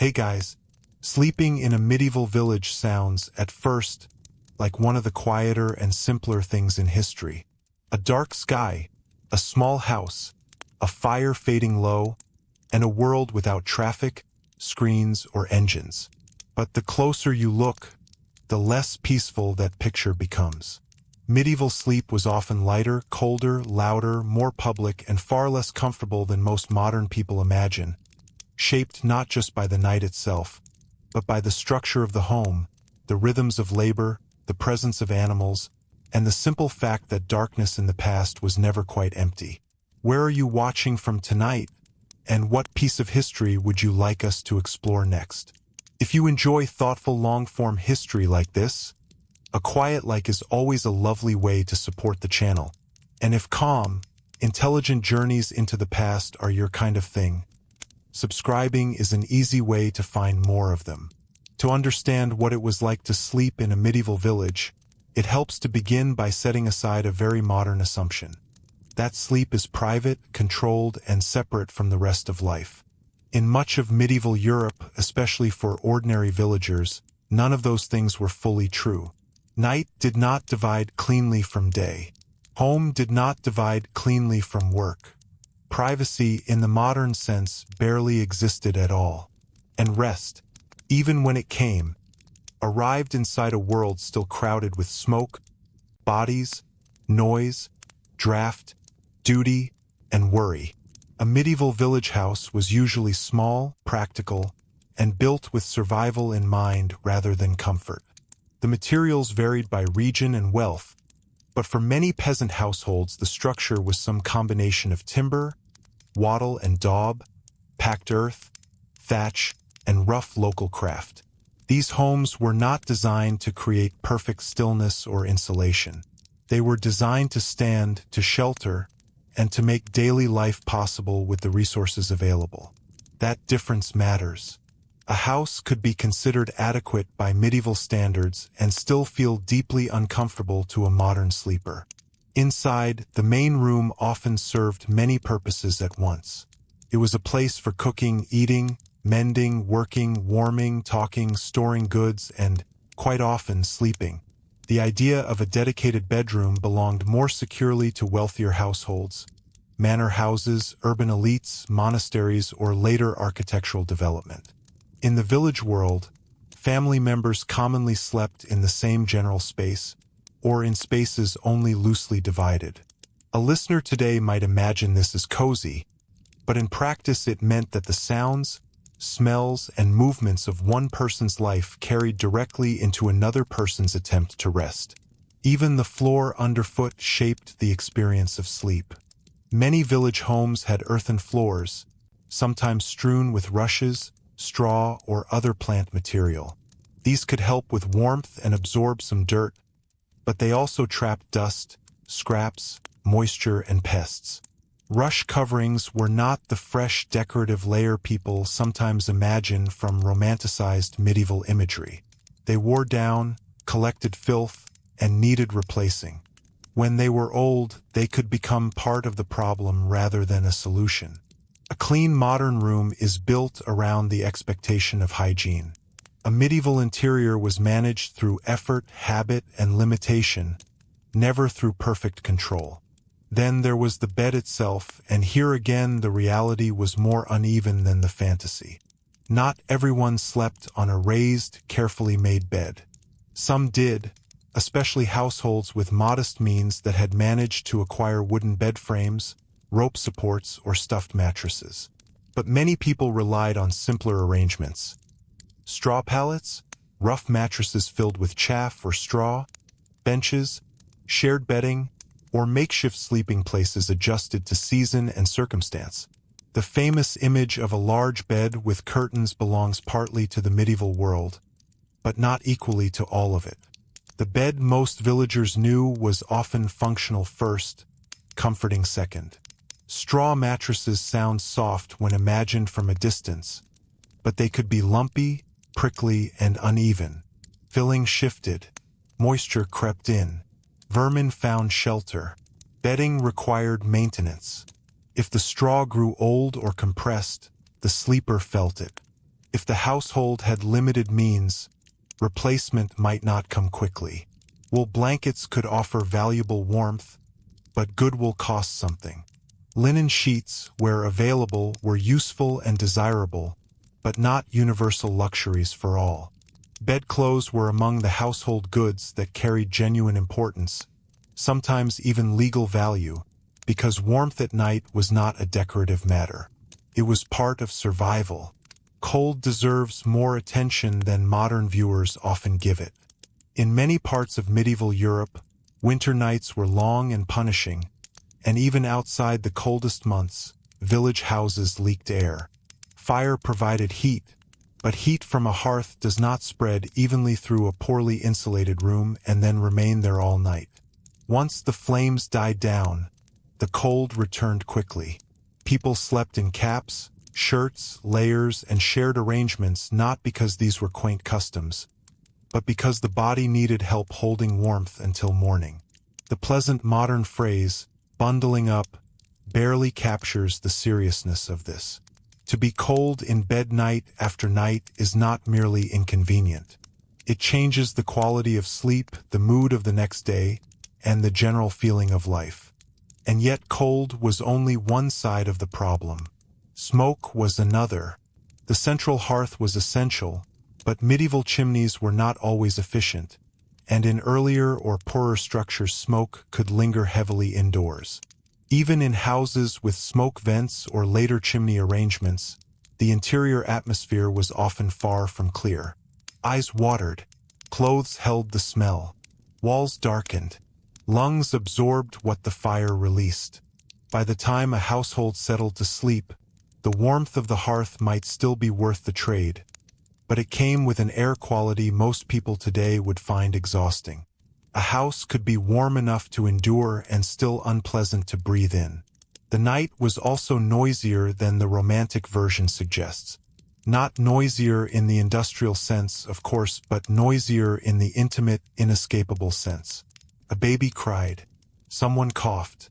Hey guys, sleeping in a medieval village sounds, at first, like one of the quieter and simpler things in history. A dark sky, a small house, a fire fading low, and a world without traffic, screens, or engines. But the closer you look, the less peaceful that picture becomes. Medieval sleep was often lighter, colder, louder, more public, and far less comfortable than most modern people imagine, shaped not just by the night itself, but by the structure of the home, the rhythms of labor, the presence of animals, and the simple fact that darkness in the past was never quite empty. Where are you watching from tonight? And what piece of history would you like us to explore next? If you enjoy thoughtful long-form history like this, a quiet like is always a lovely way to support the channel. And if calm, intelligent journeys into the past are your kind of thing, subscribing is an easy way to find more of them. To understand what it was like to sleep in a medieval village, it helps to begin by setting aside a very modern assumption. That sleep is private, controlled, and separate from the rest of life. In much of medieval Europe, especially for ordinary villagers, none of those things were fully true. Night did not divide cleanly from day. Home did not divide cleanly from work. Privacy, in the modern sense, barely existed at all. And rest, even when it came, arrived inside a world still crowded with smoke, bodies, noise, draft, duty, and worry. A medieval village house was usually small, practical, and built with survival in mind rather than comfort. The materials varied by region and wealth, but for many peasant households the structure was some combination of timber, wattle and daub, packed earth, thatch, and rough local craft. These homes were not designed to create perfect stillness or insulation. They were designed to stand, to shelter, and to make daily life possible with the resources available. That difference matters. A house could be considered adequate by medieval standards and still feel deeply uncomfortable to a modern sleeper. Inside, the main room often served many purposes at once. It was a place for cooking, eating, mending, working, warming, talking, storing goods, and, quite often, sleeping. The idea of a dedicated bedroom belonged more securely to wealthier households, manor houses, urban elites, monasteries, or later architectural development. In the village world, family members commonly slept in the same general space, or in spaces only loosely divided. A listener today might imagine this as cozy, but in practice it meant that the sounds, smells, and movements of one person's life carried directly into another person's attempt to rest. Even the floor underfoot shaped the experience of sleep. Many village homes had earthen floors, sometimes strewn with rushes, straw, or other plant material. These could help with warmth and absorb some dirt, but they also trapped dust, scraps, moisture, and pests. Rush coverings were not the fresh, decorative layer people sometimes imagine from romanticized medieval imagery. They wore down, collected filth, and needed replacing. When they were old, they could become part of the problem rather than a solution. A clean modern room is built around the expectation of hygiene. A medieval interior was managed through effort, habit, and limitation, never through perfect control. Then there was the bed itself, and here again the reality was more uneven than the fantasy. Not everyone slept on a raised, carefully made bed. Some did, especially households with modest means that had managed to acquire wooden bed frames, rope supports, or stuffed mattresses. But many people relied on simpler arrangements. Straw pallets, rough mattresses filled with chaff or straw, benches, shared bedding, or makeshift sleeping places adjusted to season and circumstance. The famous image of a large bed with curtains belongs partly to the medieval world, but not equally to all of it. The bed most villagers knew was often functional first, comforting second. Straw mattresses sound soft when imagined from a distance, but they could be lumpy, prickly, and uneven. Filling shifted, moisture crept in, vermin found shelter. Bedding required maintenance. If the straw grew old or compressed, the sleeper felt it. If the household had limited means, replacement might not come quickly. Wool blankets could offer valuable warmth, but good wool costs something. Linen sheets, where available, were useful and desirable, but not universal luxuries for all. Bedclothes were among the household goods that carried genuine importance, sometimes even legal value, because warmth at night was not a decorative matter. It was part of survival. Cold deserves more attention than modern viewers often give it. In many parts of medieval Europe, winter nights were long and punishing, and even outside the coldest months, village houses leaked air. Fire provided heat, but heat from a hearth does not spread evenly through a poorly insulated room and then remain there all night. Once the flames died down, the cold returned quickly. People slept in caps, shirts, layers, and shared arrangements not because these were quaint customs, but because the body needed help holding warmth until morning. The pleasant modern phrase, bundling up, barely captures the seriousness of this. To be cold in bed night after night is not merely inconvenient. It changes the quality of sleep, the mood of the next day, and the general feeling of life. And yet cold was only one side of the problem. Smoke was another. The central hearth was essential, but medieval chimneys were not always efficient, and in earlier or poorer structures smoke could linger heavily indoors. Even in houses with smoke vents or later chimney arrangements, the interior atmosphere was often far from clear. Eyes watered, clothes held the smell, walls darkened, lungs absorbed what the fire released. By the time a household settled to sleep, the warmth of the hearth might still be worth the trade, but it came with an air quality most people today would find exhausting. A house could be warm enough to endure and still unpleasant to breathe in. The night was also noisier than the romantic version suggests. Not noisier in the industrial sense, of course, but noisier in the intimate, inescapable sense. A baby cried. Someone coughed.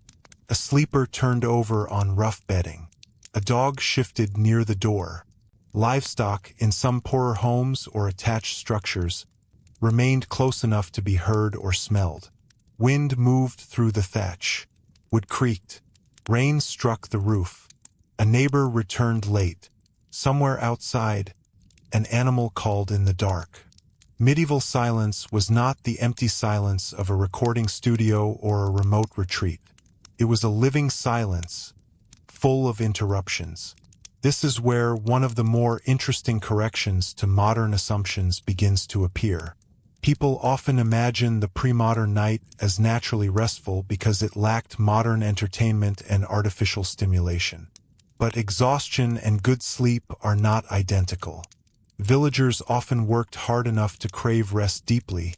A sleeper turned over on rough bedding. A dog shifted near the door. Livestock, in some poorer homes or attached structures, remained close enough to be heard or smelled. Wind moved through the thatch. Wood creaked. Rain struck the roof. A neighbor returned late. Somewhere outside, an animal called in the dark. Medieval silence was not the empty silence of a recording studio or a remote retreat. It was a living silence, full of interruptions. This is where one of the more interesting corrections to modern assumptions begins to appear. People often imagine the pre-modern night as naturally restful because it lacked modern entertainment and artificial stimulation. But exhaustion and good sleep are not identical. Villagers often worked hard enough to crave rest deeply,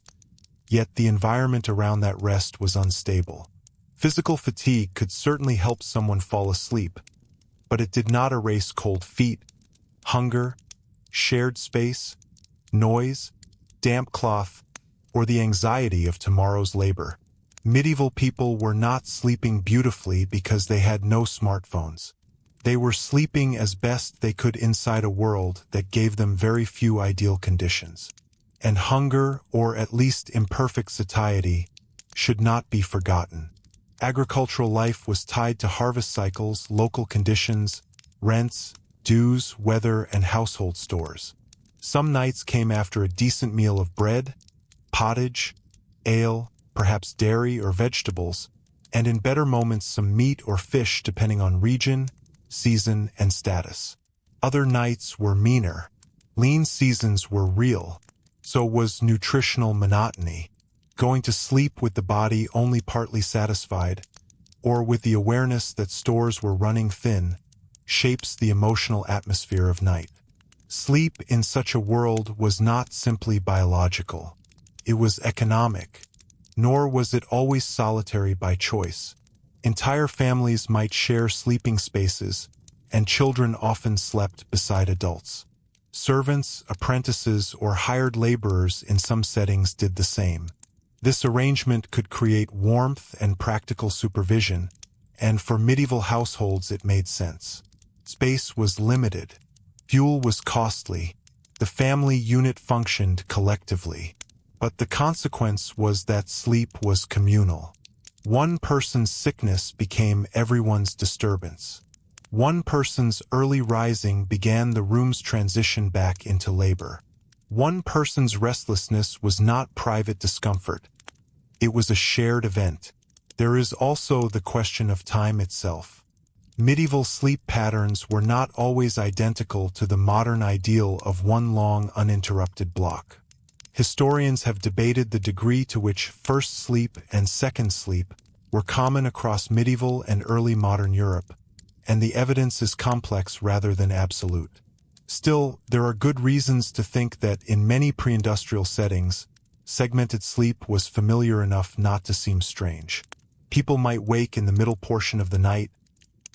yet the environment around that rest was unstable. Physical fatigue could certainly help someone fall asleep, but it did not erase cold feet, hunger, shared space, noise, damp cloth, or the anxiety of tomorrow's labor. Medieval people were not sleeping beautifully because they had no smartphones. They were sleeping as best they could inside a world that gave them very few ideal conditions. And hunger, or at least imperfect satiety, should not be forgotten. Agricultural life was tied to harvest cycles, local conditions, rents, dues, weather, and household stores. Some nights came after a decent meal of bread, pottage, ale, perhaps dairy or vegetables, and in better moments some meat or fish depending on region, season, and status. Other nights were meaner. Lean seasons were real. So was nutritional monotony. Going to sleep with the body only partly satisfied, or with the awareness that stores were running thin, shapes the emotional atmosphere of night. Sleep in such a world was not simply biological. It was economic. Nor was it always solitary by choice. Entire families might share sleeping spaces, and children often slept beside adults. Servants, apprentices, or hired laborers in some settings did the same. This arrangement could create warmth and practical supervision, and for medieval households it made sense. Space was limited. Fuel was costly. The family unit functioned collectively. But the consequence was that sleep was communal. One person's sickness became everyone's disturbance. One person's early rising began the room's transition back into labor. One person's restlessness was not private discomfort. It was a shared event. There is also the question of time itself. Medieval sleep patterns were not always identical to the modern ideal of one long, uninterrupted block. Historians have debated the degree to which first sleep and second sleep were common across medieval and early modern Europe, and the evidence is complex rather than absolute. Still, there are good reasons to think that in many pre-industrial settings, segmented sleep was familiar enough not to seem strange. People might wake in the middle portion of the night,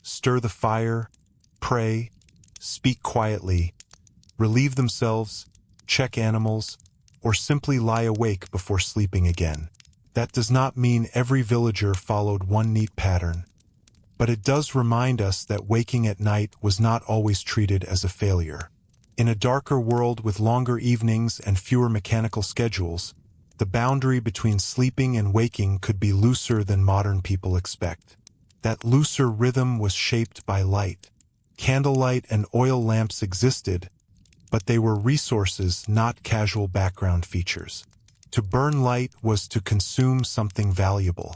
stir the fire, pray, speak quietly, relieve themselves, check animals, or simply lie awake before sleeping again. That does not mean every villager followed one neat pattern, but it does remind us that waking at night was not always treated as a failure. In a darker world with longer evenings and fewer mechanical schedules, the boundary between sleeping and waking could be looser than modern people expect. That looser rhythm was shaped by light. Candlelight and oil lamps existed, but they were resources, not casual background features. To burn light was to consume something valuable.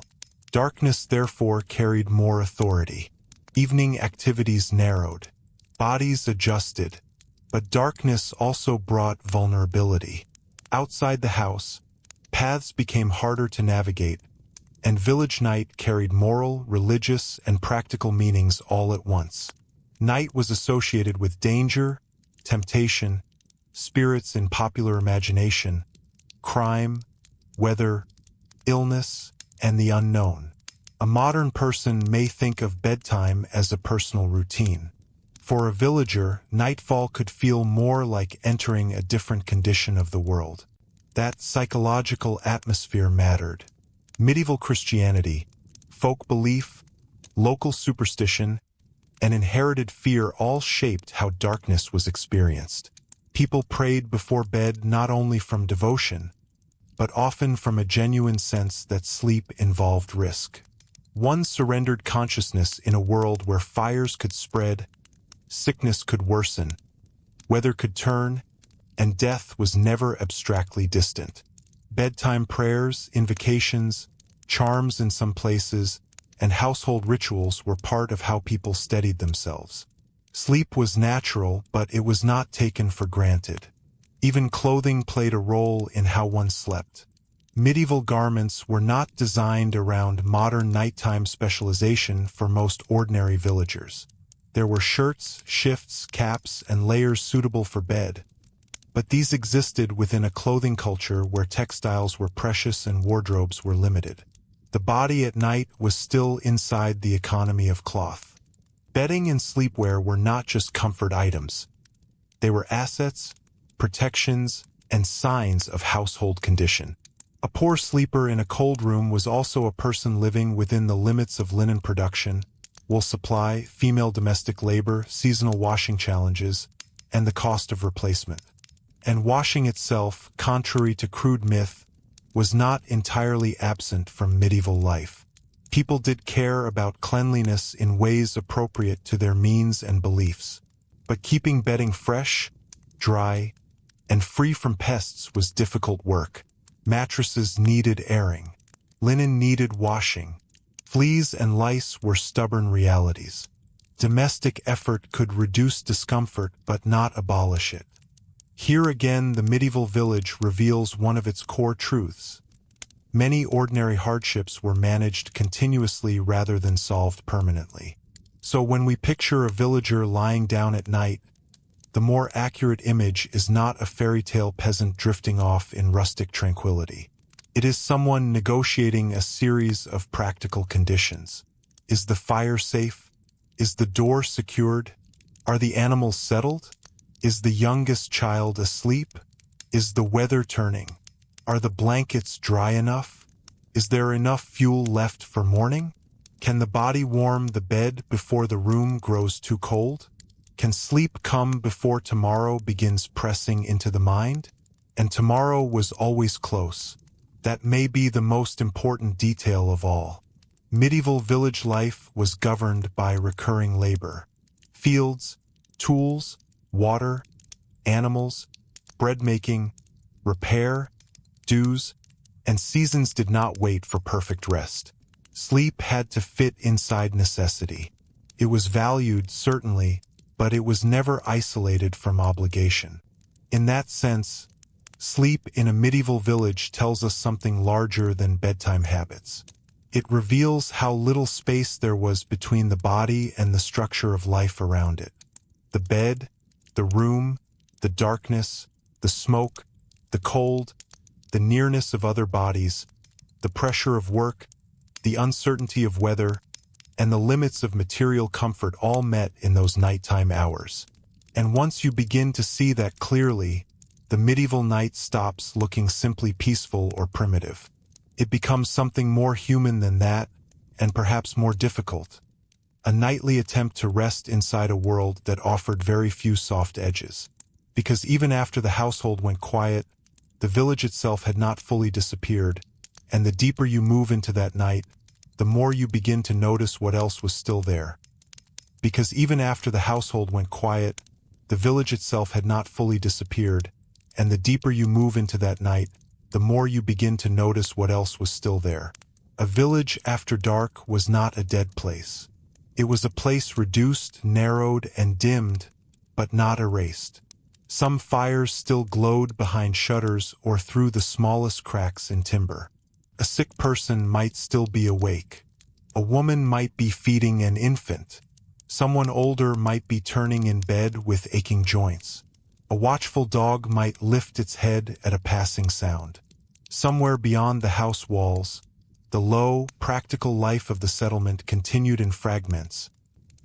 Darkness therefore carried more authority. Evening activities narrowed. Bodies adjusted. But darkness also brought vulnerability. Outside the house, paths became harder to navigate, and village night carried moral, religious, and practical meanings all at once. Night was associated with danger, temptation, spirits in popular imagination, crime, weather, illness, and the unknown. A modern person may think of bedtime as a personal routine. For a villager, nightfall could feel more like entering a different condition of the world. That psychological atmosphere mattered. Medieval Christianity, folk belief, local superstition, and inherited fear all shaped how darkness was experienced. People prayed before bed not only from devotion, but often from a genuine sense that sleep involved risk. One surrendered consciousness in a world where fires could spread, sickness could worsen, weather could turn, and death was never abstractly distant. Bedtime prayers, invocations, charms in some places, and household rituals were part of how people steadied themselves. Sleep was natural, but it was not taken for granted. Even clothing played a role in how one slept. Medieval garments were not designed around modern nighttime specialization for most ordinary villagers. There were shirts, shifts, caps, and layers suitable for bed, but these existed within a clothing culture where textiles were precious and wardrobes were limited. The body at night was still inside the economy of cloth. Bedding and sleepwear were not just comfort items. They were assets, protections, and signs of household condition. A poor sleeper in a cold room was also a person living within the limits of linen production, wool supply, female domestic labor, seasonal washing challenges, and the cost of replacement. And washing itself, contrary to crude myth, was not entirely absent from medieval life. People did care about cleanliness in ways appropriate to their means and beliefs. But keeping bedding fresh, dry, and free from pests was difficult work. Mattresses needed airing. Linen needed washing. Fleas and lice were stubborn realities. Domestic effort could reduce discomfort but not abolish it. Here again, the medieval village reveals one of its core truths. Many ordinary hardships were managed continuously rather than solved permanently. So when we picture a villager lying down at night, the more accurate image is not a fairy tale peasant drifting off in rustic tranquility. It is someone negotiating a series of practical conditions. Is the fire safe? Is the door secured? Are the animals settled? Is the youngest child asleep? Is the weather turning? Are the blankets dry enough? Is there enough fuel left for morning? Can the body warm the bed before the room grows too cold? Can sleep come before tomorrow begins pressing into the mind? And tomorrow was always close. That may be the most important detail of all. Medieval village life was governed by recurring labor. Fields, tools, water, animals, bread-making, repair, dues, and seasons did not wait for perfect rest. Sleep had to fit inside necessity. It was valued, certainly, but it was never isolated from obligation. In that sense, sleep in a medieval village tells us something larger than bedtime habits. It reveals how little space there was between the body and the structure of life around it. The bed, the room, the darkness, the smoke, the cold, the nearness of other bodies, the pressure of work, the uncertainty of weather, and the limits of material comfort all met in those nighttime hours. And once you begin to see that clearly, the medieval night stops looking simply peaceful or primitive. It becomes something more human than that, and perhaps more difficult. A nightly attempt to rest inside a world that offered very few soft edges. Because even after the household went quiet, the village itself had not fully disappeared, and the deeper you move into that night, the more you begin to notice what else was still there. Because even after the household went quiet, the village itself had not fully disappeared, and the deeper you move into that night, the more you begin to notice what else was still there. A village after dark was not a dead place. It was a place reduced, narrowed, and dimmed, but not erased. Some fires still glowed behind shutters or through the smallest cracks in timber. A sick person might still be awake. A woman might be feeding an infant. Someone older might be turning in bed with aching joints. A watchful dog might lift its head at a passing sound. Somewhere beyond the house walls, the low, practical life of the settlement continued in fragments,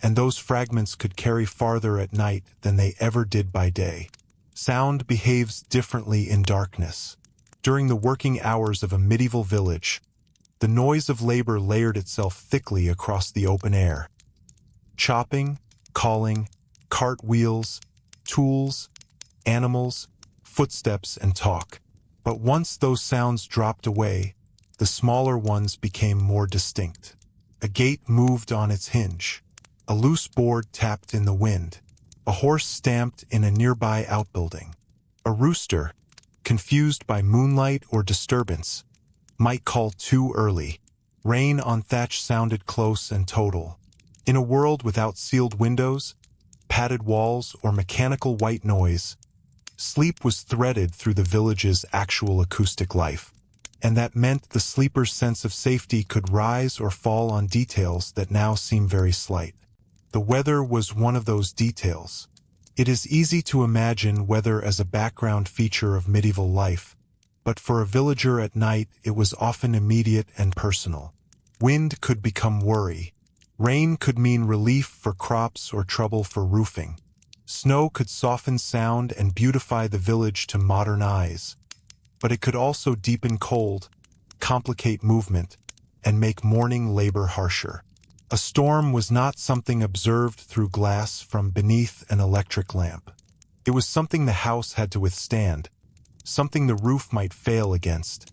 and those fragments could carry farther at night than they ever did by day. Sound behaves differently in darkness. During the working hours of a medieval village, the noise of labor layered itself thickly across the open air. Chopping, calling, cartwheels, tools, animals, footsteps, and talk. But once those sounds dropped away, the smaller ones became more distinct. A gate moved on its hinge. A loose board tapped in the wind. A horse stamped in a nearby outbuilding. A rooster, confused by moonlight or disturbance, might call too early. Rain on thatch sounded close and total. In a world without sealed windows, padded walls, or mechanical white noise, sleep was threaded through the village's actual acoustic life, and that meant the sleeper's sense of safety could rise or fall on details that now seem very slight. The weather was one of those details. It is easy to imagine weather as a background feature of medieval life, but for a villager at night it was often immediate and personal. Wind could become worry. Rain could mean relief for crops or trouble for roofing. Snow could soften sound and beautify the village to modern eyes, but it could also deepen cold, complicate movement, and make morning labor harsher. A storm was not something observed through glass from beneath an electric lamp. It was something the house had to withstand, something the roof might fail against,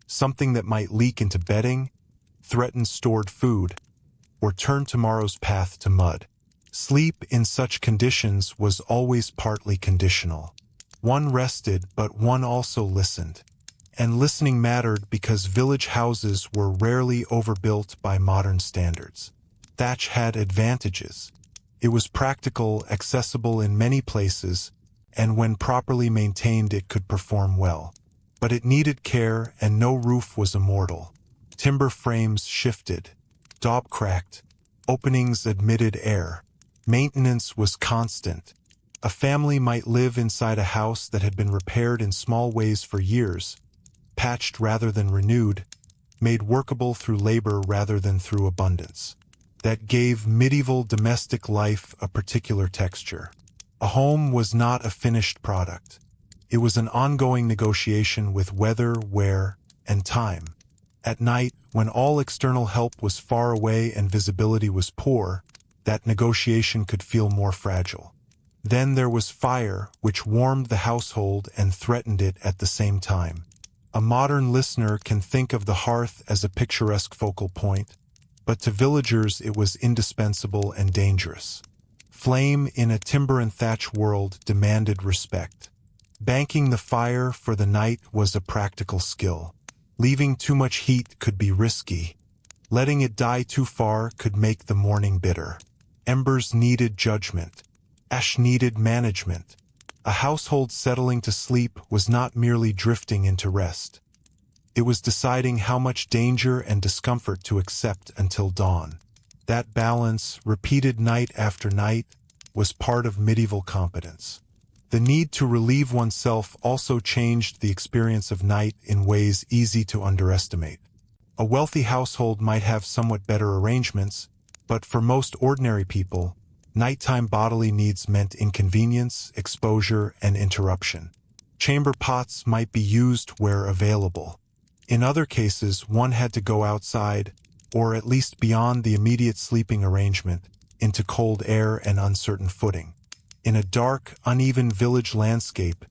something that might leak into bedding, threaten stored food, or turn tomorrow's path to mud. Sleep in such conditions was always partly conditional. One rested, but one also listened. And listening mattered because village houses were rarely overbuilt by modern standards. Thatch had advantages. It was practical, accessible in many places, and when properly maintained it could perform well. But it needed care, and no roof was immortal. Timber frames shifted, daub cracked, openings admitted air. Maintenance was constant. A family might live inside a house that had been repaired in small ways for years, patched rather than renewed, made workable through labor rather than through abundance. That gave medieval domestic life a particular texture. A home was not a finished product. It was an ongoing negotiation with weather, wear, and time. At night, when all external help was far away and visibility was poor, that negotiation could feel more fragile. Then there was fire, which warmed the household and threatened it at the same time. A modern listener can think of the hearth as a picturesque focal point, but to villagers it was indispensable and dangerous. Flame in a timber and thatch world demanded respect. Banking the fire for the night was a practical skill. Leaving too much heat could be risky. Letting it die too far could make the morning bitter. Embers needed judgment. Ash needed management. A household settling to sleep was not merely drifting into rest. It was deciding how much danger and discomfort to accept until dawn. That balance, repeated night after night, was part of medieval competence. The need to relieve oneself also changed the experience of night in ways easy to underestimate. A wealthy household might have somewhat better arrangements, but for most ordinary people, nighttime bodily needs meant inconvenience, exposure, and interruption. Chamber pots might be used where available. In other cases, one had to go outside, or at least beyond the immediate sleeping arrangement, into cold air and uncertain footing. In a dark, uneven village landscape,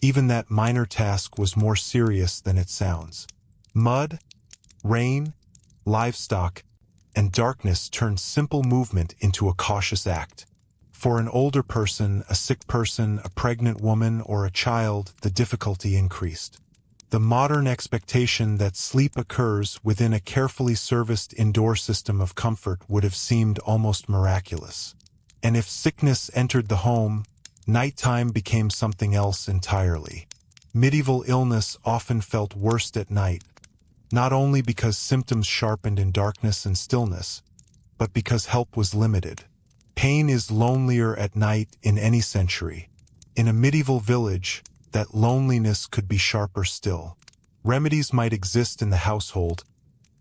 even that minor task was more serious than it sounds. Mud, rain, livestock, and darkness turned simple movement into a cautious act. For an older person, a sick person, a pregnant woman, or a child, the difficulty increased. The modern expectation that sleep occurs within a carefully serviced indoor system of comfort would have seemed almost miraculous. And if sickness entered the home, nighttime became something else entirely. Medieval illness often felt worst at night, not only because symptoms sharpened in darkness and stillness, but because help was limited. Pain is lonelier at night in any century. In a medieval village, that loneliness could be sharper still. Remedies might exist in the household,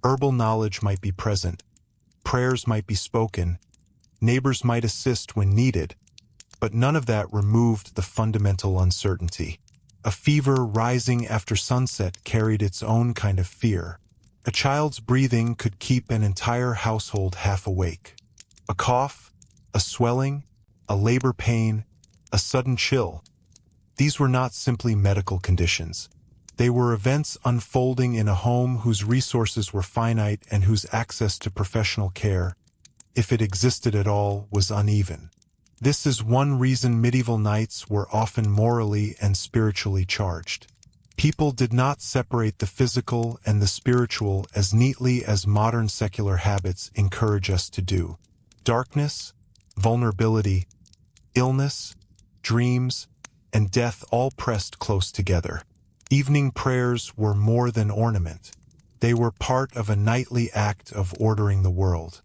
herbal knowledge might be present, prayers might be spoken, neighbors might assist when needed, but none of that removed the fundamental uncertainty. A fever rising after sunset carried its own kind of fear. A child's breathing could keep an entire household half awake. A cough, a swelling, a labor pain, a sudden chill. These were not simply medical conditions. They were events unfolding in a home whose resources were finite and whose access to professional care, if it existed at all, was uneven. This is one reason medieval nights were often morally and spiritually charged. People did not separate the physical and the spiritual as neatly as modern secular habits encourage us to do. Darkness, vulnerability, illness, dreams, and death all pressed close together. Evening prayers were more than ornament. They were part of a nightly act of ordering the world.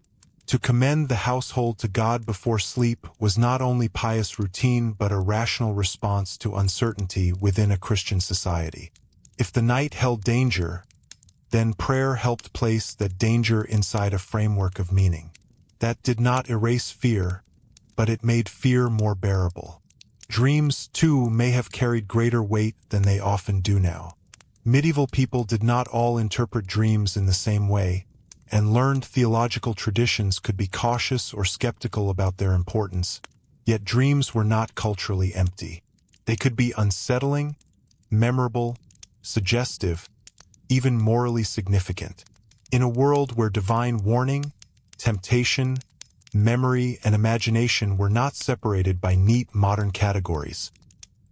To commend the household to God before sleep was not only pious routine but a rational response to uncertainty within a Christian society. If the night held danger, then prayer helped place that danger inside a framework of meaning. That did not erase fear, but it made fear more bearable. Dreams, too, may have carried greater weight than they often do now. Medieval people did not all interpret dreams in the same way, and learned theological traditions could be cautious or skeptical about their importance, yet dreams were not culturally empty. They could be unsettling, memorable, suggestive, even morally significant. In a world where divine warning, temptation, memory, and imagination were not separated by neat modern categories,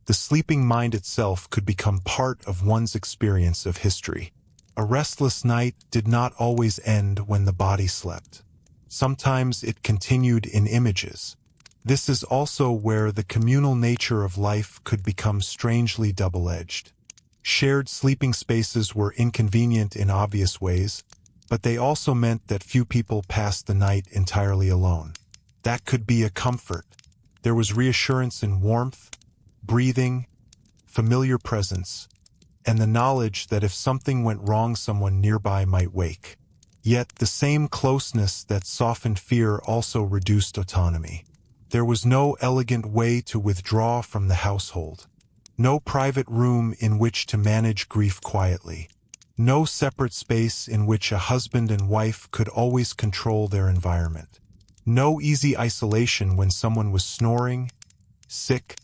the sleeping mind itself could become part of one's experience of history. A restless night did not always end when the body slept. Sometimes it continued in images. This is also where the communal nature of life could become strangely double-edged. Shared sleeping spaces were inconvenient in obvious ways, but they also meant that few people passed the night entirely alone. That could be a comfort. There was reassurance in warmth, breathing, familiar presence, and the knowledge that if something went wrong someone nearby might wake. Yet the same closeness that softened fear also reduced autonomy. There was no elegant way to withdraw from the household. No private room in which to manage grief quietly. No separate space in which a husband and wife could always control their environment. No easy isolation when someone was snoring, sick,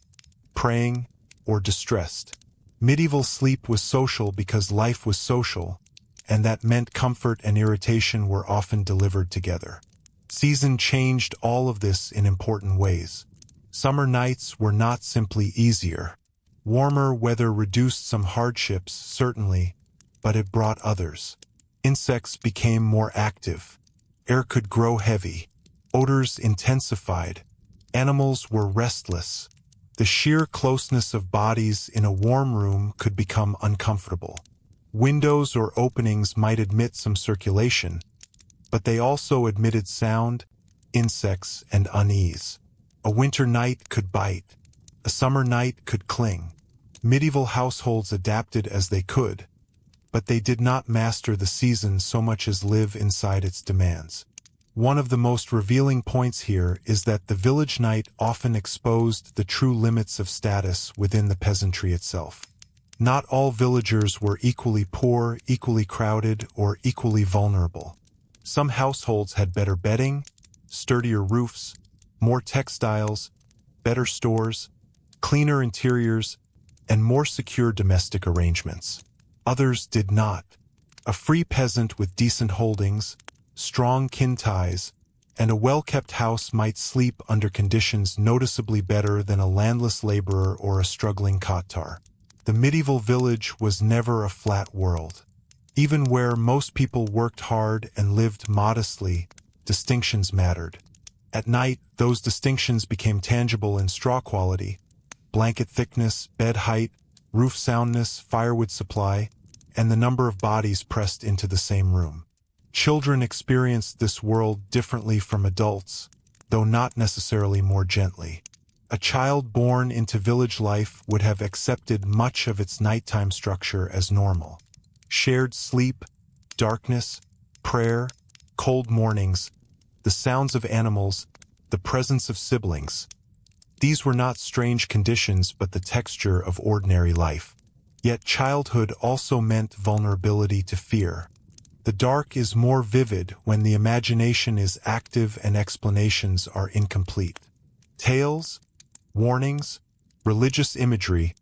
praying, or distressed. Medieval sleep was social because life was social, and that meant comfort and irritation were often delivered together. Season changed all of this in important ways. Summer nights were not simply easier. Warmer weather reduced some hardships, certainly, but it brought others. Insects became more active. Air could grow heavy. Odors intensified. Animals were restless. The sheer closeness of bodies in a warm room could become uncomfortable. Windows or openings might admit some circulation, but they also admitted sound, insects, and unease. A winter night could bite. A summer night could cling. Medieval households adapted as they could, but they did not master the season so much as live inside its demands. One of the most revealing points here is that the village night often exposed the true limits of status within the peasantry itself. Not all villagers were equally poor, equally crowded, or equally vulnerable. Some households had better bedding, sturdier roofs, more textiles, better stores, cleaner interiors, and more secure domestic arrangements. Others did not. A free peasant with decent holdings, strong kin ties, and a well-kept house might sleep under conditions noticeably better than a landless laborer or a struggling kottar. The medieval village was never a flat world. Even where most people worked hard and lived modestly, distinctions mattered. At night, those distinctions became tangible in straw quality, blanket thickness, bed height, roof soundness, firewood supply, and the number of bodies pressed into the same room. Children experienced this world differently from adults, though not necessarily more gently. A child born into village life would have accepted much of its nighttime structure as normal. Shared sleep, darkness, prayer, cold mornings, the sounds of animals, the presence of siblings. These were not strange conditions but the texture of ordinary life. Yet childhood also meant vulnerability to fear. The dark is more vivid when the imagination is active and explanations are incomplete. Tales, warnings, religious imagery,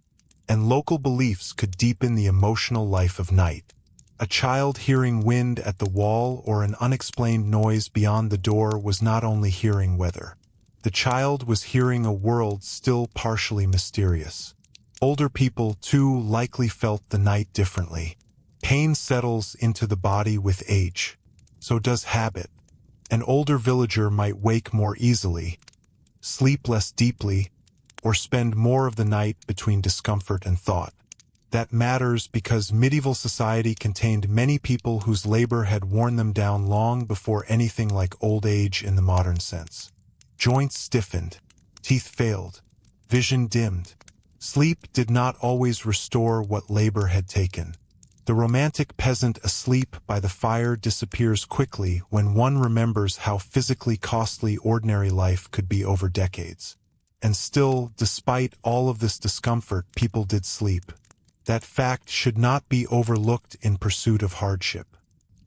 and local beliefs could deepen the emotional life of night. A child hearing wind at the wall or an unexplained noise beyond the door was not only hearing weather. The child was hearing a world still partially mysterious. Older people, too, likely felt the night differently. Pain settles into the body with age. So does habit. An older villager might wake more easily, sleep less deeply, or spend more of the night between discomfort and thought. That matters because medieval society contained many people whose labor had worn them down long before anything like old age in the modern sense. Joints stiffened, teeth failed, vision dimmed. Sleep did not always restore what labor had taken. The romantic peasant asleep by the fire disappears quickly when one remembers how physically costly ordinary life could be over decades. And still, despite all of this discomfort, people did sleep. That fact should not be overlooked in pursuit of hardship.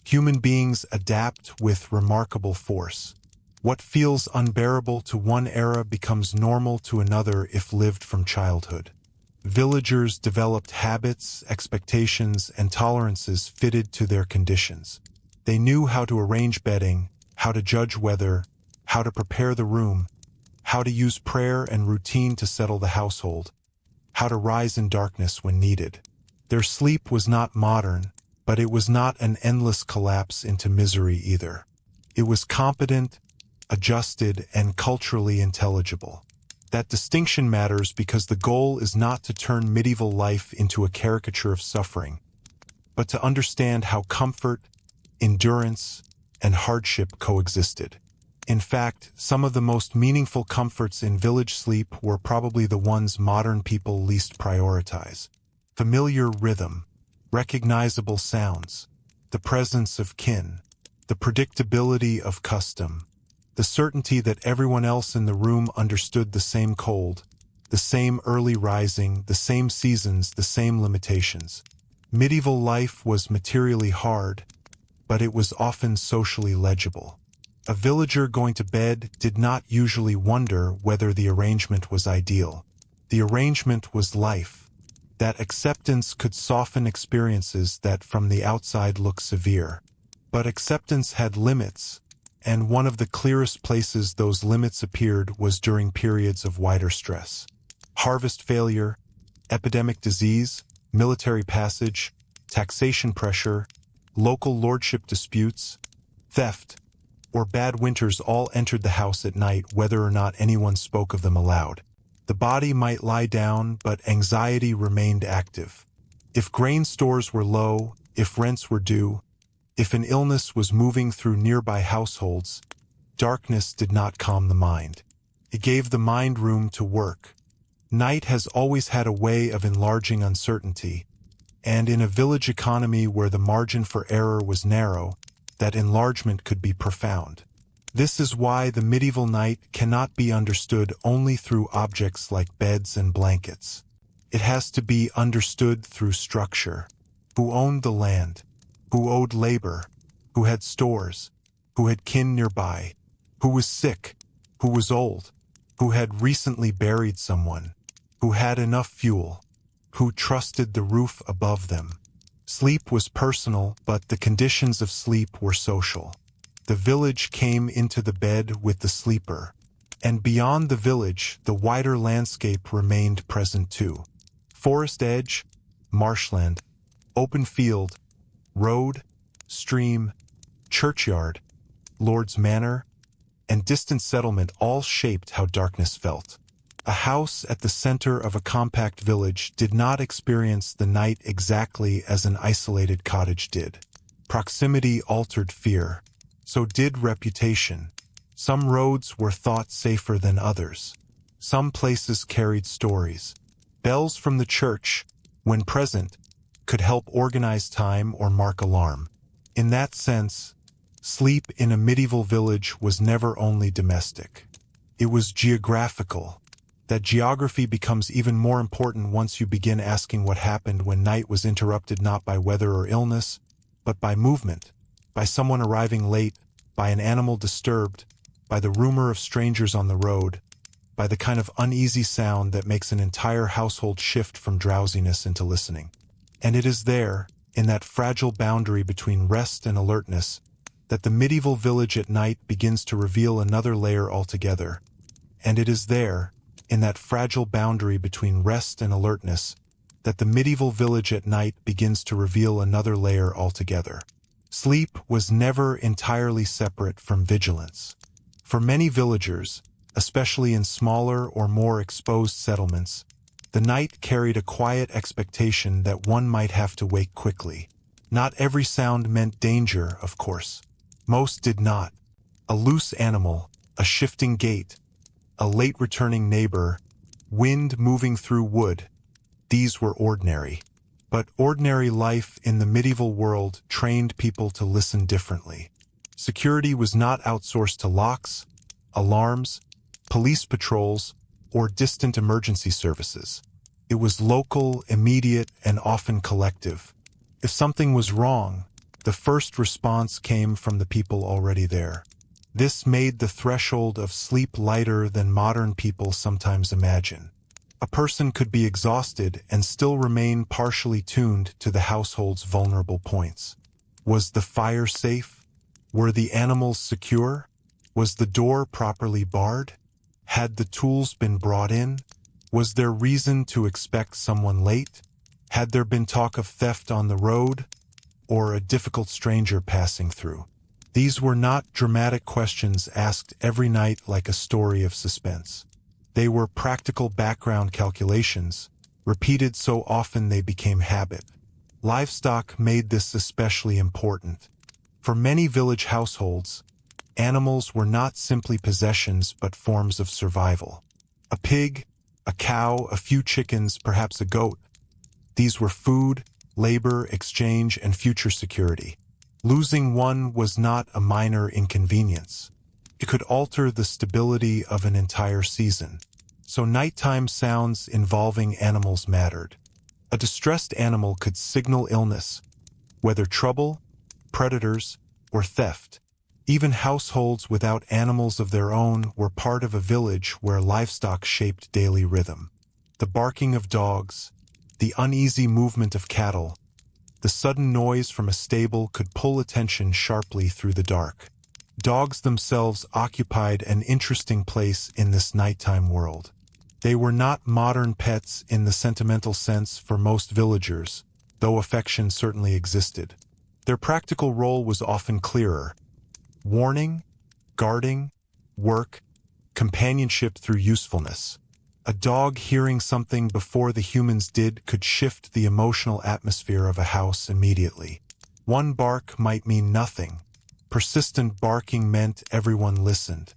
Human beings adapt with remarkable force. What feels unbearable to one era becomes normal to another if lived from childhood. Villagers developed habits, expectations, and tolerances fitted to their conditions. They knew how to arrange bedding, how to judge weather, how to prepare the room, how to use prayer and routine to settle the household, how to rise in darkness when needed. Their sleep was not modern, but it was not an endless collapse into misery either. It was competent, adjusted, and culturally intelligible. That distinction matters because the goal is not to turn medieval life into a caricature of suffering, but to understand how comfort, endurance, and hardship coexisted. In fact, some of the most meaningful comforts in village sleep were probably the ones modern people least prioritize. Familiar rhythm, recognizable sounds, the presence of kin, the predictability of custom, the certainty that everyone else in the room understood the same cold, the same early rising, the same seasons, the same limitations. Medieval life was materially hard, but it was often socially legible. A villager going to bed did not usually wonder whether the arrangement was ideal. The arrangement was life. That acceptance could soften experiences that from the outside look severe. But acceptance had limits, and one of the clearest places those limits appeared was during periods of wider stress. Harvest failure, epidemic disease, military passage, taxation pressure, local lordship disputes, theft, or bad winters all entered the house at night whether or not anyone spoke of them aloud. The body might lie down, but anxiety remained active. If grain stores were low, if rents were due, if an illness was moving through nearby households, darkness did not calm the mind. It gave the mind room to work. Night has always had a way of enlarging uncertainty, and in a village economy where the margin for error was narrow, that enlargement could be profound. This is why the medieval night cannot be understood only through objects like beds and blankets. It has to be understood through structure. Who owned the land? Who owed labor? Who had stores? Who had kin nearby? Who was sick? Who was old? Who had recently buried someone? Who had enough fuel? Who trusted the roof above them? Sleep was personal, but the conditions of sleep were social. The village came into the bed with the sleeper, and beyond the village, the wider landscape remained present too. Forest edge, marshland, open field, road, stream, churchyard, lord's manor, and distant settlement all shaped how darkness felt. A house at the center of a compact village did not experience the night exactly as an isolated cottage did. Proximity altered fear. So did reputation. Some roads were thought safer than others. Some places carried stories. Bells from the church, when present, could help organize time or mark alarm. In that sense, sleep in a medieval village was never only domestic. It was geographical. That geography becomes even more important once you begin asking what happened when night was interrupted not by weather or illness, but by movement, by someone arriving late, by an animal disturbed, by the rumor of strangers on the road, by the kind of uneasy sound that makes an entire household shift from drowsiness into listening. And it is there, in that fragile boundary between rest and alertness, that the medieval village at night begins to reveal another layer altogether. And it is there, in that fragile boundary between rest and alertness, that the medieval village at night begins to reveal another layer altogether. Sleep was never entirely separate from vigilance. For many villagers, especially in smaller or more exposed settlements, the night carried a quiet expectation that one might have to wake quickly. Not every sound meant danger, of course. Most did not. A loose animal, a shifting gate, a late-returning neighbor, wind moving through wood, these were ordinary. But ordinary life in the medieval world trained people to listen differently. Security was not outsourced to locks, alarms, police patrols, or distant emergency services. It was local, immediate, and often collective. If something was wrong, the first response came from the people already there. This made the threshold of sleep lighter than modern people sometimes imagine. A person could be exhausted and still remain partially tuned to the household's vulnerable points. Was the fire safe? Were the animals secure? Was the door properly barred? Had the tools been brought in? Was there reason to expect someone late? Had there been talk of theft on the road? Or a difficult stranger passing through? These were not dramatic questions asked every night like a story of suspense. They were practical background calculations, repeated so often they became habit. Livestock made this especially important. For many village households, animals were not simply possessions but forms of survival. A pig, a cow, a few chickens, perhaps a goat. These were food, labor, exchange, and future security. Losing one was not a minor inconvenience. It could alter the stability of an entire season. So nighttime sounds involving animals mattered. A distressed animal could signal illness, whether trouble, predators, or theft. Even households without animals of their own were part of a village where livestock shaped daily rhythm. The barking of dogs, the uneasy movement of cattle, the sudden noise from a stable could pull attention sharply through the dark. Dogs themselves occupied an interesting place in this nighttime world. They were not modern pets in the sentimental sense for most villagers, though affection certainly existed. Their practical role was often clearer: warning, guarding, work, companionship through usefulness. A dog hearing something before the humans did could shift the emotional atmosphere of a house immediately. One bark might mean nothing. Persistent barking meant everyone listened.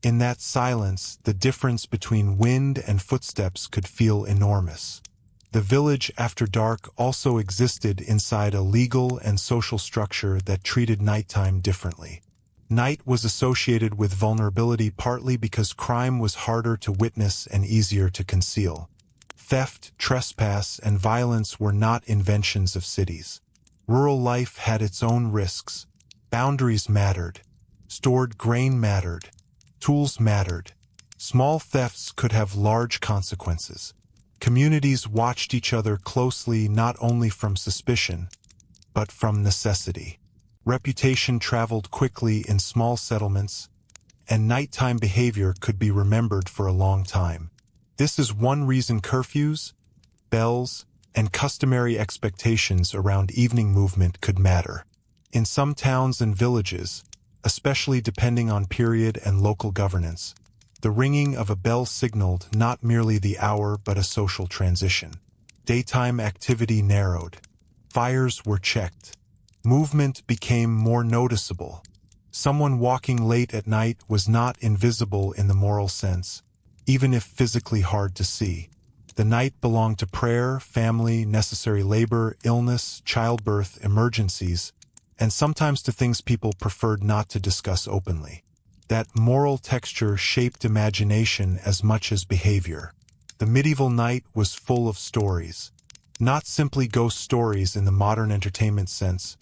In that silence, the difference between wind and footsteps could feel enormous. The village after dark also existed inside a legal and social structure that treated nighttime differently. Night was associated with vulnerability partly because crime was harder to witness and easier to conceal. Theft, trespass, and violence were not inventions of cities. Rural life had its own risks. Boundaries mattered. Stored grain mattered. Tools mattered. Small thefts could have large consequences. Communities watched each other closely not only from suspicion, but from necessity. Reputation traveled quickly in small settlements, and nighttime behavior could be remembered for a long time. This is one reason curfews, bells, and customary expectations around evening movement could matter. In some towns and villages, especially depending on period and local governance, the ringing of a bell signaled not merely the hour but a social transition. Daytime activity narrowed. Fires were checked. Movement became more noticeable. Someone walking late at night was not invisible in the moral sense, even if physically hard to see. The night belonged to prayer, family, necessary labor, illness, childbirth, emergencies, and sometimes to things people preferred not to discuss openly. That moral texture shaped imagination as much as behavior. The medieval night was full of stories. Not simply ghost stories in the modern entertainment sense,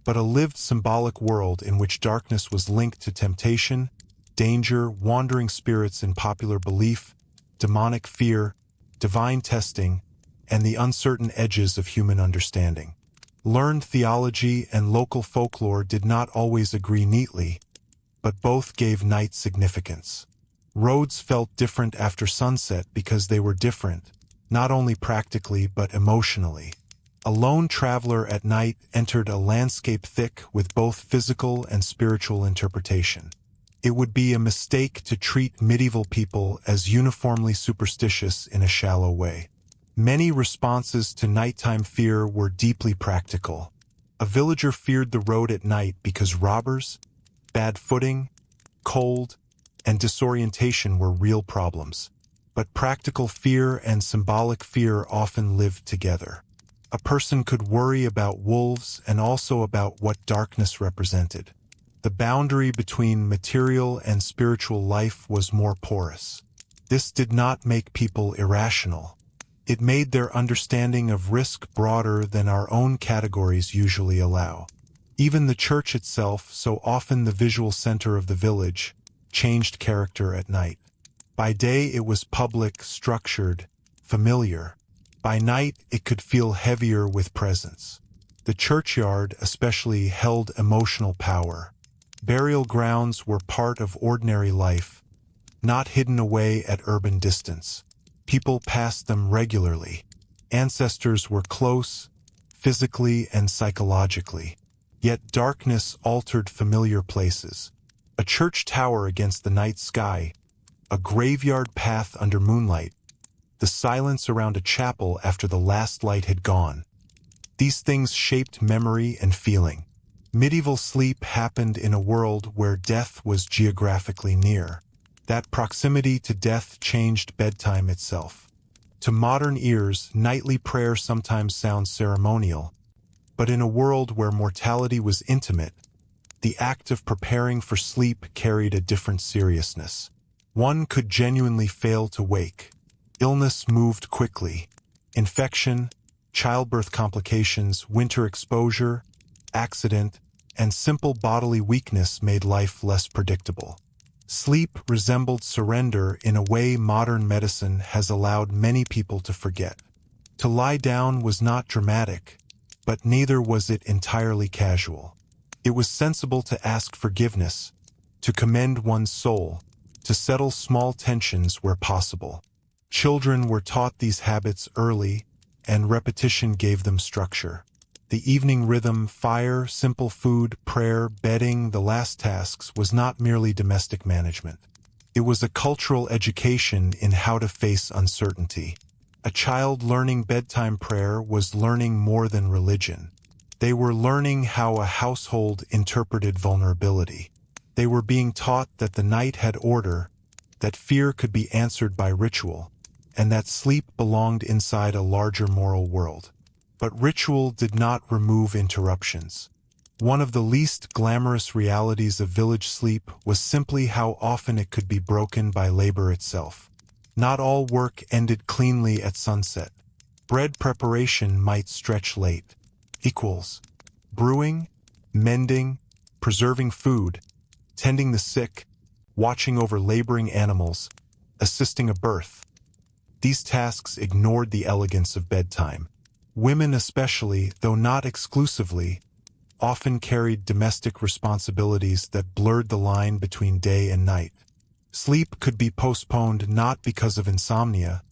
but a lived symbolic world in which darkness was linked to temptation, danger, wandering spirits in popular belief, demonic fear, divine testing, and the uncertain edges of human understanding. Learned theology and local folklore did not always agree neatly, but both gave night significance. Roads felt different after sunset because they were different, not only practically but emotionally. A lone traveler at night entered a landscape thick with both physical and spiritual interpretation. It would be a mistake to treat medieval people as uniformly superstitious in a shallow way. Many responses to nighttime fear were deeply practical. A villager feared the road at night because robbers, bad footing, cold, and disorientation were real problems. But practical fear and symbolic fear often lived together. A person could worry about wolves and also about what darkness represented. The boundary between material and spiritual life was more porous. This did not make people irrational. It made their understanding of risk broader than our own categories usually allow. Even the church itself, so often the visual center of the village, changed character at night. By day it was public, structured, familiar. By night it could feel heavier with presence. The churchyard especially held emotional power. Burial grounds were part of ordinary life, not hidden away at urban distance. People passed them regularly. Ancestors were close, physically and psychologically. Yet darkness altered familiar places. A church tower against the night sky, a graveyard path under moonlight, the silence around a chapel after the last light had gone. These things shaped memory and feeling. Medieval sleep happened in a world where death was geographically near. That proximity to death changed bedtime itself. To modern ears, nightly prayer sometimes sounds ceremonial, but in a world where mortality was intimate, the act of preparing for sleep carried a different seriousness. One could genuinely fail to wake. Illness moved quickly. Infection, childbirth complications, winter exposure, accident, and simple bodily weakness made life less predictable. Sleep resembled surrender in a way modern medicine has allowed many people to forget. To lie down was not dramatic, but neither was it entirely casual. It was sensible to ask forgiveness, to commend one's soul, to settle small tensions where possible. Children were taught these habits early, and repetition gave them structure. The evening rhythm, fire, simple food, prayer, bedding, the last tasks was not merely domestic management. It was a cultural education in how to face uncertainty. A child learning bedtime prayer was learning more than religion. They were learning how a household interpreted vulnerability. They were being taught that the night had order, that fear could be answered by ritual, and that sleep belonged inside a larger moral world. But ritual did not remove interruptions. One of the least glamorous realities of village sleep was simply how often it could be broken by labor itself. Not all work ended cleanly at sunset. Bread preparation might stretch late. Brewing, mending, preserving food, tending the sick, watching over laboring animals, assisting a birth. These tasks ignored the elegance of bedtime. Women especially, though not exclusively, often carried domestic responsibilities that blurred the line between day and night. Sleep could be postponed not because of insomnia,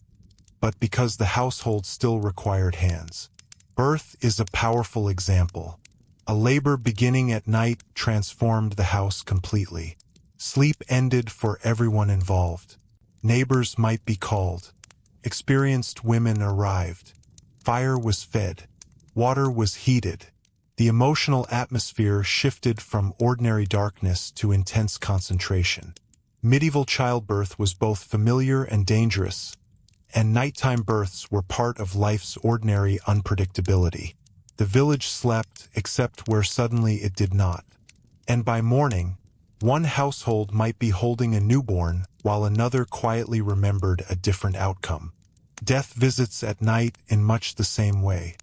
but because the household still required hands. Birth is a powerful example. A labor beginning at night transformed the house completely. Sleep ended for everyone involved. Neighbors might be called. Experienced women arrived. Fire was fed. Water was heated. The emotional atmosphere shifted from ordinary darkness to intense concentration. Medieval childbirth was both familiar and dangerous, and nighttime births were part of life's ordinary unpredictability. The village slept, except where suddenly it did not. And by morning, one household might be holding a newborn while another quietly remembered a different outcome. Death visits at night in much the same way.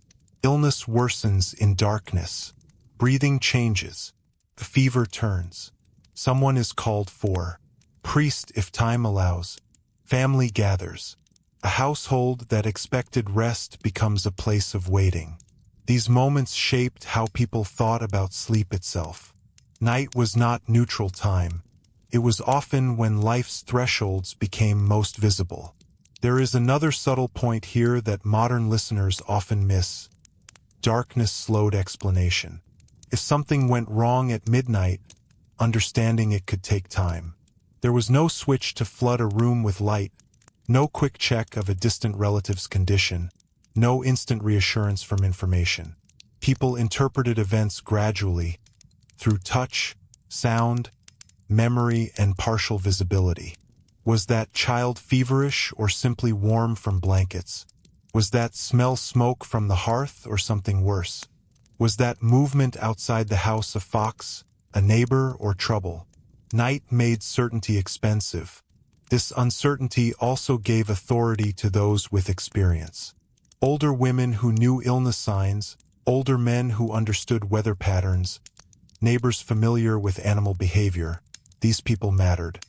Illness worsens in darkness. Breathing changes. The fever turns. Someone is called for. Priest if time allows. Family gathers. A household that expected rest becomes a place of waiting. These moments shaped how people thought about sleep itself. Night was not neutral time. It was often when life's thresholds became most visible. There is another subtle point here that modern listeners often miss. Darkness slowed explanation. If something went wrong at midnight, understanding it could take time. There was no switch to flood a room with light, no quick check of a distant relative's condition, no instant reassurance from information. People interpreted events gradually, through touch, sound, memory, and partial visibility. Was that child feverish or simply warm from blankets? Was that smell smoke from the hearth or something worse? Was that movement outside the house a fox, a neighbor, or trouble? Night made certainty expensive. This uncertainty also gave authority to those with experience. Older women who knew illness signs, older men who understood weather patterns, neighbors familiar with animal behavior, these people mattered.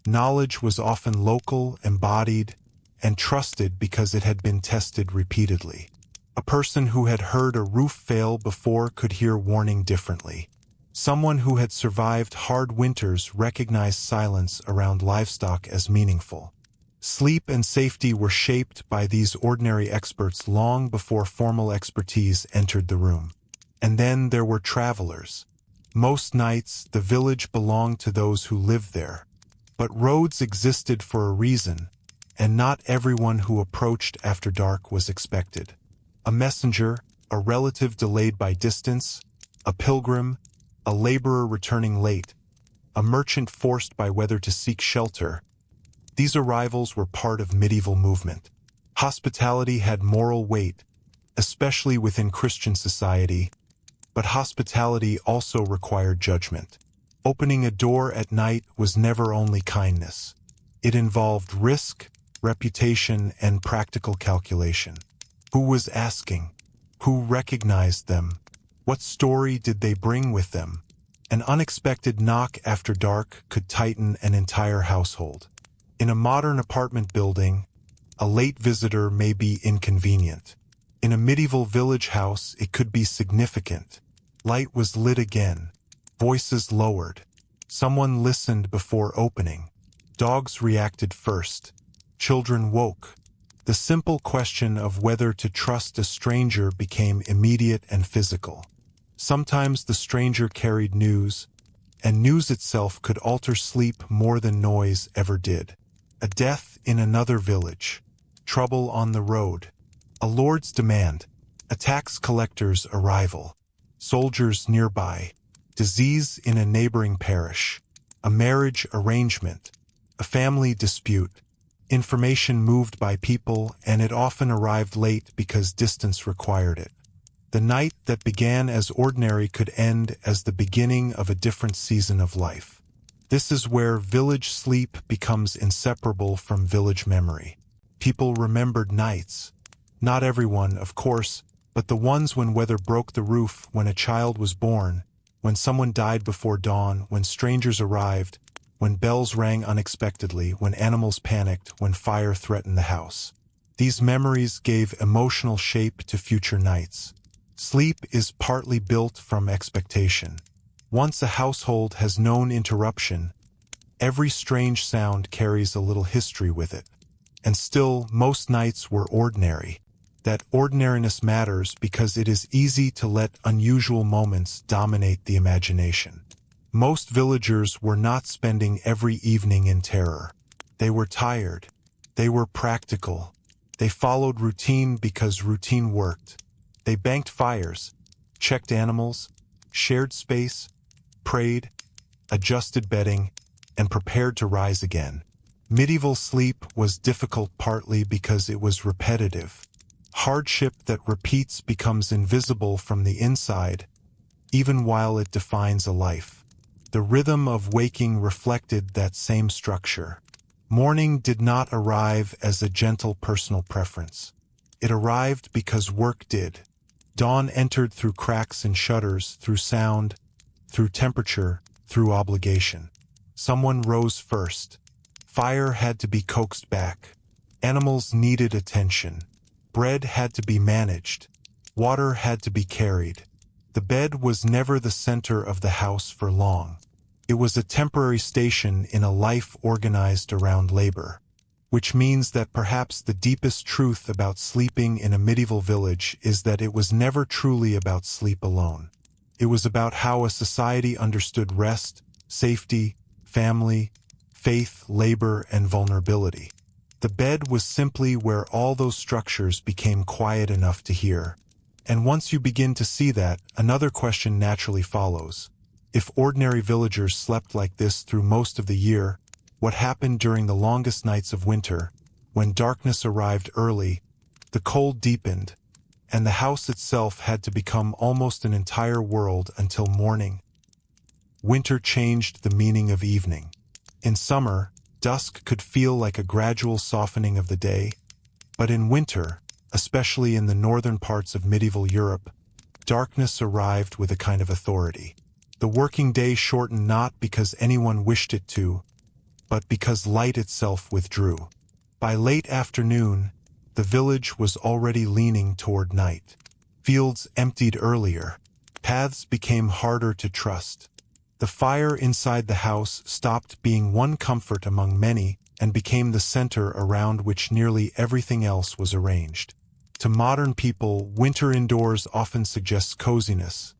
Knowledge was often local, embodied, and trusted because it had been tested repeatedly. A person who had heard a roof fail before could hear warning differently. Someone who had survived hard winters recognized silence around livestock as meaningful. Sleep and safety were shaped by these ordinary experts long before formal expertise entered the room. And then there were travelers. Most nights, the village belonged to those who lived there. But roads existed for a reason, and not everyone who approached after dark was expected. A messenger, a relative delayed by distance, a pilgrim, a laborer returning late, a merchant forced by weather to seek shelter. These arrivals were part of medieval movement. Hospitality had moral weight, especially within Christian society, but hospitality also required judgment. Opening a door at night was never only kindness. It involved risk, reputation, and practical calculation. Who was asking? Who recognized them? What story did they bring with them? An unexpected knock after dark could tighten an entire household. In a modern apartment building, a late visitor may be inconvenient. In a medieval village house, it could be significant. Light was lit again. Voices lowered. Someone listened before opening. Dogs reacted first. Children woke. The simple question of whether to trust a stranger became immediate and physical. Sometimes the stranger carried news, and news itself could alter sleep more than noise ever did. A death in another village. Trouble on the road. A lord's demand. A tax collector's arrival. Soldiers nearby. Disease in a neighboring parish. A marriage arrangement. A family dispute. Information moved by people, and it often arrived late because distance required it. The night that began as ordinary could end as the beginning of a different season of life. This is where village sleep becomes inseparable from village memory. People remembered nights. Not everyone, of course, but the ones when weather broke the roof, when a child was born, when someone died before dawn, when strangers arrived, when bells rang unexpectedly, when animals panicked, when fire threatened the house. These memories gave emotional shape to future nights. Sleep is partly built from expectation. Once a household has known interruption, every strange sound carries a little history with it. And still, most nights were ordinary. That ordinariness matters because it is easy to let unusual moments dominate the imagination. Most villagers were not spending every evening in terror. They were tired. They were practical. They followed routine because routine worked. They banked fires, checked animals, shared space, prayed, adjusted bedding, and prepared to rise again. Medieval sleep was difficult partly because it was repetitive. Hardship that repeats becomes invisible from the inside, even while it defines a life. The rhythm of waking reflected that same structure. Morning did not arrive as a gentle personal preference. It arrived because work did. Dawn entered through cracks in shutters, through sound, through temperature, through obligation. Someone rose first. Fire had to be coaxed back. Animals needed attention. Bread had to be managed. Water had to be carried. The bed was never the center of the house for long. It was a temporary station in a life organized around labor. Which means that perhaps the deepest truth about sleeping in a medieval village is that it was never truly about sleep alone. It was about how a society understood rest, safety, family, faith, labor, and vulnerability. The bed was simply where all those structures became quiet enough to hear. And once you begin to see that, another question naturally follows. If ordinary villagers slept like this through most of the year, what happened during the longest nights of winter, when darkness arrived early, the cold deepened, and the house itself had to become almost an entire world until morning? Winter changed the meaning of evening. In summer, dusk could feel like a gradual softening of the day, but in winter, especially in the northern parts of medieval Europe, darkness arrived with a kind of authority. The working day shortened not because anyone wished it to, but because light itself withdrew. By late afternoon, the village was already leaning toward night. Fields emptied earlier. Paths became harder to trust. The fire inside the house stopped being one comfort among many and became the center around which nearly everything else was arranged. To modern people, winter indoors often suggests coziness,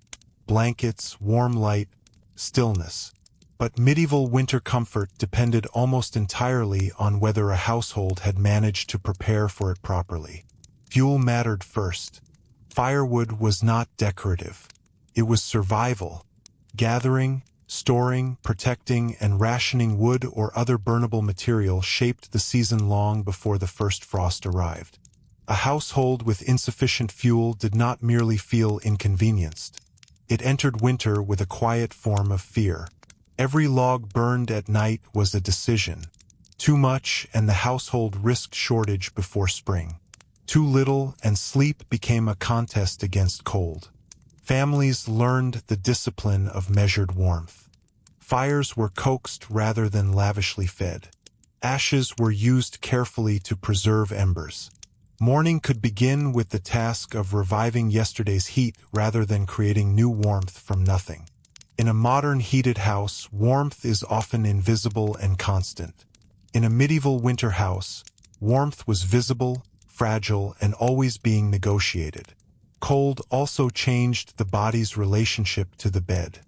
blankets, warm light, stillness. But medieval winter comfort depended almost entirely on whether a household had managed to prepare for it properly. Fuel mattered first. Firewood was not decorative. It was survival. Gathering, storing, protecting, and rationing wood or other burnable material shaped the season long before the first frost arrived. A household with insufficient fuel did not merely feel inconvenienced. It entered winter with a quiet form of fear. Every log burned at night was a decision. Too much, and the household risked shortage before spring. Too little, and sleep became a contest against cold. Families learned the discipline of measured warmth. Fires were coaxed rather than lavishly fed. Ashes were used carefully to preserve embers. Morning could begin with the task of reviving yesterday's heat rather than creating new warmth from nothing. In a modern heated house, warmth is often invisible and constant. In a medieval winter house, warmth was visible, fragile, and always being negotiated. Cold also changed the body's relationship to the bed.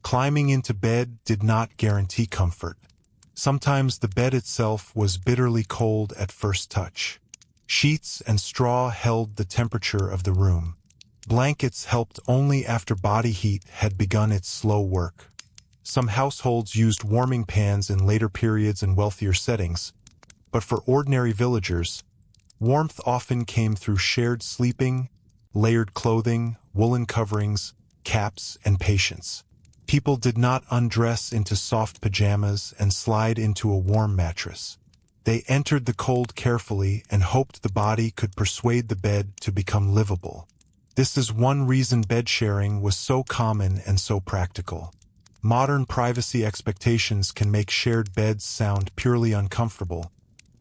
Climbing into bed did not guarantee comfort. Sometimes the bed itself was bitterly cold at first touch. Sheets and straw held the temperature of the room. Blankets helped only after body heat had begun its slow work. Some households used warming pans in later periods and wealthier settings, but for ordinary villagers, warmth often came through shared sleeping, layered clothing, woolen coverings, caps, and patience. People did not undress into soft pajamas and slide into a warm mattress. They entered the cold carefully and hoped the body could persuade the bed to become livable. This is one reason bed sharing was so common and so practical. Modern privacy expectations can make shared beds sound purely uncomfortable,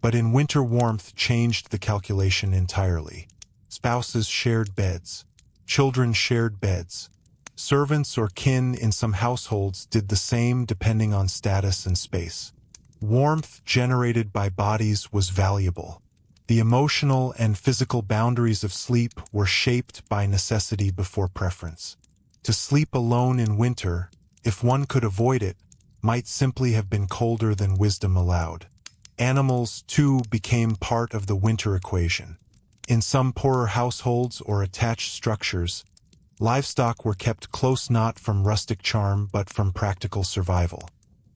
but in winter warmth changed the calculation entirely. Spouses shared beds. Children shared beds. Servants or kin in some households did the same depending on status and space. Warmth generated by bodies was valuable. The emotional and physical boundaries of sleep were shaped by necessity before preference. To sleep alone in winter, if one could avoid it, might simply have been colder than wisdom allowed. Animals, too, became part of the winter equation. In some poorer households or attached structures, livestock were kept close not from rustic charm but from practical survival.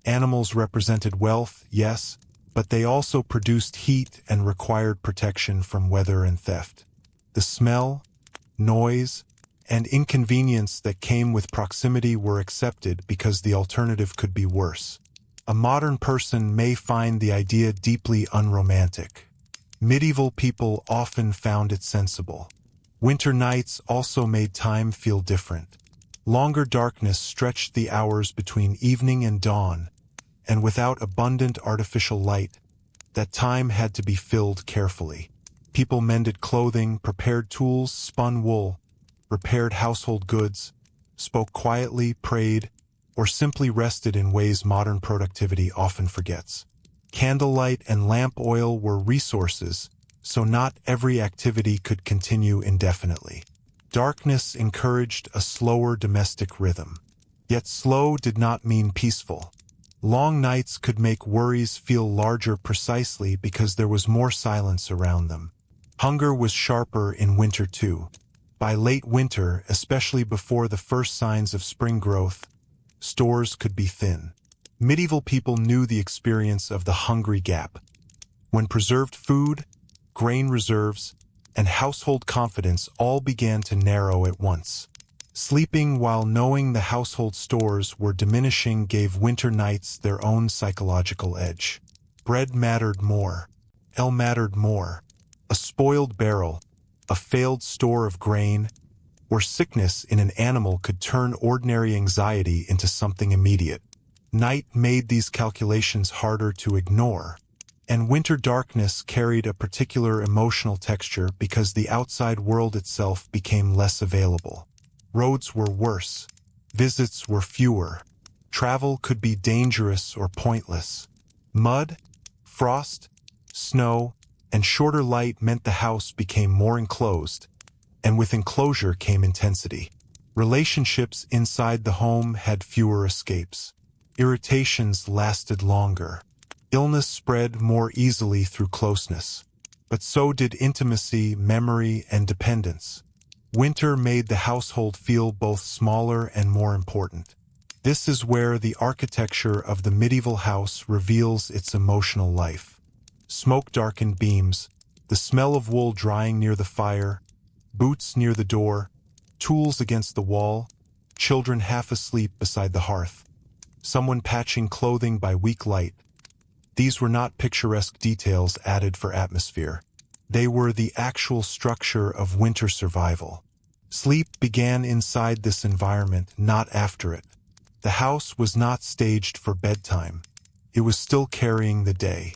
Animals represented wealth, yes, but they also produced heat and required protection from weather and theft. The smell, noise, and inconvenience that came with proximity were accepted because the alternative could be worse. A modern person may find the idea deeply unromantic. Medieval people often found it sensible. Winter nights also made time feel different. Longer darkness stretched the hours between evening and dawn, and without abundant artificial light, that time had to be filled carefully. People mended clothing, prepared tools, spun wool, repaired household goods, spoke quietly, prayed, or simply rested in ways modern productivity often forgets. Candlelight and lamp oil were resources, so not every activity could continue indefinitely. Darkness encouraged a slower domestic rhythm. Yet slow did not mean peaceful. Long nights could make worries feel larger precisely because there was more silence around them. Hunger was sharper in winter too. By late winter, especially before the first signs of spring growth, stores could be thin. Medieval people knew the experience of the hungry gap. When preserved food, grain reserves, and household confidence all began to narrow at once. Sleeping while knowing the household stores were diminishing gave winter nights their own psychological edge. Bread mattered more. Ale mattered more. A spoiled barrel, a failed store of grain, or sickness in an animal could turn ordinary anxiety into something immediate. Night made these calculations harder to ignore, and winter darkness carried a particular emotional texture because the outside world itself became less available. Roads were worse. Visits were fewer. Travel could be dangerous or pointless. Mud, frost, snow, and shorter light meant the house became more enclosed, and with enclosure came intensity. Relationships inside the home had fewer escapes. Irritations lasted longer. Illness spread more easily through closeness. But so did intimacy, memory, and dependence. Winter made the household feel both smaller and more important. This is where the architecture of the medieval house reveals its emotional life. Smoke-darkened beams, the smell of wool drying near the fire, boots near the door, tools against the wall, children half asleep beside the hearth, someone patching clothing by weak light. These were not picturesque details added for atmosphere. They were the actual structure of winter survival. Sleep began inside this environment, not after it. The house was not staged for bedtime. It was still carrying the day.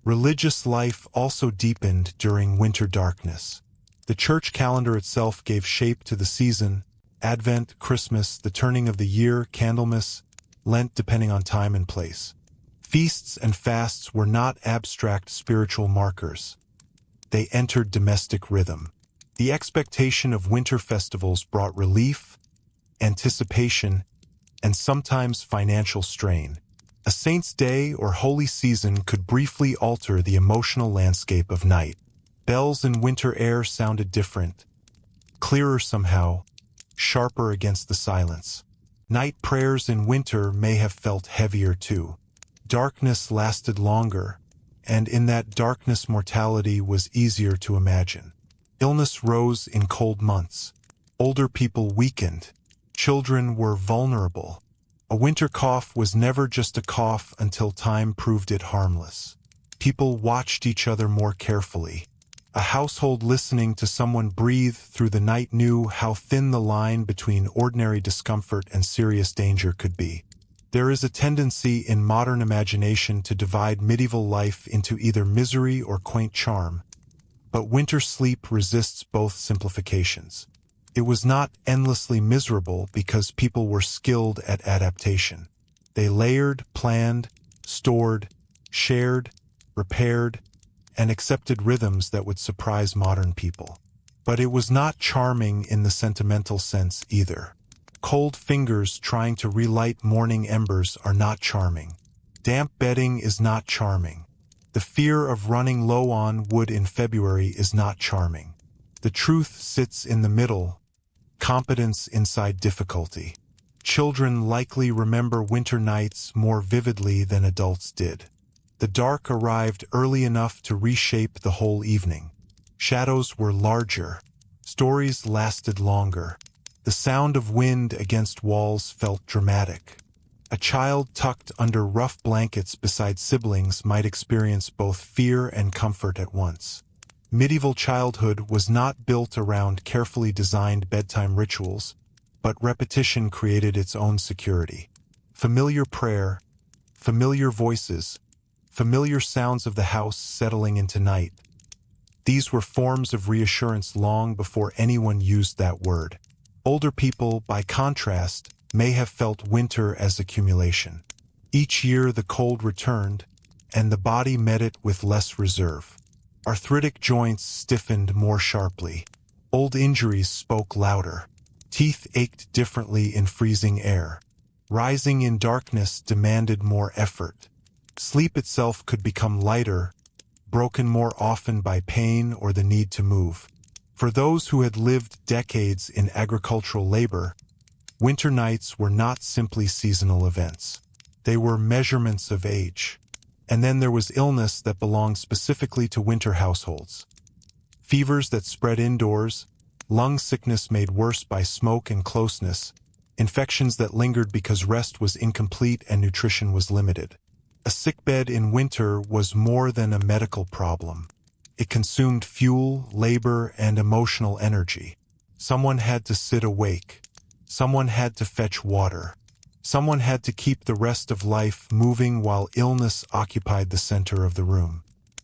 Religious life also deepened during winter darkness. The church calendar itself gave shape to the season: Advent, Christmas, the turning of the year, Candlemas, Lent, depending on time and place. Feasts and fasts were not abstract spiritual markers. They entered domestic rhythm. The expectation of winter festivals brought relief, anticipation, and sometimes financial strain. A saint's day or holy season could briefly alter the emotional landscape of night. Bells in winter air sounded different, clearer somehow, sharper against the silence. Night prayers in winter may have felt heavier too. Darkness lasted longer, and in that darkness mortality was easier to imagine. Illness rose in cold months. Older people weakened. Children were vulnerable. A winter cough was never just a cough until time proved it harmless. People watched each other more carefully. A household listening to someone breathe through the night knew how thin the line between ordinary discomfort and serious danger could be. There is a tendency in modern imagination to divide medieval life into either misery or quaint charm, but winter sleep resists both simplifications. It was not endlessly miserable because people were skilled at adaptation. They layered, planned, stored, shared, repaired, and accepted rhythms that would surprise modern people. But it was not charming in the sentimental sense either. Cold fingers trying to relight morning embers are not charming. Damp bedding is not charming. The fear of running low on wood in February is not charming. The truth sits in the middle, competence inside difficulty. Children likely remember winter nights more vividly than adults did. The dark arrived early enough to reshape the whole evening. Shadows were larger. Stories lasted longer. The sound of wind against walls felt dramatic. A child tucked under rough blankets beside siblings might experience both fear and comfort at once. Medieval childhood was not built around carefully designed bedtime rituals, but repetition created its own security. Familiar prayer, familiar voices, familiar sounds of the house settling into night. These were forms of reassurance long before anyone used that word. Older people, by contrast, may have felt winter as accumulation. Each year the cold returned, and the body met it with less reserve. Arthritic joints stiffened more sharply. Old injuries spoke louder. Teeth ached differently in freezing air. Rising in darkness demanded more effort. Sleep itself could become lighter, broken more often by pain or the need to move. For those who had lived decades in agricultural labor, winter nights were not simply seasonal events. They were measurements of age. And then there was illness that belonged specifically to winter households. Fevers that spread indoors, lung sickness made worse by smoke and closeness, infections that lingered because rest was incomplete and nutrition was limited. A sickbed in winter was more than a medical problem. It consumed fuel, labor, and emotional energy. Someone had to sit awake. Someone had to fetch water. Someone had to keep the rest of life moving while illness occupied the center of the room.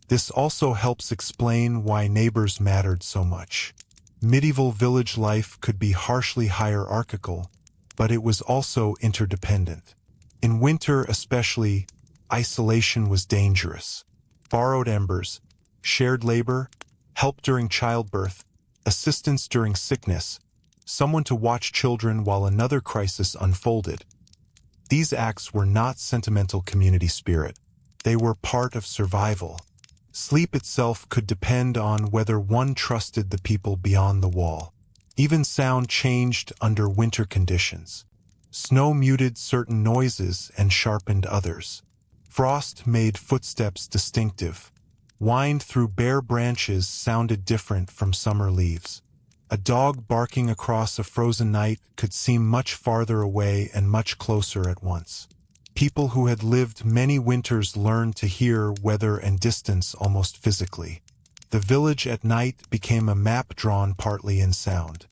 This also helps explain why neighbors mattered so much. Medieval village life could be harshly hierarchical, but it was also interdependent. In winter especially, isolation was dangerous. Borrowed embers, shared labor, help during childbirth, assistance during sickness, someone to watch children while another crisis unfolded. These acts were not sentimental community spirit. They were part of survival. Sleep itself could depend on whether one trusted the people beyond the wall. Even sound changed under winter conditions. Snow muted certain noises and sharpened others. Frost made footsteps distinctive. Wind through bare branches sounded different from summer leaves. A dog barking across a frozen night could seem much farther away and much closer at once. People who had lived many winters learned to hear weather and distance almost physically. The village at night became a map drawn partly in sound.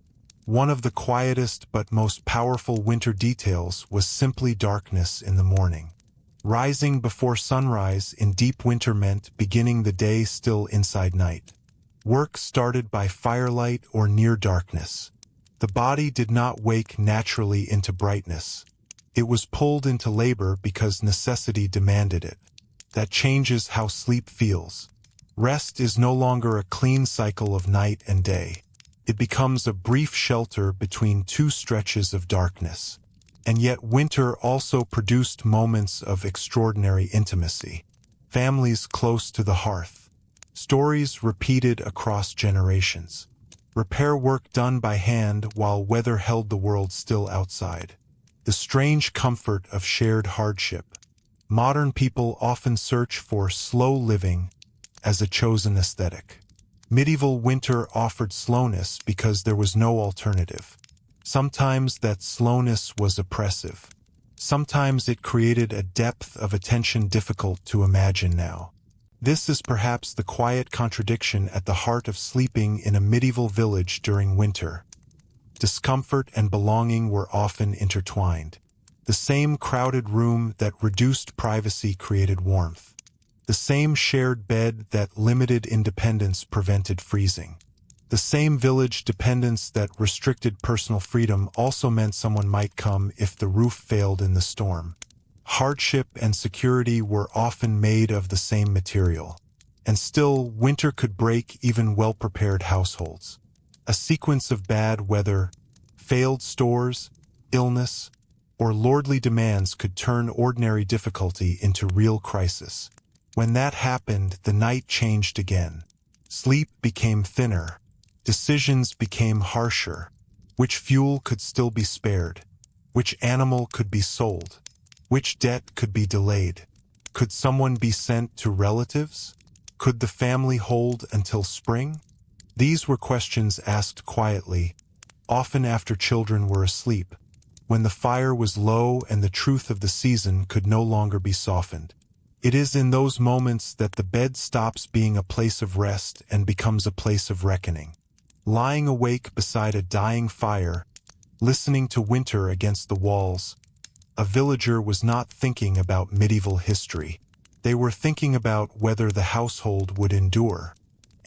One of the quietest but most powerful winter details was simply darkness in the morning. Rising before sunrise in deep winter meant beginning the day still inside night. Work started by firelight or near darkness. The body did not wake naturally into brightness. It was pulled into labor because necessity demanded it. That changes how sleep feels. Rest is no longer a clean cycle of night and day. It becomes a brief shelter between two stretches of darkness. And yet winter also produced moments of extraordinary intimacy. Families close to the hearth. Stories repeated across generations. Repair work done by hand while weather held the world still outside. The strange comfort of shared hardship. Modern people often search for slow living as a chosen aesthetic. Medieval winter offered slowness because there was no alternative. Sometimes that slowness was oppressive. Sometimes it created a depth of attention difficult to imagine now. This is perhaps the quiet contradiction at the heart of sleeping in a medieval village during winter. Discomfort and belonging were often intertwined. The same crowded room that reduced privacy created warmth. The same shared bed that limited independence prevented freezing. The same village dependence that restricted personal freedom also meant someone might come if the roof failed in the storm. Hardship and security were often made of the same material. And still, winter could break even well-prepared households. A sequence of bad weather, failed stores, illness, or lordly demands could turn ordinary difficulty into real crisis. When that happened, the night changed again. Sleep became thinner. Decisions became harsher. Which fuel could still be spared? Which animal could be sold? Which debt could be delayed? Could someone be sent to relatives? Could the family hold until spring? These were questions asked quietly, often after children were asleep, when the fire was low and the truth of the season could no longer be softened. It is in those moments that the bed stops being a place of rest and becomes a place of reckoning. Lying awake beside a dying fire, listening to winter against the walls, a villager was not thinking about medieval history. They were thinking about whether the household would endure.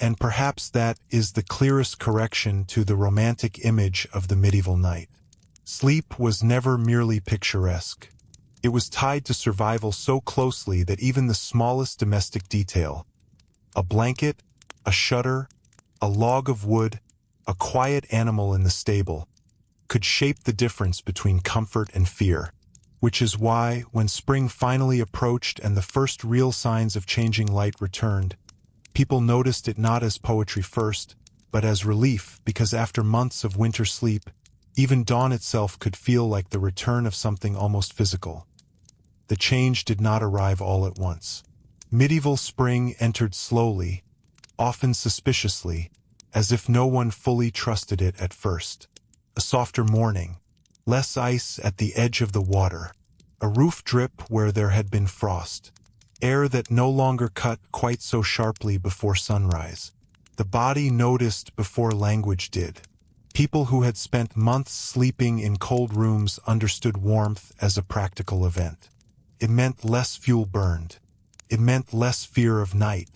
And perhaps that is the clearest correction to the romantic image of the medieval night. Sleep was never merely picturesque. It was tied to survival so closely that even the smallest domestic detail, a blanket, a shutter, a log of wood, a quiet animal in the stable, could shape the difference between comfort and fear. Which is why, when spring finally approached and the first real signs of changing light returned, people noticed it not as poetry first, but as relief, because after months of winter sleep, even dawn itself could feel like the return of something almost physical. The change did not arrive all at once. Medieval spring entered slowly, often suspiciously, as if no one fully trusted it at first. A softer morning, less ice at the edge of the water, a roof drip where there had been frost, air that no longer cut quite so sharply before sunrise. The body noticed before language did. People who had spent months sleeping in cold rooms understood warmth as a practical event. It meant less fuel burned. It meant less fear of night.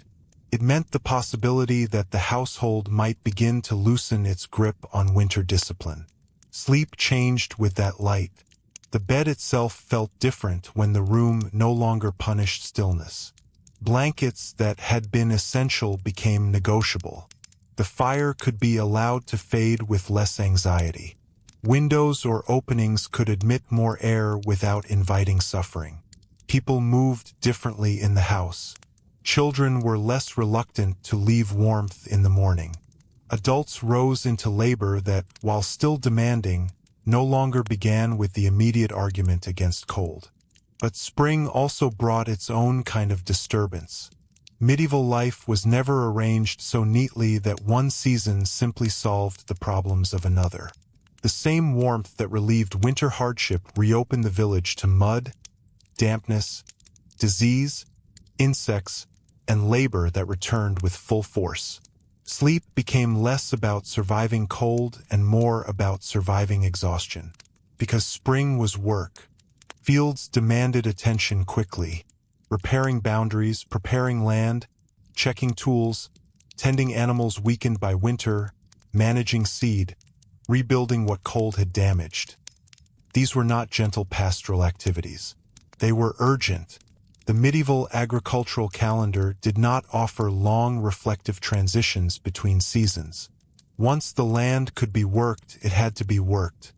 It meant the possibility that the household might begin to loosen its grip on winter discipline. Sleep changed with that light. The bed itself felt different when the room no longer punished stillness. Blankets that had been essential became negotiable. The fire could be allowed to fade with less anxiety. Windows or openings could admit more air without inviting suffering. People moved differently in the house. Children were less reluctant to leave warmth in the morning. Adults rose into labor that, while still demanding, no longer began with the immediate argument against cold. But spring also brought its own kind of disturbance. Medieval life was never arranged so neatly that one season simply solved the problems of another. The same warmth that relieved winter hardship reopened the village to mud, dampness, disease, insects, and labor that returned with full force. Sleep became less about surviving cold and more about surviving exhaustion. Because spring was work, fields demanded attention quickly, repairing boundaries, preparing land, checking tools, tending animals weakened by winter, managing seed, rebuilding what cold had damaged. These were not gentle pastoral activities. They were urgent. The medieval agricultural calendar did not offer long reflective transitions between seasons. Once the land could be worked, it had to be worked.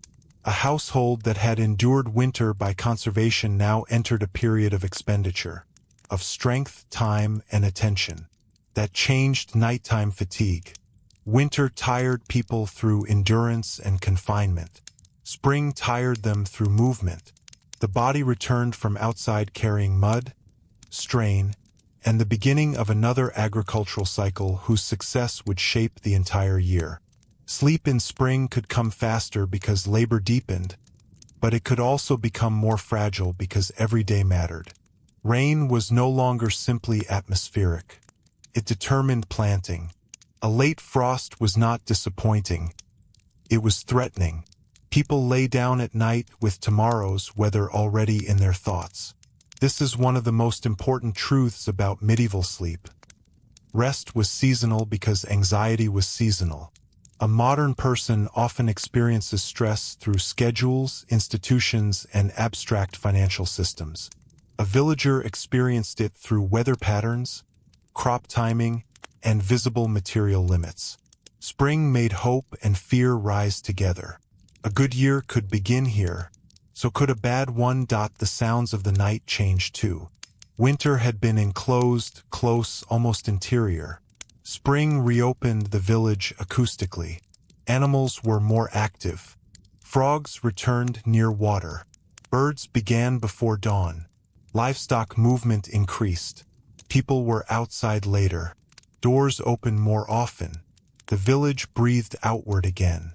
A household that had endured winter by conservation now entered a period of expenditure, of strength, time, and attention. That changed nighttime fatigue. Winter tired people through endurance and confinement. Spring tired them through movement. The body returned from outside carrying mud, strain, and the beginning of another agricultural cycle whose success would shape the entire year. Sleep in spring could come faster because labor deepened, but it could also become more fragile because every day mattered. Rain was no longer simply atmospheric. It determined planting. A late frost was not disappointing. It was threatening. People lay down at night with tomorrow's weather already in their thoughts. This is one of the most important truths about medieval sleep. Rest was seasonal because anxiety was seasonal. A modern person often experiences stress through schedules, institutions, and abstract financial systems. A villager experienced it through weather patterns, crop timing, and visible material limits. Spring made hope and fear rise together. A good year could begin here, so could a bad one. The sounds of the night changed too. Winter had been enclosed, close, almost interior. Spring reopened the village acoustically. Animals were more active. Frogs returned near water. Birds began before dawn. Livestock movement increased. People were outside later. Doors opened more often. The village breathed outward again.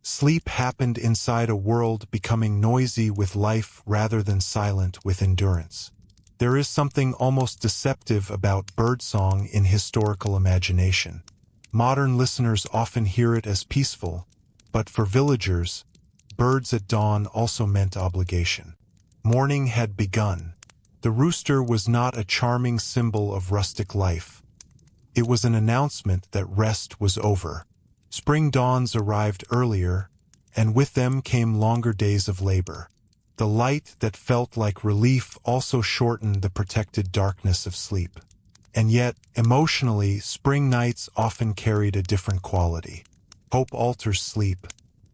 Sleep happened inside a world becoming noisy with life rather than silent with endurance. There is something almost deceptive about birdsong in historical imagination. Modern listeners often hear it as peaceful, but for villagers, birds at dawn also meant obligation. Morning had begun. The rooster was not a charming symbol of rustic life. It was an announcement that rest was over. Spring dawns arrived earlier, and with them came longer days of labor. The light that felt like relief also shortened the protected darkness of sleep. And yet, emotionally, spring nights often carried a different quality. Hope alters sleep.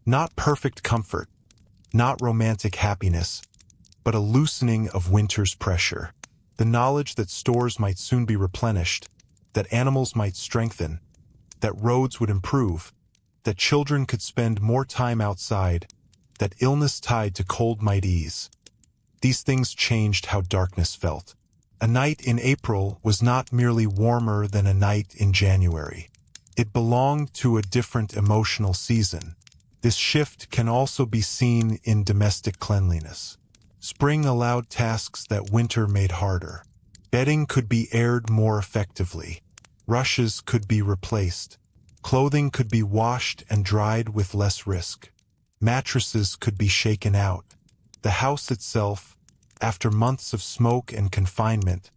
Not perfect comfort, not romantic happiness, but a loosening of winter's pressure. The knowledge that stores might soon be replenished, that animals might strengthen, that roads would improve, that children could spend more time outside, that illness tied to cold might ease. These things changed how darkness felt. A night in April was not merely warmer than a night in January. It belonged to a different emotional season. This shift can also be seen in domestic cleanliness. Spring allowed tasks that winter made harder. Bedding could be aired more effectively. Rushes could be replaced. Clothing could be washed and dried with less risk. Mattresses could be shaken out. The house itself, after months of smoke and confinement,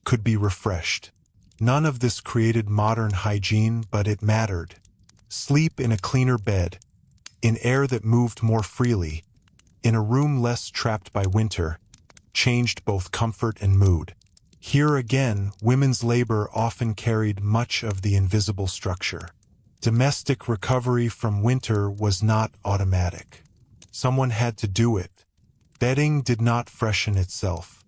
could be refreshed. None of this created modern hygiene, but it mattered. Sleep in a cleaner bed, in air that moved more freely, in a room less trapped by winter, changed both comfort and mood. Here again, women's labor often carried much of the invisible structure. Domestic recovery from winter was not automatic. Someone had to do it. Bedding did not freshen itself.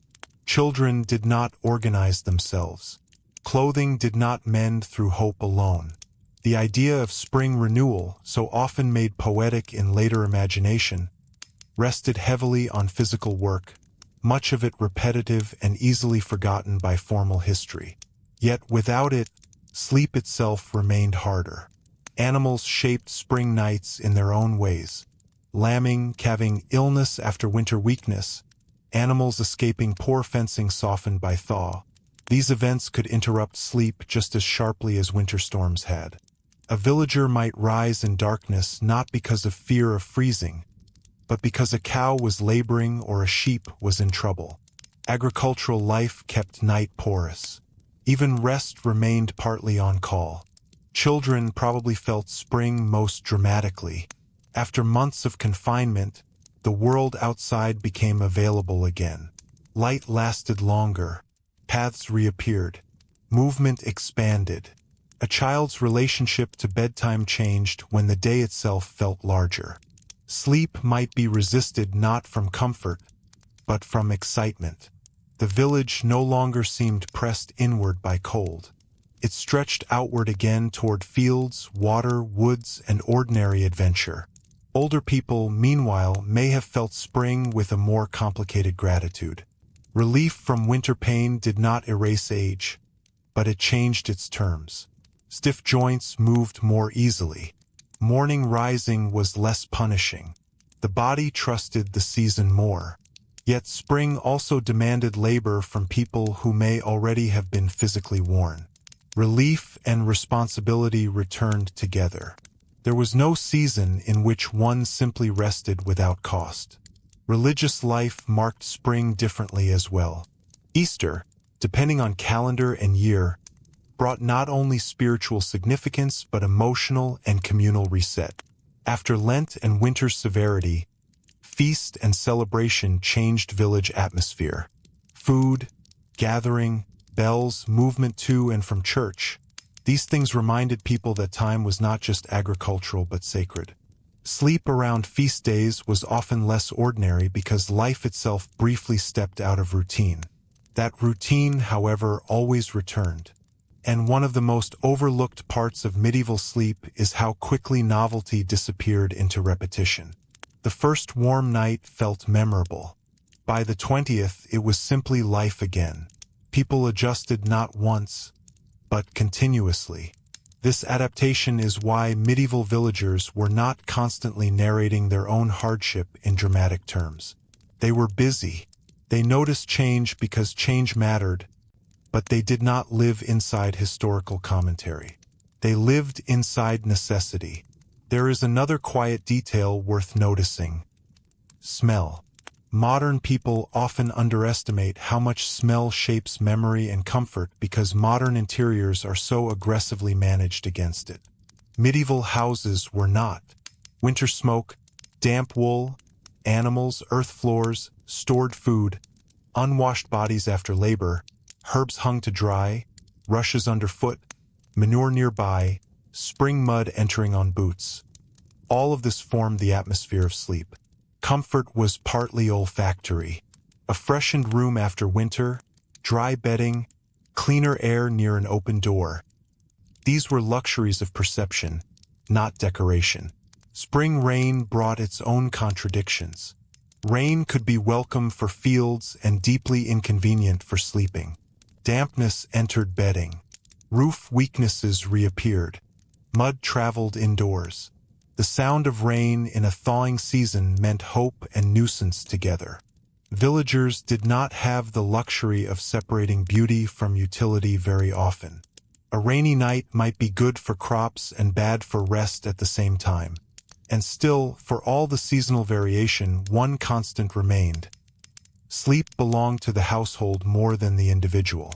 Children did not organize themselves. Clothing did not mend through hope alone. The idea of spring renewal, so often made poetic in later imagination, rested heavily on physical work, much of it repetitive and easily forgotten by formal history. Yet without it, sleep itself remained harder. Animals shaped spring nights in their own ways. Lambing, calving, illness after winter weakness, animals escaping poor fencing softened by thaw. These events could interrupt sleep just as sharply as winter storms had. A villager might rise in darkness not because of fear of freezing, but because a cow was laboring or a sheep was in trouble. Agricultural life kept night porous. Even rest remained partly on call. Children probably felt spring most dramatically. After months of confinement, the world outside became available again. Light lasted longer. Paths reappeared. Movement expanded. A child's relationship to bedtime changed when the day itself felt larger. Sleep might be resisted not from comfort, but from excitement. The village no longer seemed pressed inward by cold. It stretched outward again toward fields, water, woods, and ordinary adventure. Older people, meanwhile, may have felt spring with a more complicated gratitude. Relief from winter pain did not erase age, but it changed its terms. Stiff joints moved more easily. Morning rising was less punishing. The body trusted the season more. Yet spring also demanded labor from people who may already have been physically worn. Relief and responsibility returned together. There was no season in which one simply rested without cost. Religious life marked spring differently as well. Easter, depending on calendar and year, brought not only spiritual significance but emotional and communal reset. After Lent and winter's severity, feast and celebration changed village atmosphere. Food, gathering, bells, movement to and from church. These things reminded people that time was not just agricultural but sacred. Sleep around feast days was often less ordinary because life itself briefly stepped out of routine. That routine, however, always returned. And one of the most overlooked parts of medieval sleep is how quickly novelty disappeared into repetition. The first warm night felt memorable. By the 20th, it was simply life again. People adjusted not once, but continuously. This adaptation is why medieval villagers were not constantly narrating their own hardship in dramatic terms. They were busy. They noticed change because change mattered, but they did not live inside historical commentary. They lived inside necessity. There is another quiet detail worth noticing. Smell. Modern people often underestimate how much smell shapes memory and comfort because modern interiors are so aggressively managed against it. Medieval houses were not. Winter smoke, damp wool, animals, earth floors, stored food, unwashed bodies after labor, herbs hung to dry, rushes underfoot, manure nearby, spring mud entering on boots. All of this formed the atmosphere of sleep. Comfort was partly olfactory. A freshened room after winter, dry bedding, cleaner air near an open door. These were luxuries of perception, not decoration. Spring rain brought its own contradictions. Rain could be welcome for fields and deeply inconvenient for sleeping. Dampness entered bedding. Roof weaknesses reappeared. Mud traveled indoors. The sound of rain in a thawing season meant hope and nuisance together. Villagers did not have the luxury of separating beauty from utility very often. A rainy night might be good for crops and bad for rest at the same time. And still, for all the seasonal variation, one constant remained. Sleep belonged to the household more than the individual.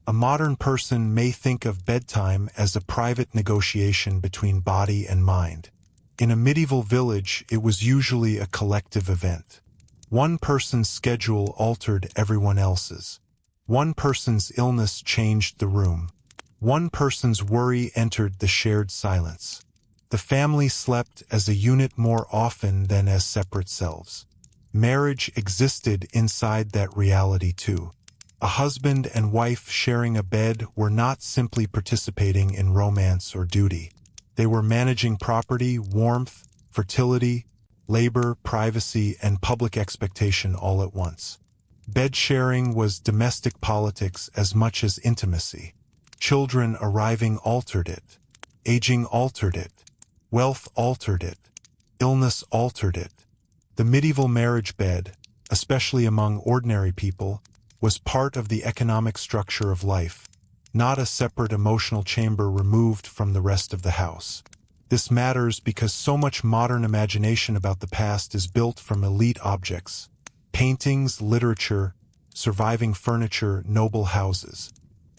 A modern person may think of bedtime as a private negotiation between body and mind. In a medieval village, it was usually a collective event. One person's schedule altered everyone else's. One person's illness changed the room. One person's worry entered the shared silence. The family slept as a unit more often than as separate selves. Marriage existed inside that reality too. A husband and wife sharing a bed were not simply participating in romance or duty. They were managing property, warmth, fertility, labor, privacy, and public expectation all at once. Bed sharing was domestic politics as much as intimacy. Children arriving altered it. Aging altered it. Wealth altered it. Illness altered it. The medieval marriage bed, especially among ordinary people, was part of the economic structure of life. not a separate emotional chamber removed from the rest of the house. This matters because so much modern imagination about the past is built from elite objects: paintings, literature, surviving furniture, noble houses.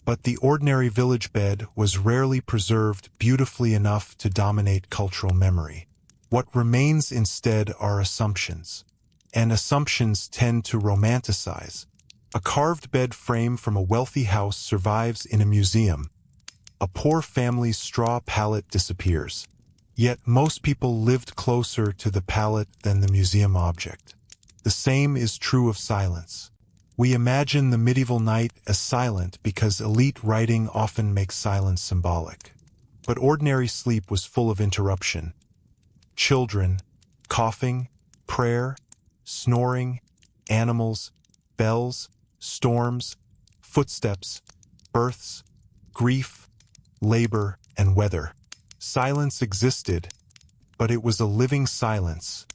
But the ordinary village bed was rarely preserved beautifully enough to dominate cultural memory. What remains instead are assumptions. And assumptions tend to romanticize. A carved bed frame from a wealthy house survives in a museum. A poor family's straw pallet disappears. Yet most people lived closer to the pallet than the museum object. The same is true of silence. We imagine the medieval night as silent because elite writing often makes silence symbolic. But ordinary sleep was full of interruption. Children, coughing, prayer, snoring, animals, bells, storms, footsteps, births, grief, labor, and weather. Silence existed, but it was a living silence,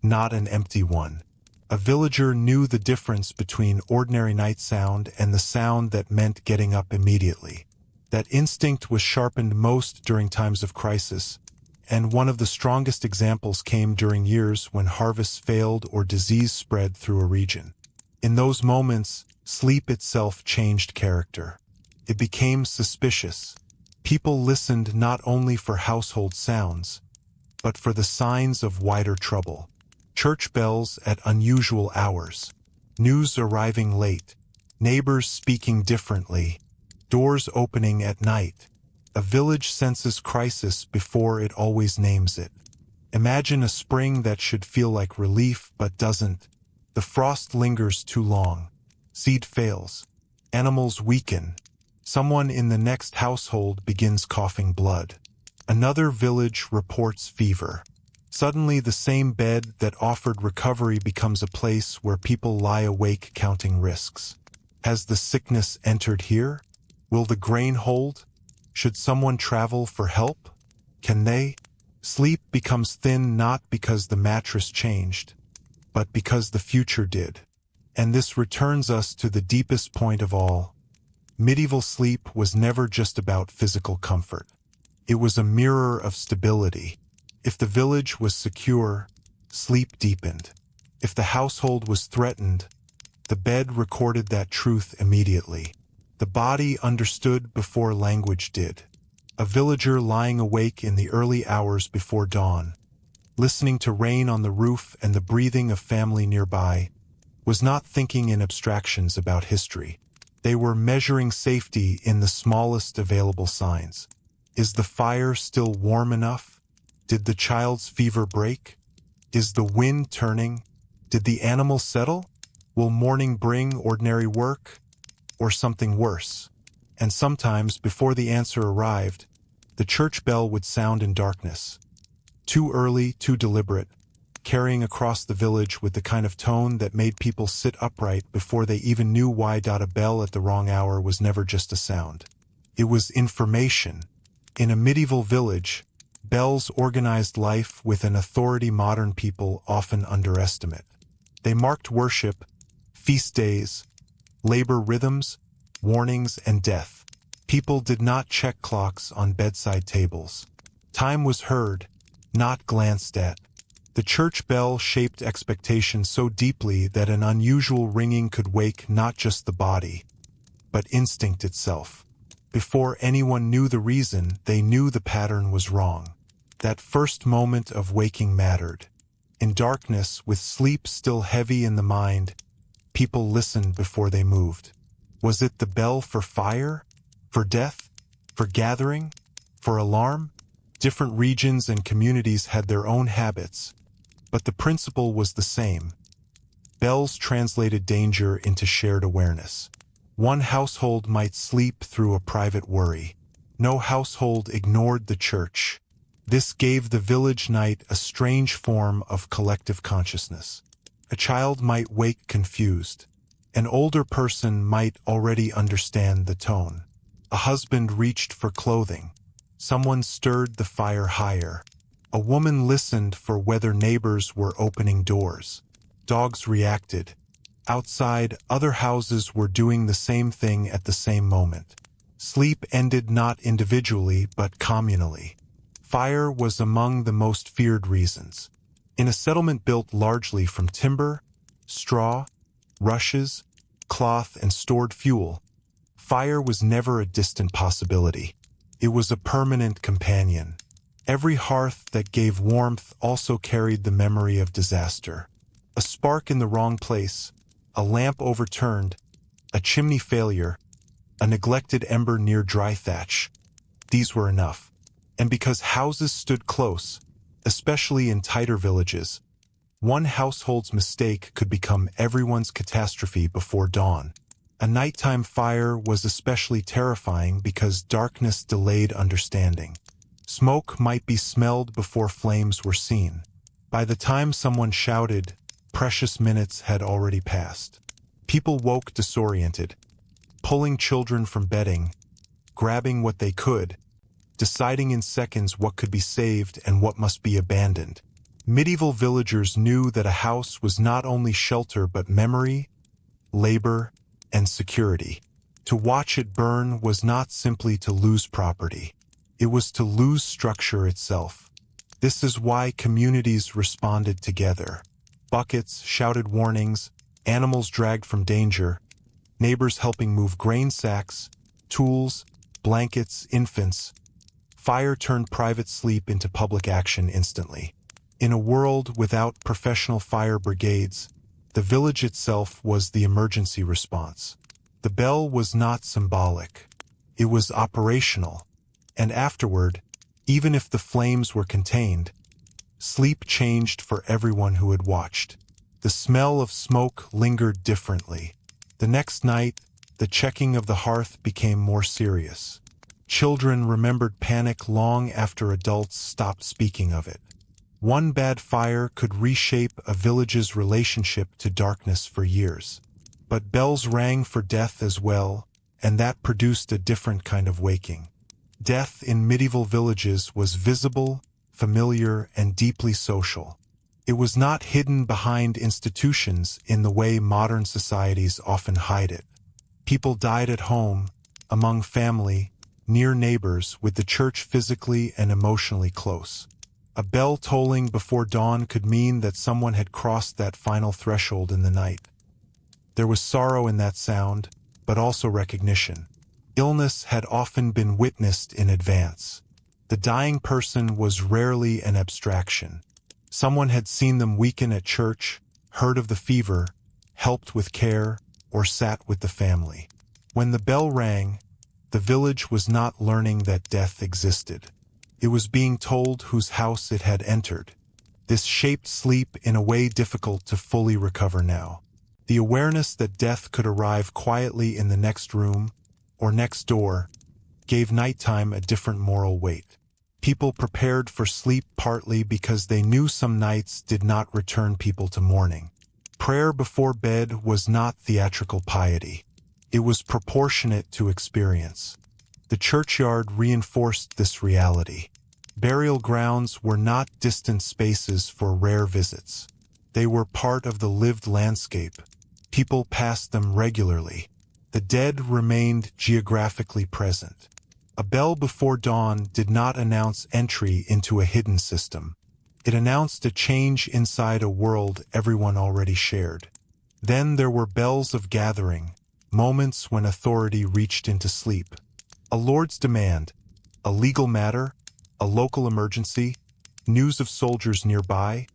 not an empty one. A villager knew the difference between ordinary night sound and the sound that meant getting up immediately. That instinct was sharpened most during times of crisis, and one of the strongest examples came during years when harvests failed or disease spread through a region. In those moments, sleep itself changed character. It became suspicious. People listened not only for household sounds, but for the signs of wider trouble. Church bells at unusual hours, news arriving late, neighbors speaking differently, doors opening at night. A village senses crisis before it always names it. Imagine a spring that should feel like relief but doesn't. The frost lingers too long. Seed fails. Animals weaken. Someone in the next household begins coughing blood. Another village reports fever. Suddenly the same bed that offered recovery becomes a place where people lie awake counting risks. Has the sickness entered here? Will the grain hold? Should someone travel for help? Can they? Sleep becomes thin not because the mattress changed, but because the future did. And this returns us to the deepest point of all. Medieval sleep was never just about physical comfort. It was a mirror of stability. If the village was secure, sleep deepened. If the household was threatened, the bed recorded that truth immediately. The body understood before language did. A villager lying awake in the early hours before dawn, listening to rain on the roof and the breathing of family nearby, was not thinking in abstractions about history. They were measuring safety in the smallest available signs. Is the fire still warm enough? Did the child's fever break? Is the wind turning? Did the animal settle? Will morning bring ordinary work? Or something worse? And sometimes, before the answer arrived, the church bell would sound in darkness. Too early, too deliberate, carrying across the village with the kind of tone that made people sit upright before they even knew why. A bell at the wrong hour was never just a sound. It was information. In a medieval village, bells organized life with an authority modern people often underestimate. They marked worship, feast days, labor rhythms, warnings, and death. People did not check clocks on bedside tables. Time was heard, not glanced at. The church bell shaped expectation so deeply that an unusual ringing could wake not just the body, but instinct itself. Before anyone knew the reason, they knew the pattern was wrong. That first moment of waking mattered. In darkness, with sleep still heavy in the mind, people listened before they moved. Was it the bell for fire? For death? For gathering? For alarm? Different regions and communities had their own habits, but the principle was the same. Bells translated danger into shared awareness. One household might sleep through a private worry. No household ignored the church. This gave the village night a strange form of collective consciousness. A child might wake confused. An older person might already understand the tone. A husband reached for clothing. Someone stirred the fire higher. A woman listened for whether neighbors were opening doors. Dogs reacted. Outside, other houses were doing the same thing at the same moment. Sleep ended not individually but communally. Fire was among the most feared reasons. In a settlement built largely from timber, straw, rushes, cloth, and stored fuel, fire was never a distant possibility. It was a permanent companion. Every hearth that gave warmth also carried the memory of disaster. A spark in the wrong place, a lamp overturned, a chimney failure, a neglected ember near dry thatch. These were enough. And because houses stood close, especially in tighter villages, one household's mistake could become everyone's catastrophe before dawn. A nighttime fire was especially terrifying because darkness delayed understanding. Smoke might be smelled before flames were seen. By the time someone shouted, precious minutes had already passed. People woke disoriented, pulling children from bedding, grabbing what they could, deciding in seconds what could be saved and what must be abandoned. Medieval villagers knew that a house was not only shelter but memory, labor, and security. To watch it burn was not simply to lose property. It was to lose structure itself. This is why communities responded together. Buckets shouted warnings, animals dragged from danger, neighbors helping move grain sacks, tools, blankets, infants. Fire turned private sleep into public action instantly. In a world without professional fire brigades, the village itself was the emergency response. The bell was not symbolic. It was operational. And afterward, even if the flames were contained, sleep changed for everyone who had watched. The smell of smoke lingered differently. The next night, the checking of the hearth became more serious. Children remembered panic long after adults stopped speaking of it. One bad fire could reshape a village's relationship to darkness for years. But bells rang for death as well, and that produced a different kind of waking. Death in medieval villages was visible, familiar, and deeply social. It was not hidden behind institutions in the way modern societies often hide it. People died at home, among family, near neighbors, with the church physically and emotionally close. A bell tolling before dawn could mean that someone had crossed that final threshold in the night. There was sorrow in that sound, but also recognition. Illness had often been witnessed in advance. The dying person was rarely an abstraction. Someone had seen them weaken at church, heard of the fever, helped with care, or sat with the family. When the bell rang, the village was not learning that death existed. It was being told whose house it had entered. This shaped sleep in a way difficult to fully recover now. The awareness that death could arrive quietly in the next room, or next door, gave nighttime a different moral weight. People prepared for sleep partly because they knew some nights did not return people to morning. Prayer before bed was not theatrical piety. It was proportionate to experience. The churchyard reinforced this reality. Burial grounds were not distant spaces for rare visits. They were part of the lived landscape. People passed them regularly. The dead remained geographically present. A bell before dawn did not announce entry into a hidden system. It announced a change inside a world everyone already shared. Then there were bells of gathering, moments when authority reached into sleep. A lord's demand, a legal matter, a local emergency, news of soldiers nearby,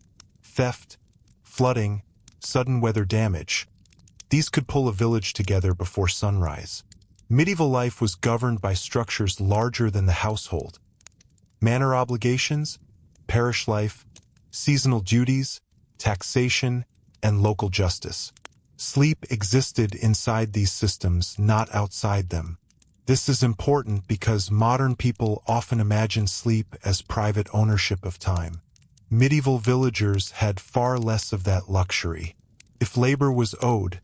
theft, flooding, sudden weather damage. These could pull a village together before sunrise. Medieval life was governed by structures larger than the household. Manor obligations, parish life, seasonal duties, taxation, and local justice. Sleep existed inside these systems, not outside them. This is important because modern people often imagine sleep as private ownership of time. Medieval villagers had far less of that luxury. If labor was owed,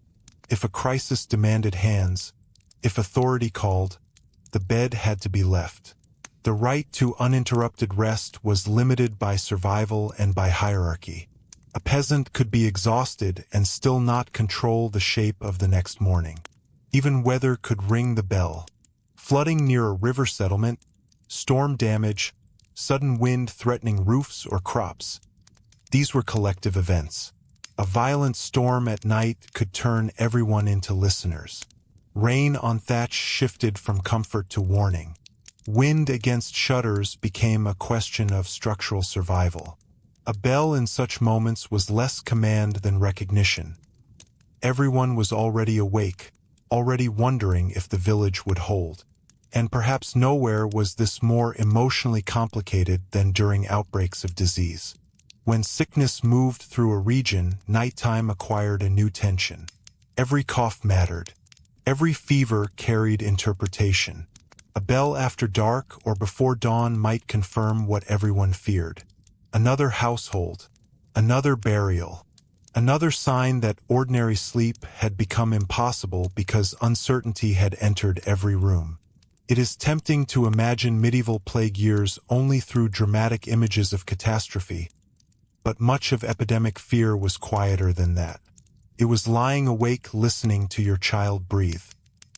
if a crisis demanded hands, if authority called, the bed had to be left. The right to uninterrupted rest was limited by survival and by hierarchy. A peasant could be exhausted and still not control the shape of the next morning. Even weather could ring the bell. flooding near a river settlement, storm damage, sudden wind threatening roofs or crops. These were collective events. A violent storm at night could turn everyone into listeners. Rain on thatch shifted from comfort to warning. Wind against shutters became a question of structural survival. A bell in such moments was less command than recognition. Everyone was already awake, already wondering if the village would hold. And perhaps nowhere was this more emotionally complicated than during outbreaks of disease. When sickness moved through a region, nighttime acquired a new tension. Every cough mattered. Every fever carried interpretation. A bell after dark or before dawn might confirm what everyone feared. Another household, another burial, another sign that ordinary sleep had become impossible because uncertainty had entered every room. It is tempting to imagine medieval plague years only through dramatic images of catastrophe, but much of epidemic fear was quieter than that. It was lying awake listening to your child breathe.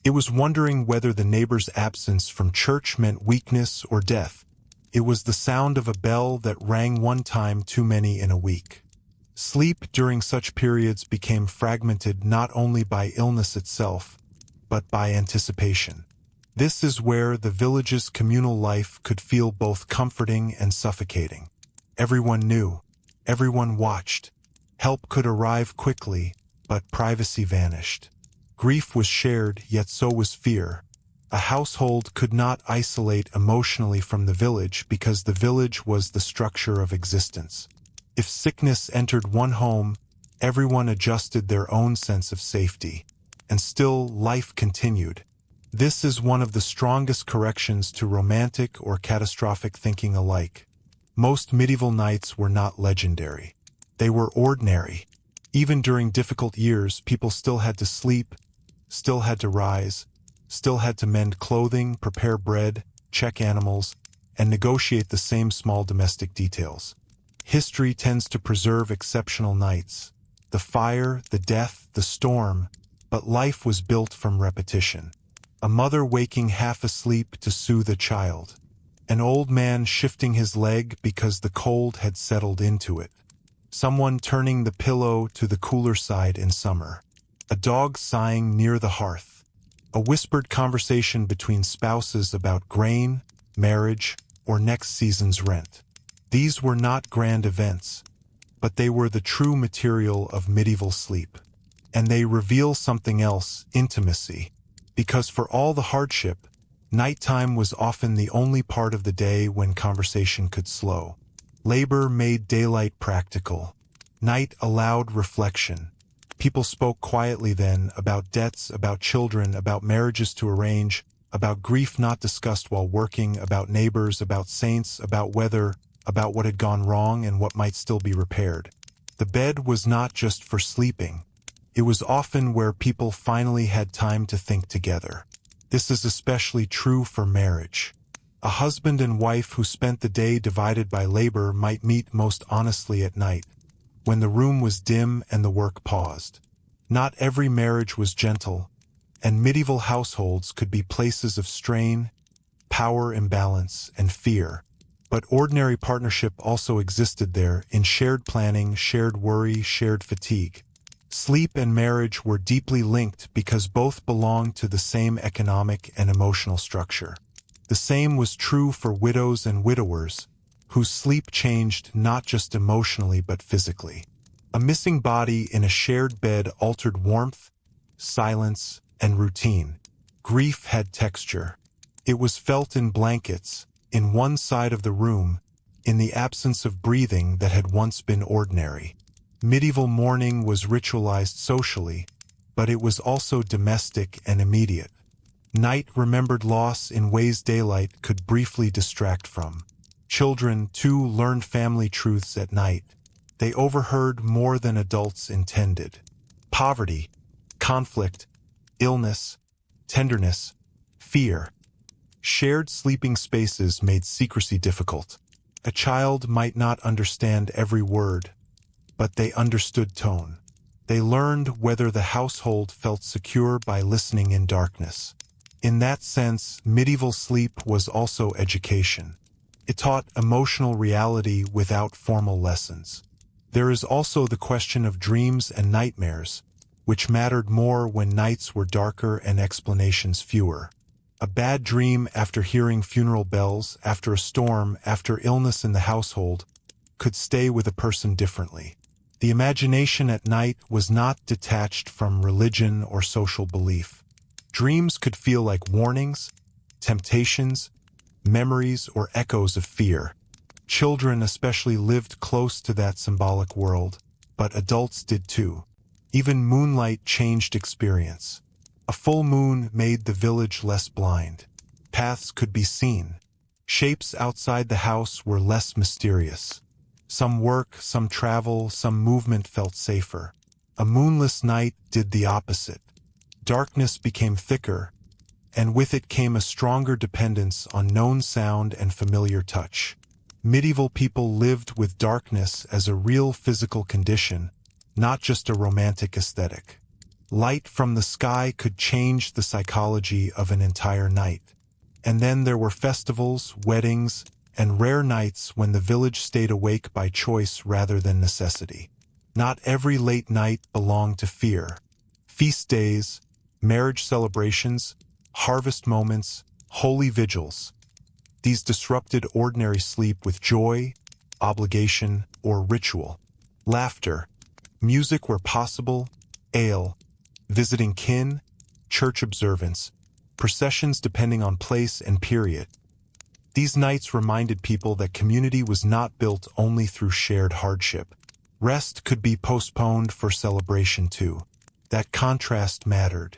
It was wondering whether the neighbor's absence from church meant weakness or death. It was the sound of a bell that rang one time too many in a week. Sleep during such periods became fragmented not only by illness itself, but by anticipation. This is where the village's communal life could feel both comforting and suffocating. Everyone knew. Everyone watched. Help could arrive quickly, but privacy vanished. Grief was shared, yet so was fear. A household could not isolate emotionally from the village because the village was the structure of existence. If sickness entered one home, everyone adjusted their own sense of safety. And still, life continued. This is one of the strongest corrections to romantic or catastrophic thinking alike. Most medieval nights were not legendary. They were ordinary. Even during difficult years, people still had to sleep, still had to rise, still had to mend clothing, prepare bread, check animals, and negotiate the same small domestic details. History tends to preserve exceptional nights. The fire, the death, the storm, but life was built from repetition. A mother waking half asleep to soothe a child. An old man shifting his leg because the cold had settled into it. Someone turning the pillow to the cooler side in summer. A dog sighing near the hearth. A whispered conversation between spouses about grain, marriage, or next season's rent. These were not grand events, but they were the true material of medieval sleep. And they reveal something else, intimacy. Because for all the hardship, nighttime was often the only part of the day when conversation could slow. Labor made daylight practical. Night allowed reflection. People spoke quietly then about debts, about children, about marriages to arrange, about grief not discussed while working, about neighbors, about saints, about weather, about what had gone wrong and what might still be repaired. The bed was not just for sleeping. It was often where people finally had time to think together. This is especially true for marriage. A husband and wife who spent the day divided by labor might meet most honestly at night, when the room was dim and the work paused. Not every marriage was gentle, and medieval households could be places of strain, power imbalance, and fear. But ordinary partnership also existed there in shared planning, shared worry, shared fatigue. Sleep and marriage were deeply linked because both belonged to the same economic and emotional structure. The same was true for widows and widowers, whose sleep changed not just emotionally but physically. A missing body in a shared bed altered warmth, silence, and routine. Grief had texture. It was felt in blankets, in one side of the room, in the absence of breathing that had once been ordinary. Medieval mourning was ritualized socially, but it was also domestic and immediate. Night remembered loss in ways daylight could briefly distract from. Children, too, learned family truths at night. They overheard more than adults intended. Poverty, conflict, illness, tenderness, fear. Shared sleeping spaces made secrecy difficult. A child might not understand every word, but they understood tone. They learned whether the household felt secure by listening in darkness. In that sense, medieval sleep was also education. It taught emotional reality without formal lessons. There is also the question of dreams and nightmares, which mattered more when nights were darker and explanations fewer. A bad dream after hearing funeral bells, after a storm, after illness in the household, could stay with a person differently. The imagination at night was not detached from religion or social belief. Dreams could feel like warnings, temptations, memories, or echoes of fear. Children especially lived close to that symbolic world, but adults did too. Even moonlight changed experience. A full moon made the village less blind. Paths could be seen. Shapes outside the house were less mysterious. Some work, some travel, some movement felt safer. A moonless night did the opposite. Darkness became thicker, and with it came a stronger dependence on known sound and familiar touch. Medieval people lived with darkness as a real physical condition, not just a romantic aesthetic. Light from the sky could change the psychology of an entire night. And then there were festivals, weddings, and rare nights when the village stayed awake by choice rather than necessity. Not every late night belonged to fear. Feast days, marriage celebrations, harvest moments, holy vigils. These disrupted ordinary sleep with joy, obligation, or ritual. Laughter, music where possible, ale, visiting kin, church observance, processions depending on place and period. These nights reminded people that community was not built only through shared hardship. Rest could be postponed for celebration too. That contrast mattered.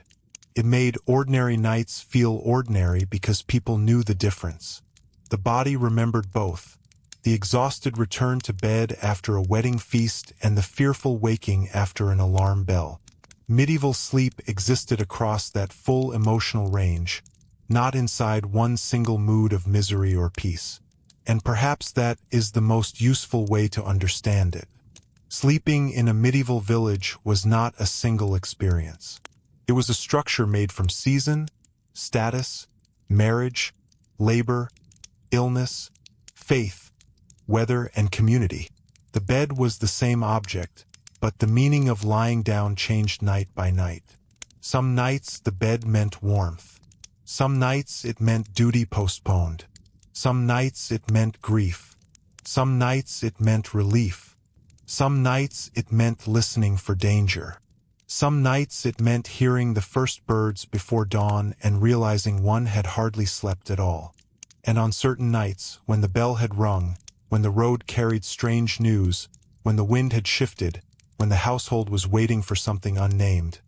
It made ordinary nights feel ordinary because people knew the difference. The body remembered both. The exhausted return to bed after a wedding feast and the fearful waking after an alarm bell. Medieval sleep existed across that full emotional range, not inside one single mood of misery or peace. And perhaps that is the most useful way to understand it. Sleeping in a medieval village was not a single experience. It was a structure made from season, status, marriage, labor, illness, faith, weather, and community. The bed was the same object, but the meaning of lying down changed night by night. Some nights the bed meant warmth. Some nights it meant duty postponed. Some nights it meant grief. Some nights it meant relief. Some nights it meant listening for danger. Some nights it meant hearing the first birds before dawn and realizing one had hardly slept at all. And on certain nights, when the bell had rung, when the road carried strange news, when the wind had shifted, when the household was waiting for something unnamed,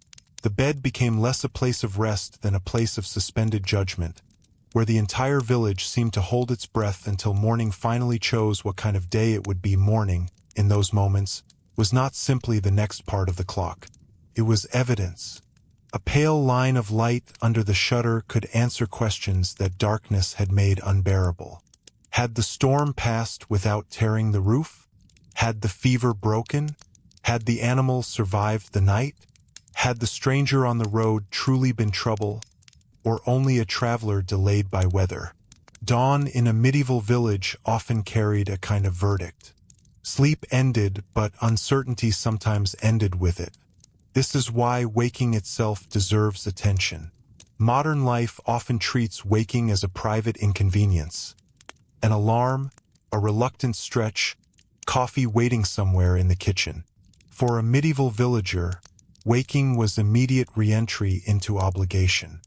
the bed became less a place of rest than a place of suspended judgment, where the entire village seemed to hold its breath until morning finally chose what kind of day it would be. Morning, in those moments, was not simply the next part of the clock. It was evidence. A pale line of light under the shutter could answer questions that darkness had made unbearable. Had the storm passed without tearing the roof? Had the fever broken? Had the animals survived the night? Had the stranger on the road truly been trouble, or only a traveler delayed by weather? Dawn in a medieval village often carried a kind of verdict. Sleep ended, but uncertainty sometimes ended with it. This is why waking itself deserves attention. Modern life often treats waking as a private inconvenience. An alarm, a reluctant stretch, coffee waiting somewhere in the kitchen. For a medieval villager, waking was immediate re-entry into obligation.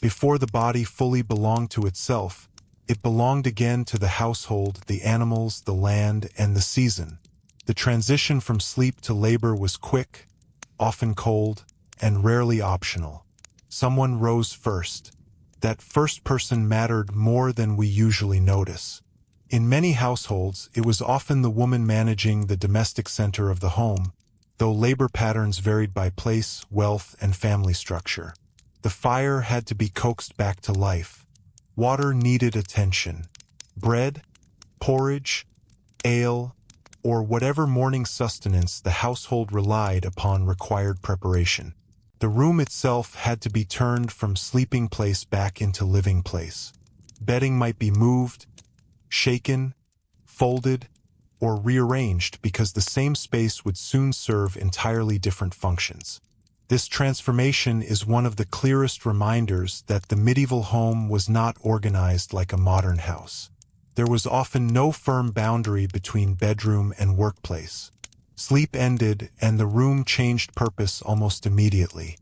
Before the body fully belonged to itself, it belonged again to the household, the animals, the land, and the season. The transition from sleep to labor was quick, often cold, and rarely optional. Someone rose first. That first person mattered more than we usually notice. In many households, it was often the woman managing the domestic center of the home, though labor patterns varied by place, wealth, and family structure. The fire had to be coaxed back to life. Water needed attention. Bread, porridge, ale, or whatever morning sustenance the household relied upon required preparation. The room itself had to be turned from sleeping place back into living place. Bedding might be moved, shaken, folded, or rearranged because the same space would soon serve entirely different functions. This transformation is one of the clearest reminders that the medieval home was not organized like a modern house. There was often no firm boundary between bedroom and workplace. Sleep ended, and the room changed purpose almost immediately.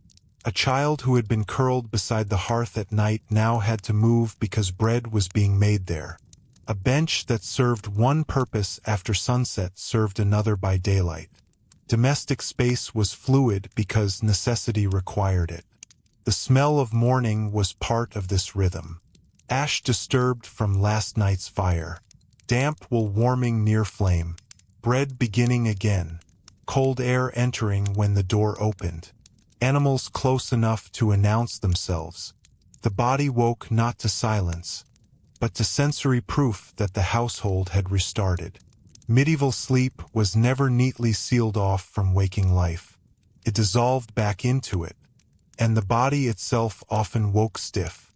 A child who had been curled beside the hearth at night now had to move because bread was being made there. A bench that served one purpose after sunset served another by daylight. Domestic space was fluid because necessity required it. The smell of morning was part of this rhythm. Ash disturbed from last night's fire. Damp wool warming near flame. Bread beginning again. Cold air entering when the door opened. Animals close enough to announce themselves. The body woke not to silence, but to sensory proof that the household had restarted. Medieval sleep was never neatly sealed off from waking life. It dissolved back into it, and the body itself often woke stiff.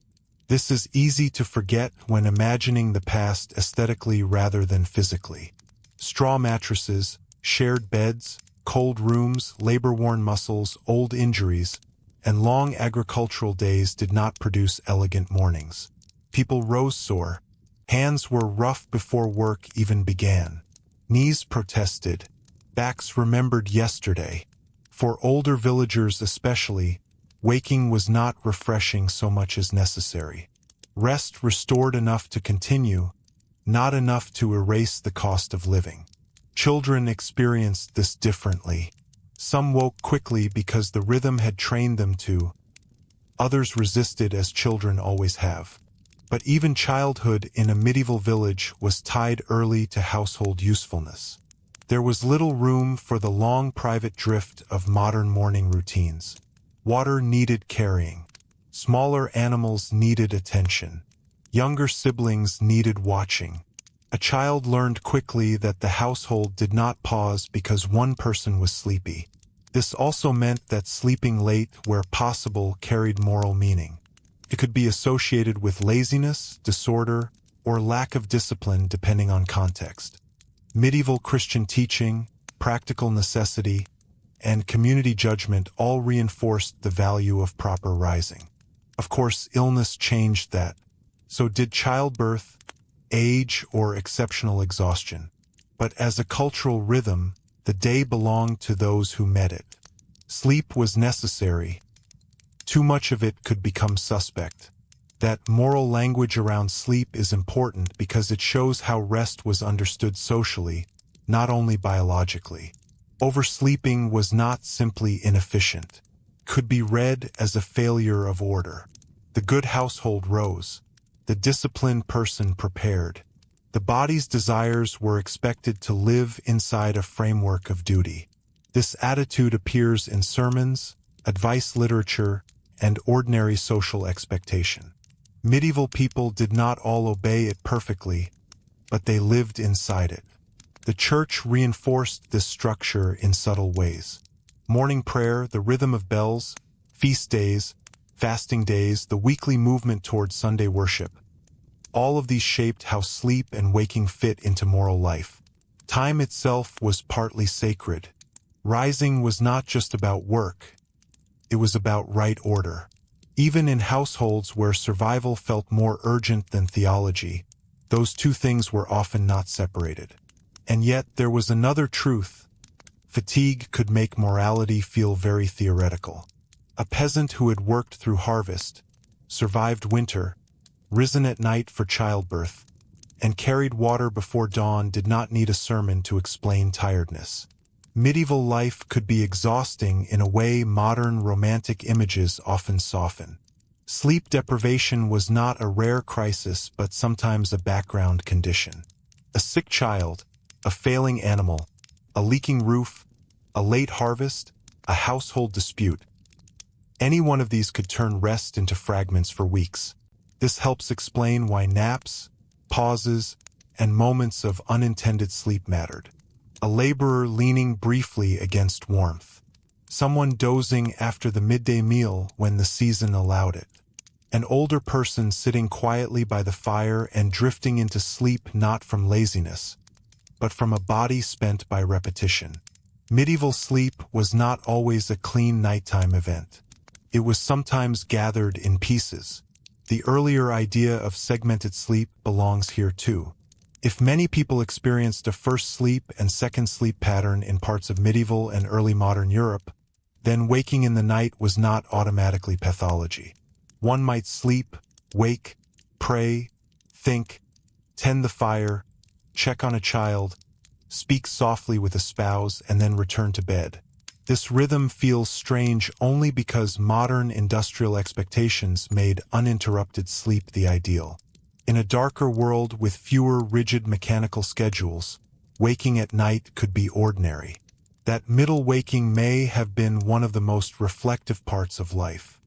This is easy to forget when imagining the past aesthetically rather than physically. Straw mattresses, shared beds, cold rooms, labor-worn muscles, old injuries, and long agricultural days did not produce elegant mornings. People rose sore. Hands were rough before work even began. Knees protested. Backs remembered yesterday. For older villagers especially, waking was not refreshing so much as necessary. Rest restored enough to continue, not enough to erase the cost of living. Children experienced this differently. Some woke quickly because the rhythm had trained them to. Others resisted as children always have. But even childhood in a medieval village was tied early to household usefulness. There was little room for the long private drift of modern morning routines. Water needed carrying. Smaller animals needed attention. Younger siblings needed watching. A child learned quickly that the household did not pause because one person was sleepy. This also meant that sleeping late where possible carried moral meaning. It could be associated with laziness, disorder, or lack of discipline depending on context. Medieval Christian teaching, practical necessity, and community judgment all reinforced the value of proper rising. Of course, illness changed that. So did childbirth, age, or exceptional exhaustion. But as a cultural rhythm, the day belonged to those who met it. Sleep was necessary. Too much of it could become suspect. That moral language around sleep is important because it shows how rest was understood socially, not only biologically. Oversleeping was not simply inefficient. It could be read as a failure of order. The good household rose. The disciplined person prepared. The body's desires were expected to live inside a framework of duty. This attitude appears in sermons, advice literature, and ordinary social expectation. Medieval people did not all obey it perfectly, but they lived inside it. The church reinforced this structure in subtle ways. Morning prayer, the rhythm of bells, feast days, fasting days, the weekly movement toward Sunday worship. All of these shaped how sleep and waking fit into moral life. Time itself was partly sacred. Rising was not just about work. It was about right order. Even in households where survival felt more urgent than theology, those two things were often not separated. And yet there was another truth. Fatigue could make morality feel very theoretical. A peasant who had worked through harvest, survived winter, risen at night for childbirth, and carried water before dawn did not need a sermon to explain tiredness. Medieval life could be exhausting in a way modern romantic images often soften. Sleep deprivation was not a rare crisis but sometimes a background condition. A sick child, a failing animal, a leaking roof, a late harvest, a household dispute. Any one of these could turn rest into fragments for weeks. This helps explain why naps, pauses, and moments of unintended sleep mattered. A laborer leaning briefly against warmth. someone dozing after the midday meal when the season allowed it, an older person sitting quietly by the fire and drifting into sleep not from laziness, but from a body spent by repetition. Medieval sleep was not always a clean nighttime event. It was sometimes gathered in pieces. The earlier idea of segmented sleep belongs here too. If many people experienced a first sleep and second sleep pattern in parts of medieval and early modern Europe, then waking in the night was not automatically pathology. One might sleep, wake, pray, think, tend the fire, check on a child, speak softly with a spouse, and then return to bed. This rhythm feels strange only because modern industrial expectations made uninterrupted sleep the ideal. In a darker world with fewer rigid mechanical schedules, waking at night could be ordinary. That middle waking may have been one of the most reflective parts of life.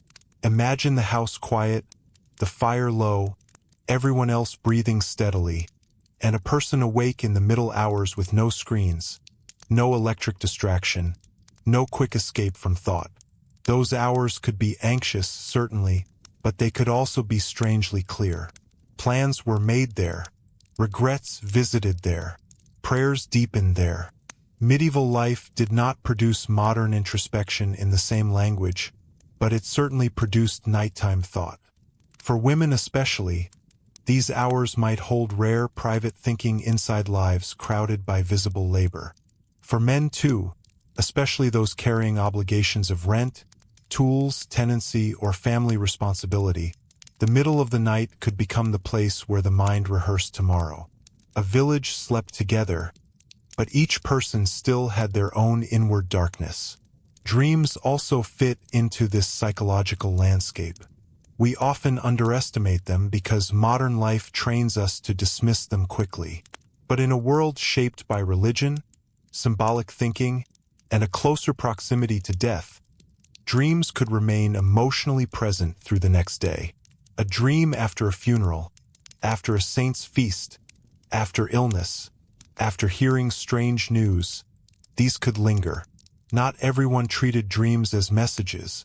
Imagine the house quiet, the fire low, everyone else breathing steadily, and a person awake in the middle hours with no screens, no electric distraction, no quick escape from thought. Those hours could be anxious, certainly, but they could also be strangely clear. Plans were made there, regrets visited there, prayers deepened there. Medieval life did not produce modern introspection in the same language, but it certainly produced nighttime thought. For women especially, these hours might hold rare private thinking inside lives crowded by visible labor. For men too, especially those carrying obligations of rent, tools, tenancy, or family responsibility, the middle of the night could become the place where the mind rehearsed tomorrow. A village slept together, but each person still had their own inward darkness. Dreams also fit into this psychological landscape. We often underestimate them because modern life trains us to dismiss them quickly. But in a world shaped by religion, symbolic thinking, and a closer proximity to death, dreams could remain emotionally present through the next day. A dream after a funeral, after a saint's feast, after illness, after hearing strange news, these could linger. Not everyone treated dreams as messages,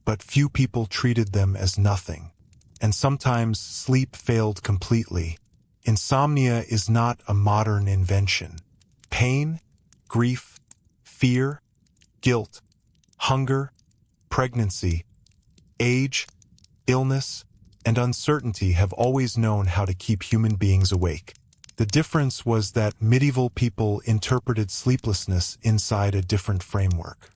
but few people treated them as nothing. And sometimes sleep failed completely. Insomnia is not a modern invention. Pain, grief, fear, guilt, hunger, pregnancy, age, illness, and uncertainty have always known how to keep human beings awake. The difference was that medieval people interpreted sleeplessness inside a different framework.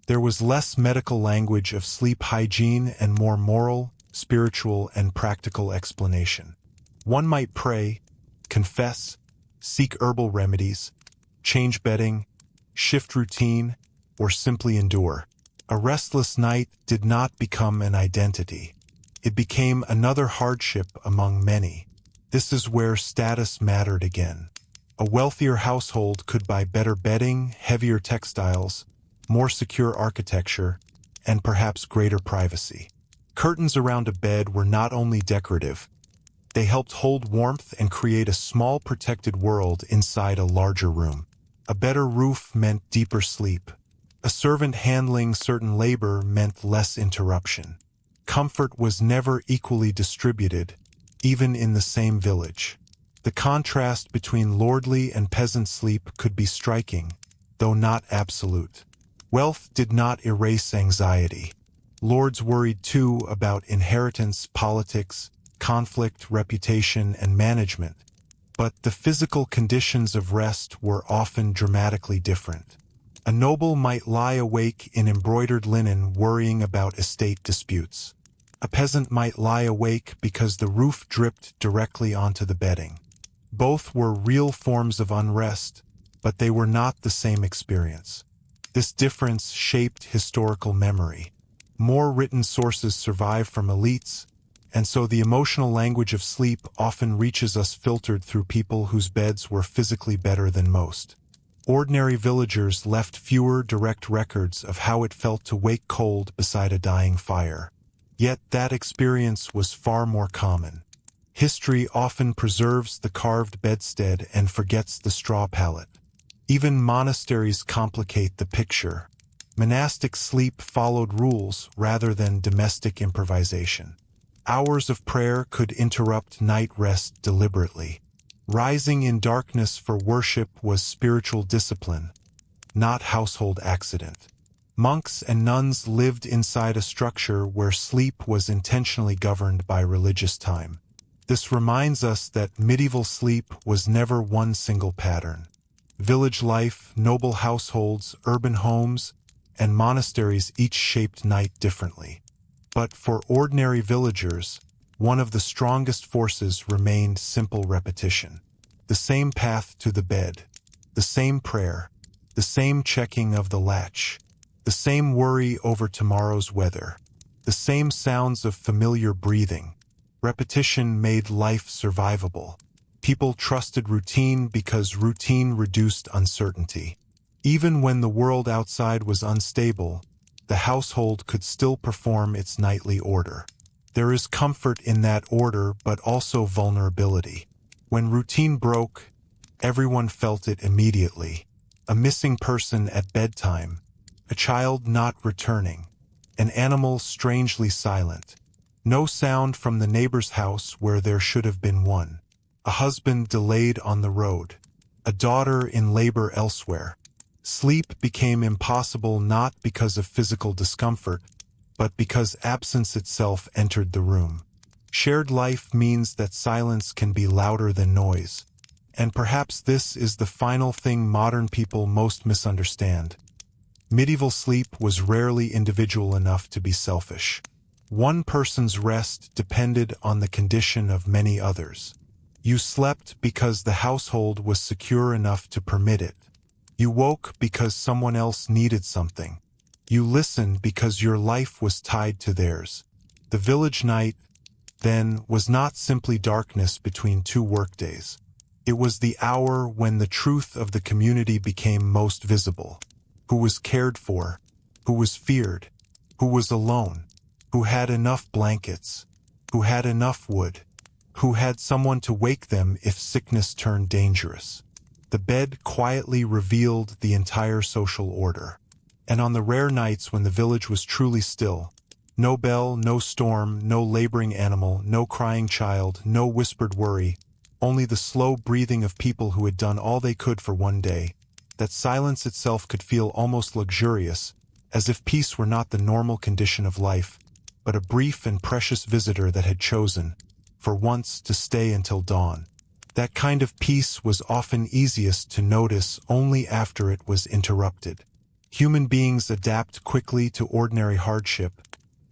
There was less medical language of sleep hygiene and more moral, spiritual, and practical explanation. One might pray, confess, seek herbal remedies, change bedding, shift routine, or simply endure. A restless night did not become an identity. It became another hardship among many. This is where status mattered again. A wealthier household could buy better bedding, heavier textiles, more secure architecture, and perhaps greater privacy. Curtains around a bed were not only decorative, they helped hold warmth and create a small protected world inside a larger room. A better roof meant deeper sleep. A servant handling certain labor meant less interruption. Comfort was never equally distributed, even in the same village. The contrast between lordly and peasant sleep could be striking, though not absolute. Wealth did not erase anxiety. Lords worried too about inheritance, politics, conflict, reputation, and management. But the physical conditions of rest were often dramatically different. A noble might lie awake in embroidered linen worrying about estate disputes. A peasant might lie awake because the roof dripped directly onto the bedding. Both were real forms of unrest, but they were not the same experience. This difference shaped historical memory. More written sources survive from elites, and so the emotional language of sleep often reaches us filtered through people whose beds were physically better than most. Ordinary villagers left fewer direct records of how it felt to wake cold beside a dying fire. Yet that experience was far more common. History often preserves the carved bedstead and forgets the straw pallet. Even monasteries complicate the picture. Monastic sleep followed rules rather than domestic improvisation. Hours of prayer could interrupt night rest deliberately. Rising in darkness for worship was spiritual discipline, not household accident. Monks and nuns lived inside a structure where sleep was intentionally governed by religious time. This reminds us that medieval sleep was never one single pattern. Village life, noble households, urban homes, and monasteries each shaped night differently. But for ordinary villagers, one of the strongest forces remained simple repetition. The same path to the bed, the same prayer, the same checking of the latch, the same worry over tomorrow's weather, the same sounds of familiar breathing. Repetition made life survivable. People trusted routine because routine reduced uncertainty. Even when the world outside was unstable, the household could still perform its nightly order. There is comfort in that order, but also vulnerability. When routine broke, everyone felt it immediately. A missing person at bedtime, a child not returning, an animal strangely silent. No sound from the neighbor's house where there should have been one. A husband delayed on the road. A daughter in labor elsewhere. Sleep became impossible not because of physical discomfort, but because absence itself entered the room. Shared life means that silence can be louder than noise. And perhaps this is the final thing modern people most misunderstand. Medieval sleep was rarely individual enough to be selfish. One person's rest depended on the condition of many others. You slept because the household was secure enough to permit it. You woke because someone else needed something. You listened because your life was tied to theirs. The village night, then, was not simply darkness between two workdays. It was the hour when the truth of the community became most visible. Who was cared for, who was feared, who was alone, who had enough blankets, who had enough wood, who had someone to wake them if sickness turned dangerous. The bed quietly revealed the entire social order. And on the rare nights when the village was truly still, no bell, no storm, no laboring animal, no crying child, no whispered worry, only the slow breathing of people who had done all they could for one day, that silence itself could feel almost luxurious, as if peace were not the normal condition of life, but a brief and precious visitor that had chosen, for once, to stay until dawn. That kind of peace was often easiest to notice only after it was interrupted. Human beings adapt quickly to ordinary hardship,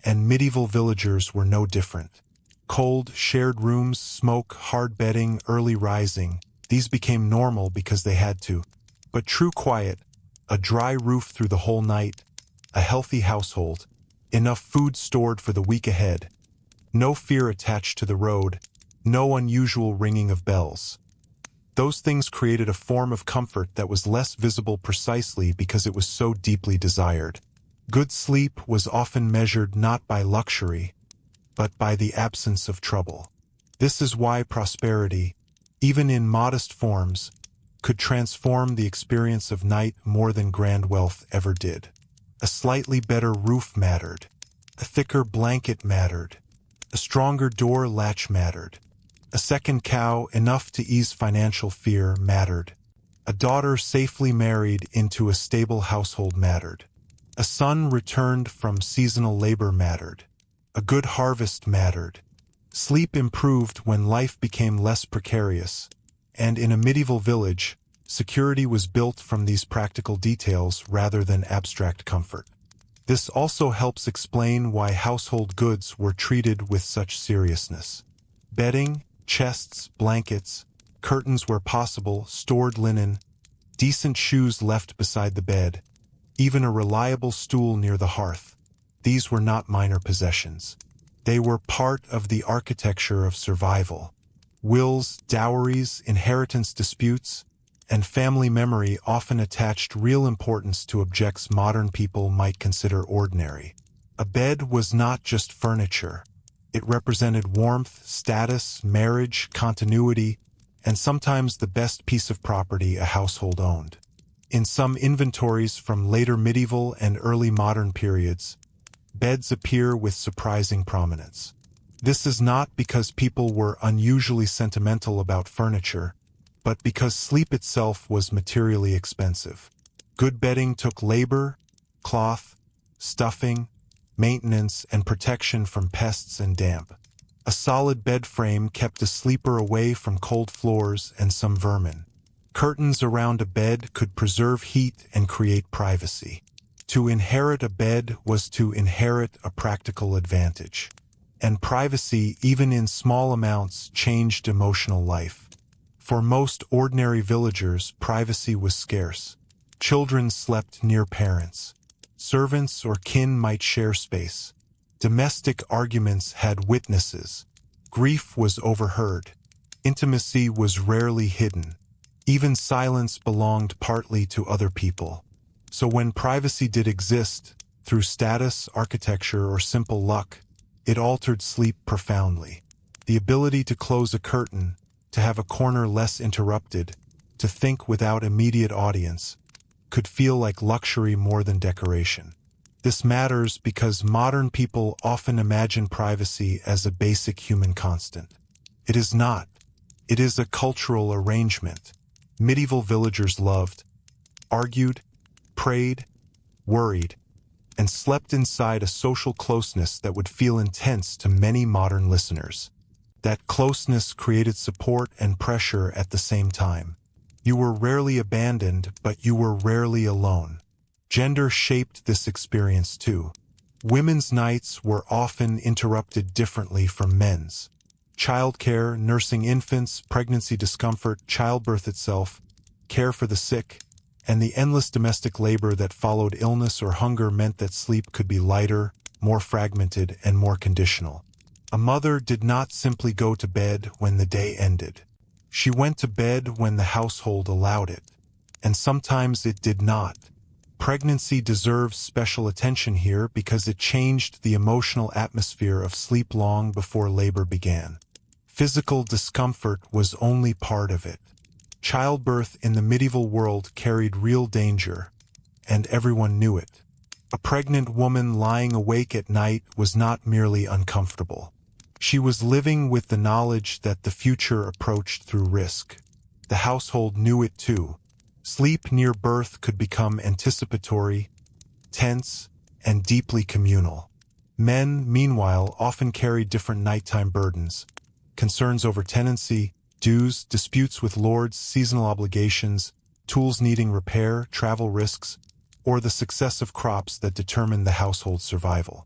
and medieval villagers were no different. Cold, shared rooms, smoke, hard bedding, early rising, these became normal because they had to. But true quiet, a dry roof through the whole night, a healthy household, enough food stored for the week ahead, no fear attached to the road, no unusual ringing of bells. Those things created a form of comfort that was less visible precisely because it was so deeply desired. Good sleep was often measured not by luxury, but by the absence of trouble. This is why prosperity, even in modest forms, could transform the experience of night more than grand wealth ever did. A slightly better roof mattered. A thicker blanket mattered. A stronger door latch mattered. A second cow, enough to ease financial fear, mattered. A daughter safely married into a stable household mattered. A son returned from seasonal labor mattered. A good harvest mattered. Sleep improved when life became less precarious, and in a medieval village, security was built from these practical details rather than abstract comfort. This also helps explain why household goods were treated with such seriousness. Bedding, chests, blankets, curtains where possible, stored linen, decent shoes left beside the bed, even a reliable stool near the hearth. These were not minor possessions. They were part of the architecture of survival. Wills, dowries, inheritance disputes, and family memory often attached real importance to objects modern people might consider ordinary. A bed was not just furniture. It represented warmth, status, marriage, continuity, and sometimes the best piece of property a household owned. In some inventories from later medieval and early modern periods, beds appear with surprising prominence. This is not because people were unusually sentimental about furniture, but because sleep itself was materially expensive. Good bedding took labor, cloth, stuffing, maintenance, and protection from pests and damp. A solid bed frame kept a sleeper away from cold floors and some vermin. Curtains around a bed could preserve heat and create privacy. To inherit a bed was to inherit a practical advantage. And privacy, even in small amounts, changed emotional life. For most ordinary villagers, privacy was scarce. Children slept near parents. Servants or kin might share space. Domestic arguments had witnesses. Grief was overheard. Intimacy was rarely hidden. Even silence belonged partly to other people. So when privacy did exist, through status, architecture, or simple luck, it altered sleep profoundly. The ability to close a curtain, to have a corner less interrupted, to think without immediate audience, could feel like luxury more than decoration. This matters because modern people often imagine privacy as a basic human constant. It is not. It is a cultural arrangement. Medieval villagers loved, argued, prayed, worried, and slept inside a social closeness that would feel intense to many modern listeners. That closeness created support and pressure at the same time. You were rarely abandoned, but you were rarely alone. Gender shaped this experience too. Women's nights were often interrupted differently from men's. Childcare, nursing infants, pregnancy discomfort, childbirth itself, care for the sick, and the endless domestic labor that followed illness or hunger meant that sleep could be lighter, more fragmented, and more conditional. A mother did not simply go to bed when the day ended. She went to bed when the household allowed it, and sometimes it did not. Pregnancy deserves special attention here because it changed the emotional atmosphere of sleep long before labor began. Physical discomfort was only part of it. Childbirth in the medieval world carried real danger, and everyone knew it. A pregnant woman lying awake at night was not merely uncomfortable. She was living with the knowledge that the future approached through risk. The household knew it too. Sleep near birth could become anticipatory, tense, and deeply communal. Men, meanwhile, often carried different nighttime burdens. Concerns over tenancy, dues, disputes with lords, seasonal obligations, tools needing repair, travel risks, or the success of crops that determined the household's survival.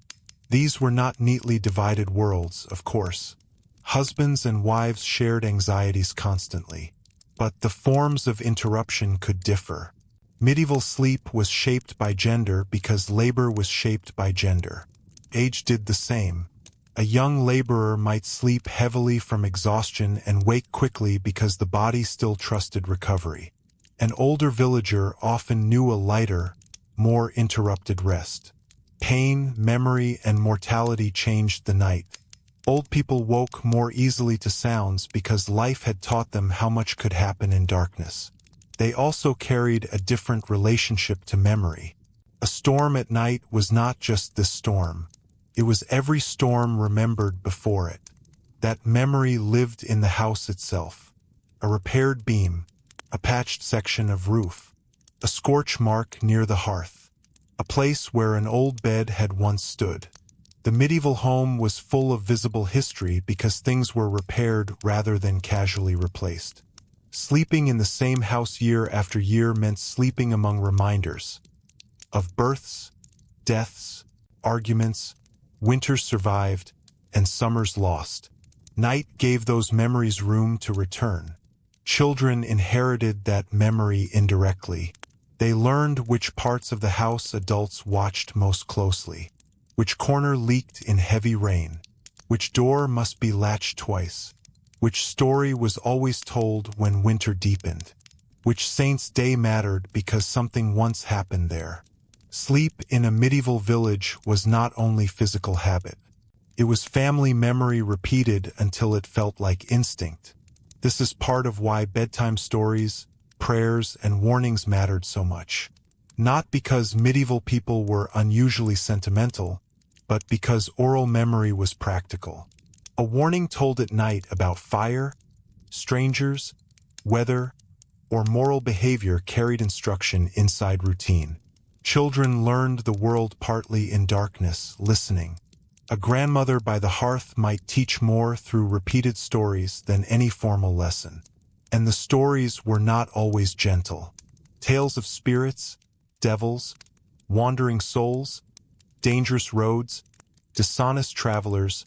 These were not neatly divided worlds, of course. Husbands and wives shared anxieties constantly. But the forms of interruption could differ. Medieval sleep was shaped by gender because labor was shaped by gender. Age did the same. A young laborer might sleep heavily from exhaustion and wake quickly because the body still trusted recovery. An older villager often knew a lighter, more interrupted rest. Pain, memory, and mortality changed the night. Old people woke more easily to sounds because life had taught them how much could happen in darkness. They also carried a different relationship to memory. A storm at night was not just this storm. It was every storm remembered before it. That memory lived in the house itself. A repaired beam, a patched section of roof, a scorch mark near the hearth, a place where an old bed had once stood. The medieval home was full of visible history because things were repaired rather than casually replaced. Sleeping in the same house year after year meant sleeping among reminders of births, deaths, arguments, winters survived, and summers lost. Night gave those memories room to return. Children inherited that memory indirectly. They learned which parts of the house adults watched most closely. Which corner leaked in heavy rain, which door must be latched twice, which story was always told when winter deepened, which saint's day mattered because something once happened there. Sleep in a medieval village was not only physical habit. It was family memory repeated until it felt like instinct. This is part of why bedtime stories, prayers, and warnings mattered so much. Not because medieval people were unusually sentimental, but because oral memory was practical. A warning told at night about fire, strangers, weather, or moral behavior carried instruction inside routine. Children learned the world partly in darkness, listening. A grandmother by the hearth might teach more through repeated stories than any formal lesson. And the stories were not always gentle. Tales of spirits, devils, wandering souls, dangerous roads, dishonest travelers,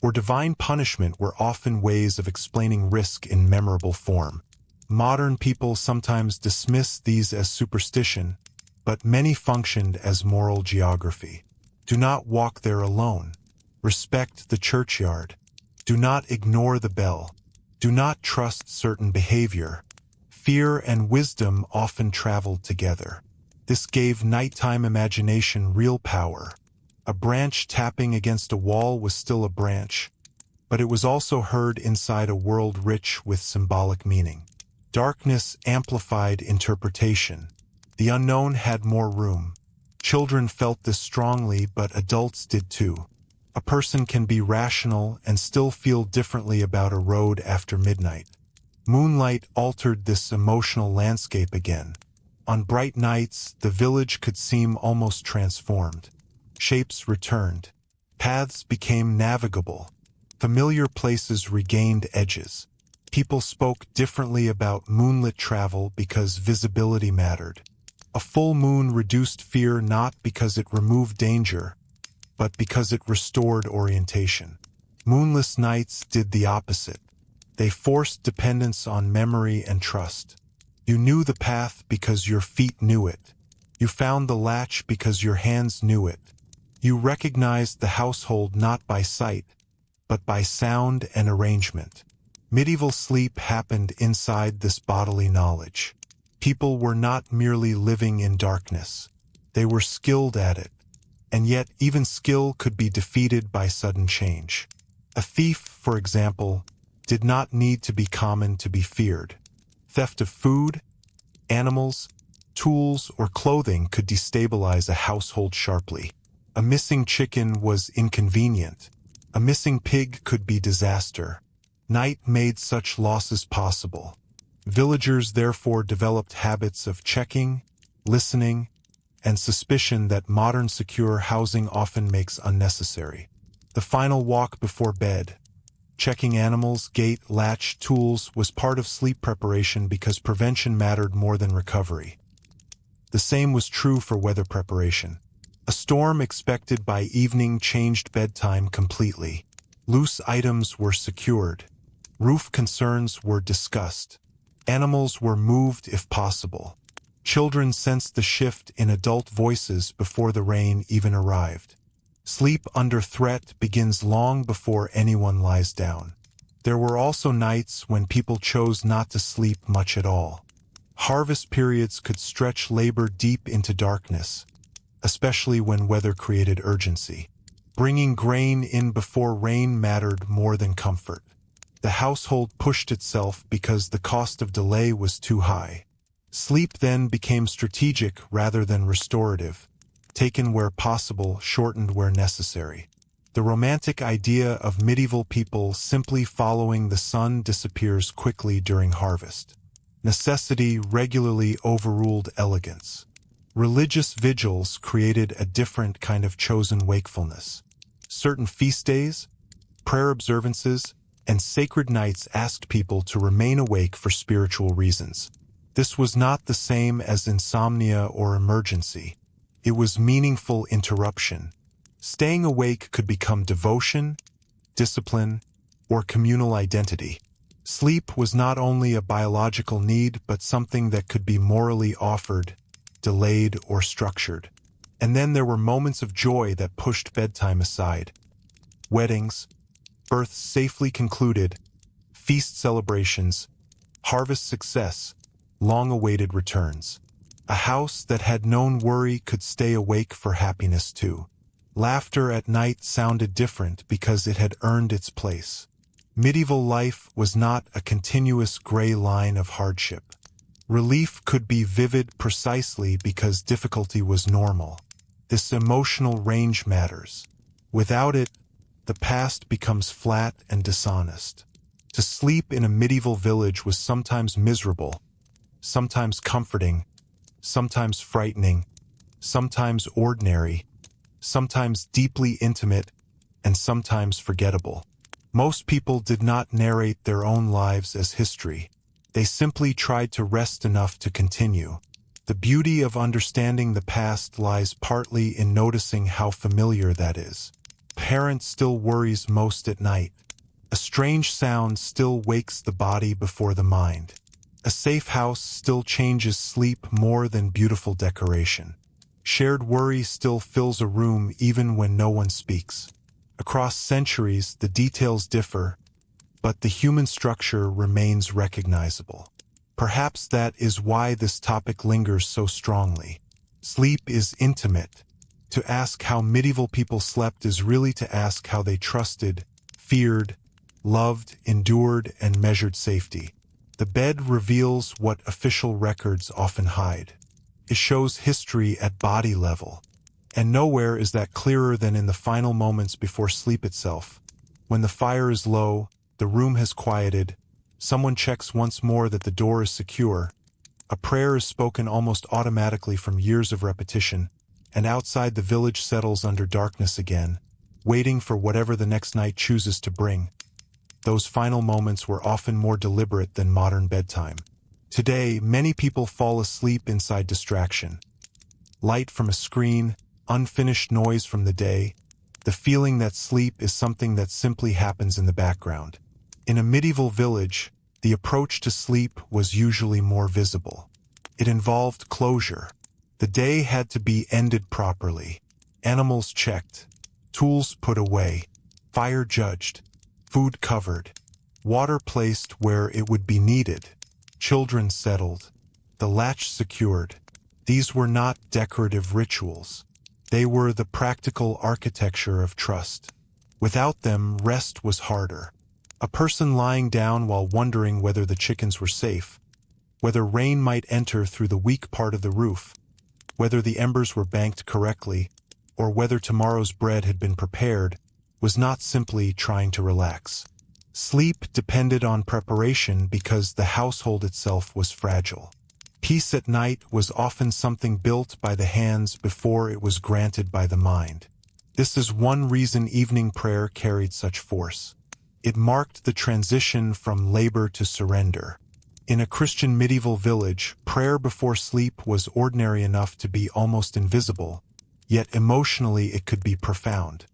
or divine punishment were often ways of explaining risk in memorable form. Modern people sometimes dismiss these as superstition, but many functioned as moral geography. Do not walk there alone. Respect the churchyard. Do not ignore the bell. Do not trust certain behavior. Fear and wisdom often traveled together. This gave nighttime imagination real power. A branch tapping against a wall was still a branch, but it was also heard inside a world rich with symbolic meaning. Darkness amplified interpretation. The unknown had more room. Children felt this strongly, but adults did too. A person can be rational and still feel differently about a road after midnight. Moonlight altered this emotional landscape again. On bright nights, the village could seem almost transformed. Shapes returned. Paths became navigable. Familiar places regained edges. People spoke differently about moonlit travel because visibility mattered. A full moon reduced fear not because it removed danger, but because it restored orientation. Moonless nights did the opposite. They forced dependence on memory and trust. You knew the path because your feet knew it. You found the latch because your hands knew it. You recognized the household not by sight, but by sound and arrangement. Medieval sleep happened inside this bodily knowledge. People were not merely living in darkness. They were skilled at it. And yet even skill could be defeated by sudden change. A thief, for example, did not need to be common to be feared. Theft of food, animals, tools, or clothing could destabilize a household sharply. A missing chicken was inconvenient. A missing pig could be disaster. Night made such losses possible. Villagers therefore developed habits of checking, listening, and suspicion that modern secure housing often makes unnecessary. The final walk before bed, checking animals, gate, latch, tools, was part of sleep preparation because prevention mattered more than recovery. The same was true for weather preparation. A storm expected by evening changed bedtime completely. Loose items were secured. Roof concerns were discussed. Animals were moved if possible. Children sensed the shift in adult voices before the rain even arrived. Sleep under threat begins long before anyone lies down. There were also nights when people chose not to sleep much at all. Harvest periods could stretch labor deep into darkness, especially when weather created urgency. Bringing grain in before rain mattered more than comfort. The household pushed itself because the cost of delay was too high. Sleep then became strategic rather than restorative, taken where possible, shortened where necessary. The romantic idea of medieval people simply following the sun disappears quickly during harvest. Necessity regularly overruled elegance. Religious vigils created a different kind of chosen wakefulness. Certain feast days, prayer observances, and sacred nights asked people to remain awake for spiritual reasons. This was not the same as insomnia or emergency. It was meaningful interruption. Staying awake could become devotion, discipline, or communal identity. Sleep was not only a biological need, but something that could be morally offered, delayed, or structured. And then there were moments of joy that pushed bedtime aside. Weddings, births safely concluded, feast celebrations, harvest success, long-awaited returns. A house that had known worry could stay awake for happiness too. Laughter at night sounded different because it had earned its place. Medieval life was not a continuous gray line of hardship. Relief could be vivid precisely because difficulty was normal. This emotional range matters. Without it, the past becomes flat and dishonest. To sleep in a medieval village was sometimes miserable, sometimes comforting, sometimes frightening, sometimes ordinary, sometimes deeply intimate, and sometimes forgettable. Most people did not narrate their own lives as history. They simply tried to rest enough to continue. The beauty of understanding the past lies partly in noticing how familiar that is. Parent still worries most at night. A strange sound still wakes the body before the mind. A safe house still changes sleep more than beautiful decoration. Shared worry still fills a room even when no one speaks. Across centuries, the details differ, but the human structure remains recognizable. Perhaps that is why this topic lingers so strongly. Sleep is intimate. To ask how medieval people slept is really to ask how they trusted, feared, loved, endured, and measured safety. The bed reveals what official records often hide. It shows history at body level. And nowhere is that clearer than in the final moments before sleep itself. When the fire is low, the room has quieted, someone checks once more that the door is secure, a prayer is spoken almost automatically from years of repetition, and outside the village settles under darkness again, waiting for whatever the next night chooses to bring. Those final moments were often more deliberate than modern bedtime. Today, many people fall asleep inside distraction. Light from a screen, unfinished noise from the day, the feeling that sleep is something that simply happens in the background. In a medieval village, the approach to sleep was usually more visible. It involved closure. The day had to be ended properly. Animals checked, tools put away, fire judged, food covered, water placed where it would be needed, children settled, the latch secured. These were not decorative rituals. They were the practical architecture of trust. Without them, rest was harder. A person lying down while wondering whether the chickens were safe, whether rain might enter through the weak part of the roof, whether the embers were banked correctly, or whether tomorrow's bread had been prepared, was not simply trying to relax. Sleep depended on preparation because the household itself was fragile. Peace at night was often something built by the hands before it was granted by the mind. This is one reason evening prayer carried such force. It marked the transition from labor to surrender. In a Christian medieval village, prayer before sleep was ordinary enough to be almost invisible, yet emotionally it could be profound.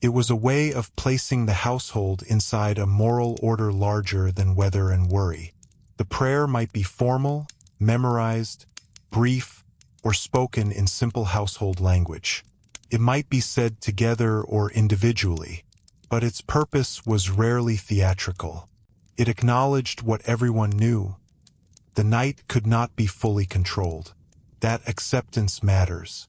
It was a way of placing the household inside a moral order larger than weather and worry. The prayer might be formal, memorized, brief, or spoken in simple household language. It might be said together or individually, but its purpose was rarely theatrical. It acknowledged what everyone knew. The night could not be fully controlled. That acceptance matters.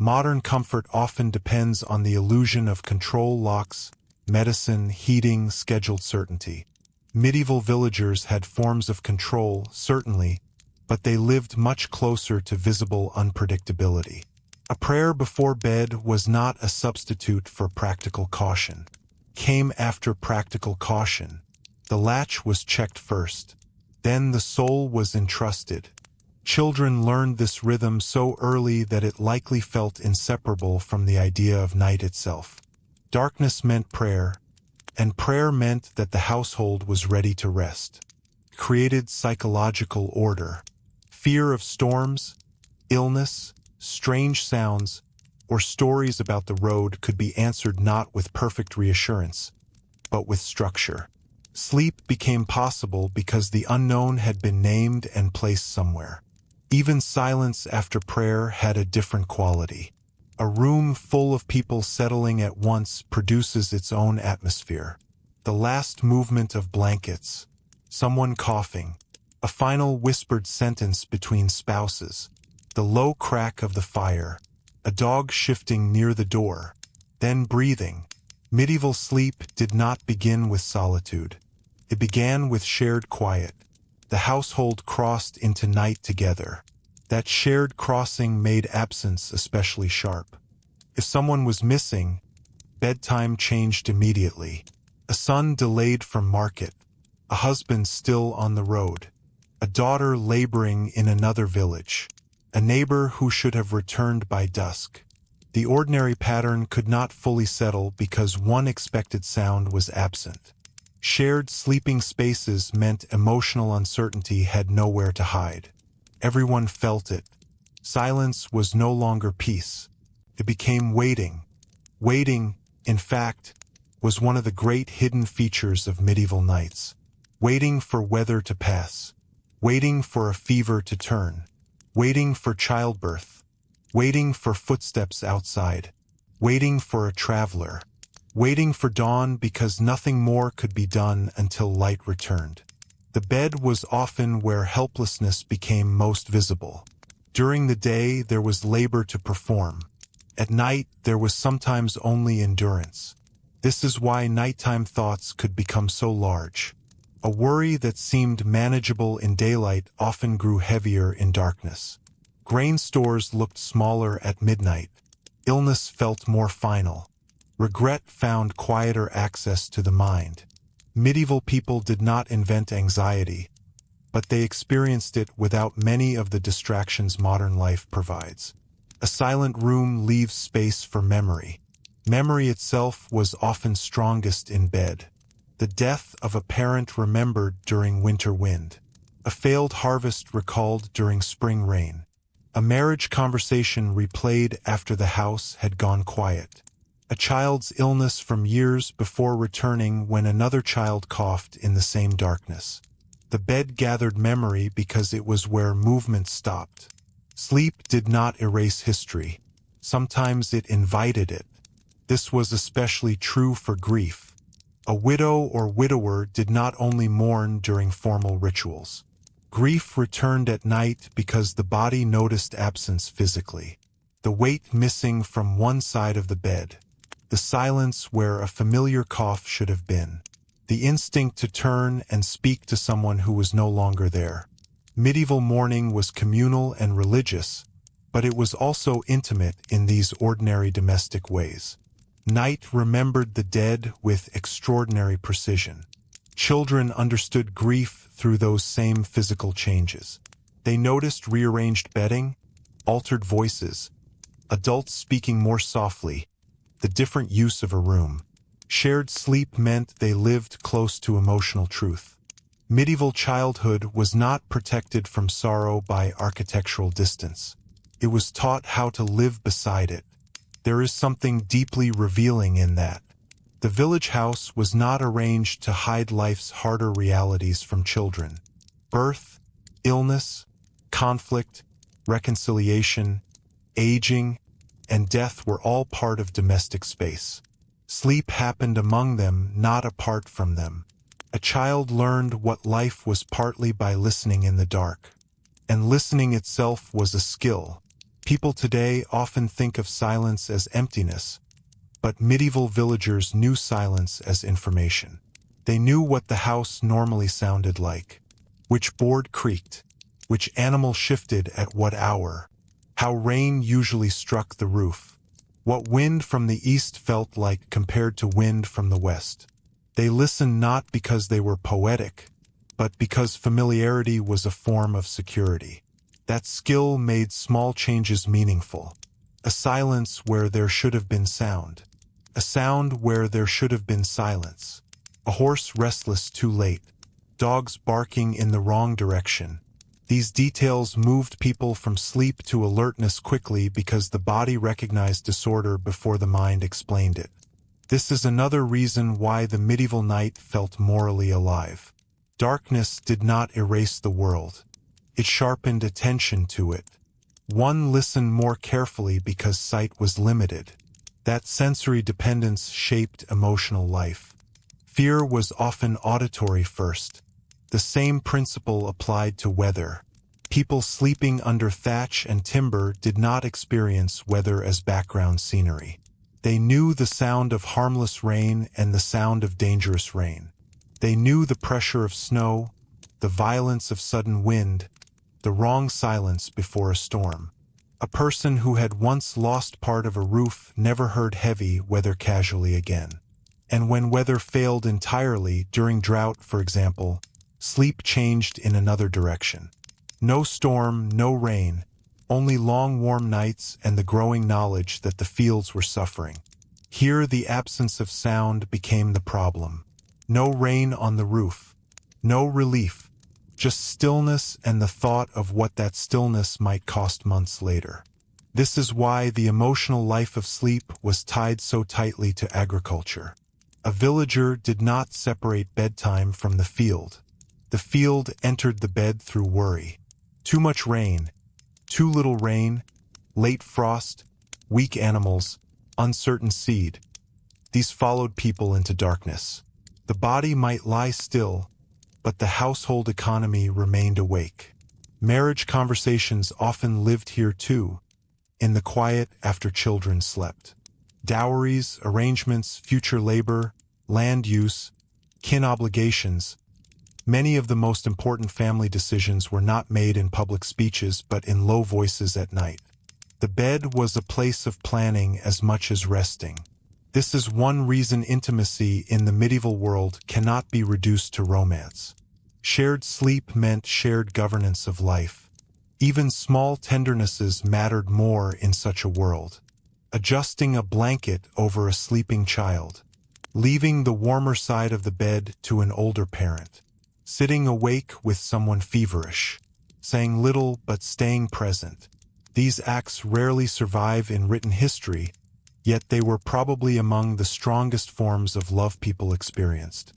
Modern comfort often depends on the illusion of control locks, medicine, heating, scheduled certainty. Medieval villagers had forms of control, certainly, but they lived much closer to visible unpredictability. A prayer before bed was not a substitute for practical caution. Came after practical caution. The latch was checked first. Then the soul was entrusted. Children learned this rhythm so early that it likely felt inseparable from the idea of night itself. Darkness meant prayer, and prayer meant that the household was ready to rest. Created psychological order. Fear of storms, illness, strange sounds, or stories about the road could be answered not with perfect reassurance, but with structure. Sleep became possible because the unknown had been named and placed somewhere. Even silence after prayer had a different quality. A room full of people settling at once produces its own atmosphere. The last movement of blankets, someone coughing, a final whispered sentence between spouses, the low crack of the fire, a dog shifting near the door, then breathing. Medieval sleep did not begin with solitude. It began with shared quiet. the household crossed into night together. That shared crossing made absence especially sharp. If someone was missing, bedtime changed immediately. A son delayed from market, a husband still on the road, a daughter laboring in another village, a neighbor who should have returned by dusk. The ordinary pattern could not fully settle because one expected sound was absent. Shared sleeping spaces meant emotional uncertainty had nowhere to hide. Everyone felt it. Silence was no longer peace. It became waiting. Waiting, in fact, was one of the great hidden features of medieval nights. Waiting for weather to pass. Waiting for a fever to turn. Waiting for childbirth. Waiting for footsteps outside. Waiting for a traveler. Waiting for dawn because nothing more could be done until light returned. The bed was often where helplessness became most visible. During the day there was labor to perform. At night there was sometimes only endurance. This is why nighttime thoughts could become so large. A worry that seemed manageable in daylight often grew heavier in darkness. Grain stores looked smaller at midnight. Illness felt more final. Regret found quieter access to the mind. Medieval people did not invent anxiety, but they experienced it without many of the distractions modern life provides. A silent room leaves space for memory. Memory itself was often strongest in bed. The death of a parent remembered during winter wind. A failed harvest recalled during spring rain. A marriage conversation replayed after the house had gone quiet. A child's illness from years before returning when another child coughed in the same darkness. The bed gathered memory because it was where movement stopped. Sleep did not erase history. Sometimes it invited it. This was especially true for grief. A widow or widower did not only mourn during formal rituals. Grief returned at night because the body noticed absence physically. The weight missing from one side of the bed. The silence where a familiar cough should have been. The instinct to turn and speak to someone who was no longer there. Medieval mourning was communal and religious, but it was also intimate in these ordinary domestic ways. Night remembered the dead with extraordinary precision. Children understood grief through those same physical changes. They noticed rearranged bedding, altered voices, adults speaking more softly, the different use of a room. Shared sleep meant they lived close to emotional truth. Medieval childhood was not protected from sorrow by architectural distance. It was taught how to live beside it. There is something deeply revealing in that. The village house was not arranged to hide life's harder realities from children. Birth, illness, conflict, reconciliation, aging, and death were all part of domestic space. Sleep happened among them, not apart from them. A child learned what life was partly by listening in the dark. And listening itself was a skill. People today often think of silence as emptiness, but medieval villagers knew silence as information. They knew what the house normally sounded like, which board creaked, which animal shifted at what hour, how rain usually struck the roof, what wind from the east felt like compared to wind from the west. They listened not because they were poetic, but because familiarity was a form of security. That skill made small changes meaningful. A silence where there should have been sound. A sound where there should have been silence. A horse restless too late. Dogs barking in the wrong direction. These details moved people from sleep to alertness quickly because the body recognized disorder before the mind explained it. This is another reason why the medieval night felt morally alive. Darkness did not erase the world. It sharpened attention to it. One listened more carefully because sight was limited. That sensory dependence shaped emotional life. Fear was often auditory first. The same principle applied to weather. People sleeping under thatch and timber did not experience weather as background scenery. They knew the sound of harmless rain and the sound of dangerous rain. They knew the pressure of snow, the violence of sudden wind, the wrong silence before a storm. A person who had once lost part of a roof never heard heavy weather casually again. And when weather failed entirely, during drought, for example, sleep changed in another direction. No storm, no rain, only long warm nights and the growing knowledge that the fields were suffering. Here the absence of sound became the problem. No rain on the roof, no relief, just stillness and the thought of what that stillness might cost months later. This is why the emotional life of sleep was tied so tightly to agriculture. A villager did not separate bedtime from the field. The field entered the bed through worry. Too much rain, too little rain, late frost, weak animals, uncertain seed. These followed people into darkness. The body might lie still, but the household economy remained awake. Marriage conversations often lived here too, in the quiet after children slept. Dowries, arrangements, future labor, land use, kin obligations. Many of the most important family decisions were not made in public speeches but in low voices at night. The bed was a place of planning as much as resting. This is one reason intimacy in the medieval world cannot be reduced to romance. Shared sleep meant shared governance of life. Even small tendernesses mattered more in such a world. Adjusting a blanket over a sleeping child. Leaving the warmer side of the bed to an older parent. Sitting awake with someone feverish. Saying little but staying present. These acts rarely survive in written history, yet they were probably among the strongest forms of love people experienced.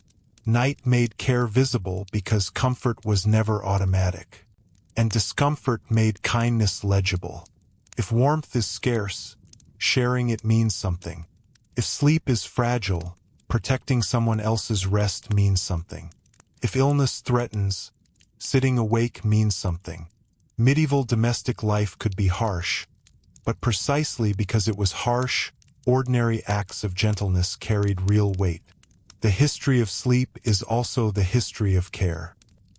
Night made care visible because comfort was never automatic. And discomfort made kindness legible. If warmth is scarce, sharing it means something. If sleep is fragile, protecting someone else's rest means something. If illness threatens, sitting awake means something. Medieval domestic life could be harsh, but precisely because it was harsh, ordinary acts of gentleness carried real weight. The history of sleep is also the history of care.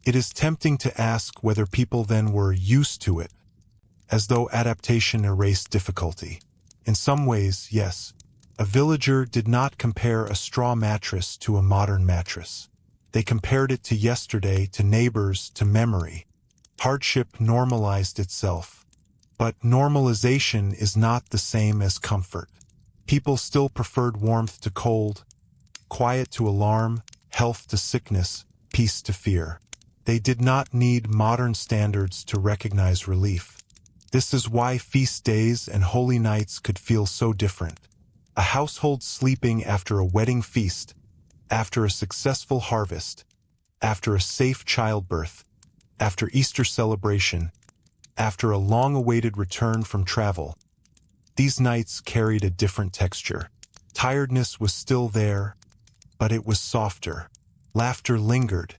It is tempting to ask whether people then were used to it, as though adaptation erased difficulty. In some ways, yes. A villager did not compare a straw mattress to a modern mattress. They compared it to yesterday, to neighbors, to memory. Hardship normalized itself. But normalization is not the same as comfort. People still preferred warmth to cold, quiet to alarm, health to sickness, peace to fear. They did not need modern standards to recognize relief. This is why feast days and holy nights could feel so different. A household sleeping after a wedding feast, after a successful harvest, after a safe childbirth, after Easter celebration, after a long-awaited return from travel. These nights carried a different texture. Tiredness was still there, but it was softer. Laughter lingered.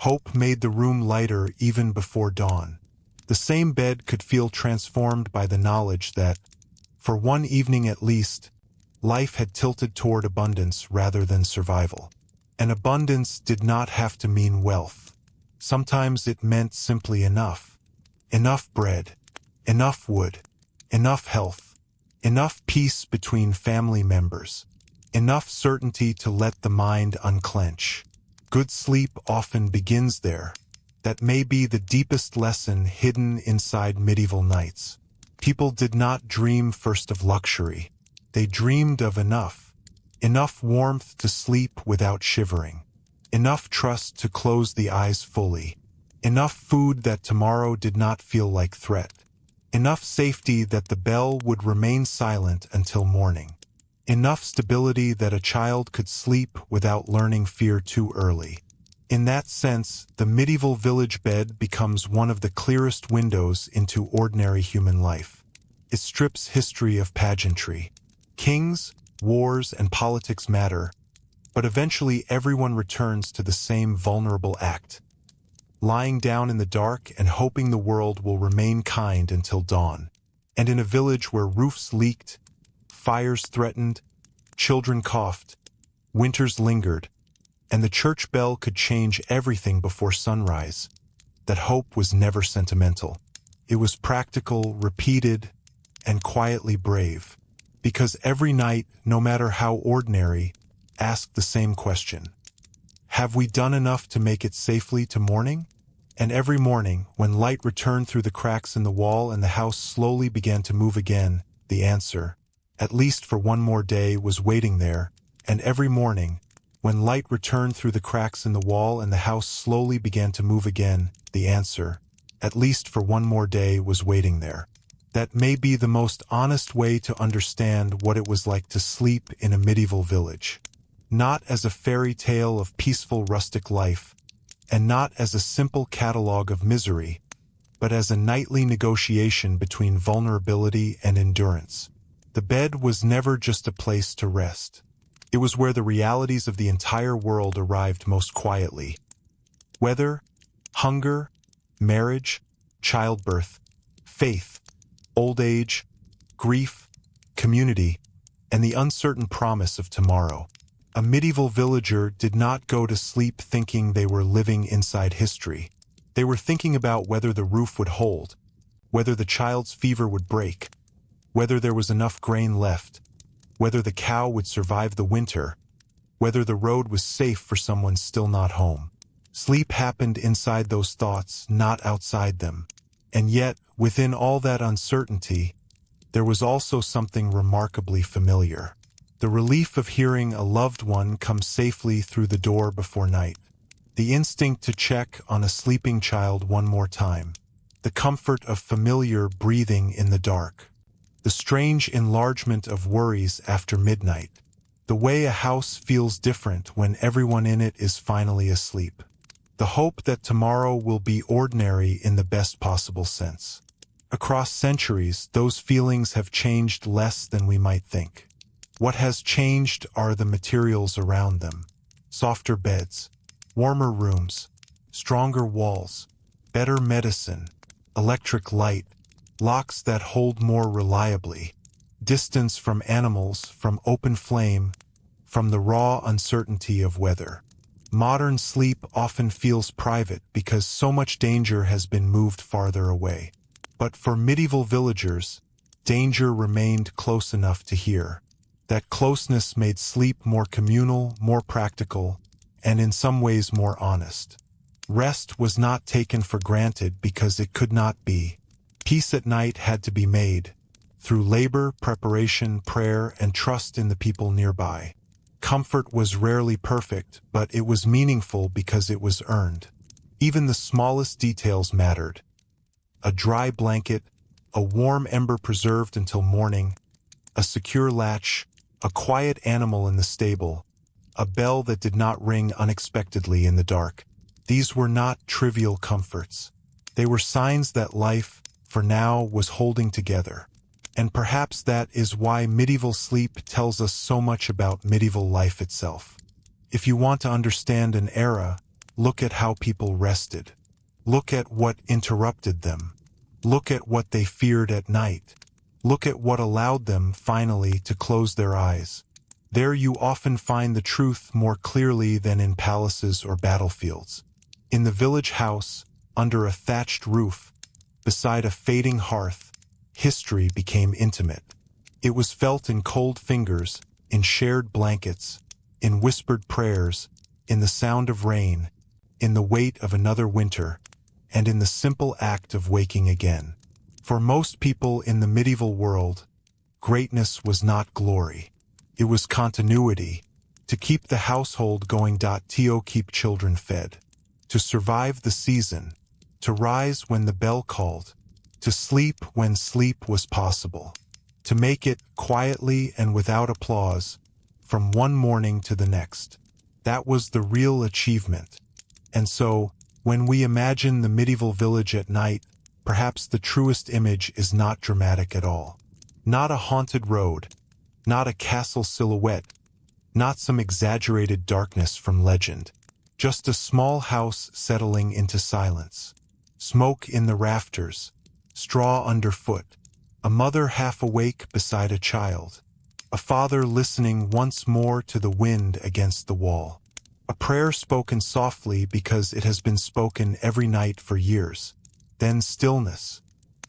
Hope made the room lighter even before dawn. The same bed could feel transformed by the knowledge that, for one evening at least, life had tilted toward abundance rather than survival. And abundance did not have to mean wealth. Sometimes it meant simply enough. Enough bread, enough wood, enough health, enough peace between family members, enough certainty to let the mind unclench. Good sleep often begins there. That may be the deepest lesson hidden inside medieval nights. People did not dream first of luxury. They dreamed of enough. Enough warmth to sleep without shivering. Enough trust to close the eyes fully. Enough food that tomorrow did not feel like threat. Enough safety that the bell would remain silent until morning. Enough stability that a child could sleep without learning fear too early. In that sense, the medieval village bed becomes one of the clearest windows into ordinary human life. It strips history of pageantry. Kings, wars, and politics matter, but eventually everyone returns to the same vulnerable act. Lying down in the dark and hoping the world will remain kind until dawn. And in a village where roofs leaked, fires threatened, children coughed, winters lingered, and the church bell could change everything before sunrise. That hope was never sentimental. It was practical, repeated, and quietly brave. Because every night, no matter how ordinary, asked the same question. Have we done enough to make it safely to morning? And every morning, when light returned through the cracks in the wall and the house slowly began to move again, the answer, at least for one more day, was waiting there. And every morning, when light returned through the cracks in the wall and the house slowly began to move again, the answer, at least for one more day, was waiting there. That may be the most honest way to understand what it was like to sleep in a medieval village. Not as a fairy tale of peaceful rustic life, and not as a simple catalogue of misery, but as a nightly negotiation between vulnerability and endurance. The bed was never just a place to rest. It was where the realities of the entire world arrived most quietly. Weather, hunger, marriage, childbirth, faith, old age, grief, community, and the uncertain promise of tomorrow. A medieval villager did not go to sleep thinking they were living inside history. They were thinking about whether the roof would hold, whether the child's fever would break, whether there was enough grain left, whether the cow would survive the winter, whether the road was safe for someone still not home. Sleep happened inside those thoughts, not outside them. And yet, within all that uncertainty, there was also something remarkably familiar. The relief of hearing a loved one come safely through the door before night. The instinct to check on a sleeping child one more time. The comfort of familiar breathing in the dark. The strange enlargement of worries after midnight. The way a house feels different when everyone in it is finally asleep. The hope that tomorrow will be ordinary in the best possible sense. Across centuries, those feelings have changed less than we might think. What has changed are the materials around them. Softer beds, warmer rooms, stronger walls, better medicine, electric light, locks that hold more reliably, distance from animals, from open flame, from the raw uncertainty of weather. Modern sleep often feels private because so much danger has been moved farther away. But for medieval villagers, danger remained close enough to hear. That closeness made sleep more communal, more practical, and in some ways more honest. Rest was not taken for granted because it could not be. Peace at night had to be made, through labor, preparation, prayer, and trust in the people nearby. Comfort was rarely perfect, but it was meaningful because it was earned. Even the smallest details mattered. A dry blanket, a warm ember preserved until morning, a secure latch, a quiet animal in the stable, a bell that did not ring unexpectedly in the dark. These were not trivial comforts. They were signs that life, for now, was holding together. And perhaps that is why medieval sleep tells us so much about medieval life itself. If you want to understand an era, look at how people rested. Look at what interrupted them. Look at what they feared at night. Look at what allowed them, finally, to close their eyes. There you often find the truth more clearly than in palaces or battlefields. In the village house, under a thatched roof, beside a fading hearth, history became intimate. It was felt in cold fingers, in shared blankets, in whispered prayers, in the sound of rain, in the weight of another winter, and in the simple act of waking again. For most people in the medieval world, greatness was not glory. It was continuity, to keep the household going. To keep children fed, to survive the season, to rise when the bell called, to sleep when sleep was possible, to make it quietly and without applause, from one morning to the next. That was the real achievement. And so, when we imagine the medieval village at night, perhaps the truest image is not dramatic at all. Not a haunted road, not a castle silhouette, not some exaggerated darkness from legend. Just a small house settling into silence. Smoke in the rafters, straw underfoot, a mother half awake beside a child, a father listening once more to the wind against the wall. A prayer spoken softly because it has been spoken every night for years. Then stillness.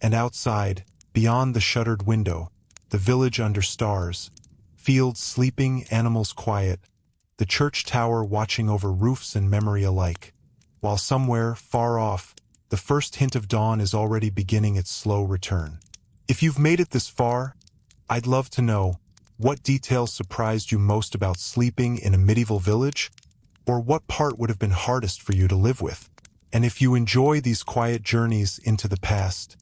And outside, beyond the shuttered window, the village under stars, fields sleeping, animals quiet, the church tower watching over roofs and memory alike. While somewhere, far off, the first hint of dawn is already beginning its slow return. If you've made it this far, I'd love to know, what details surprised you most about sleeping in a medieval village? Or what part would have been hardest for you to live with? And if you enjoy these quiet journeys into the past,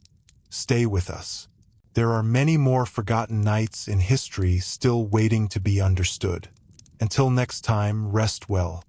stay with us. There are many more forgotten nights in history still waiting to be understood. Until next time, rest well.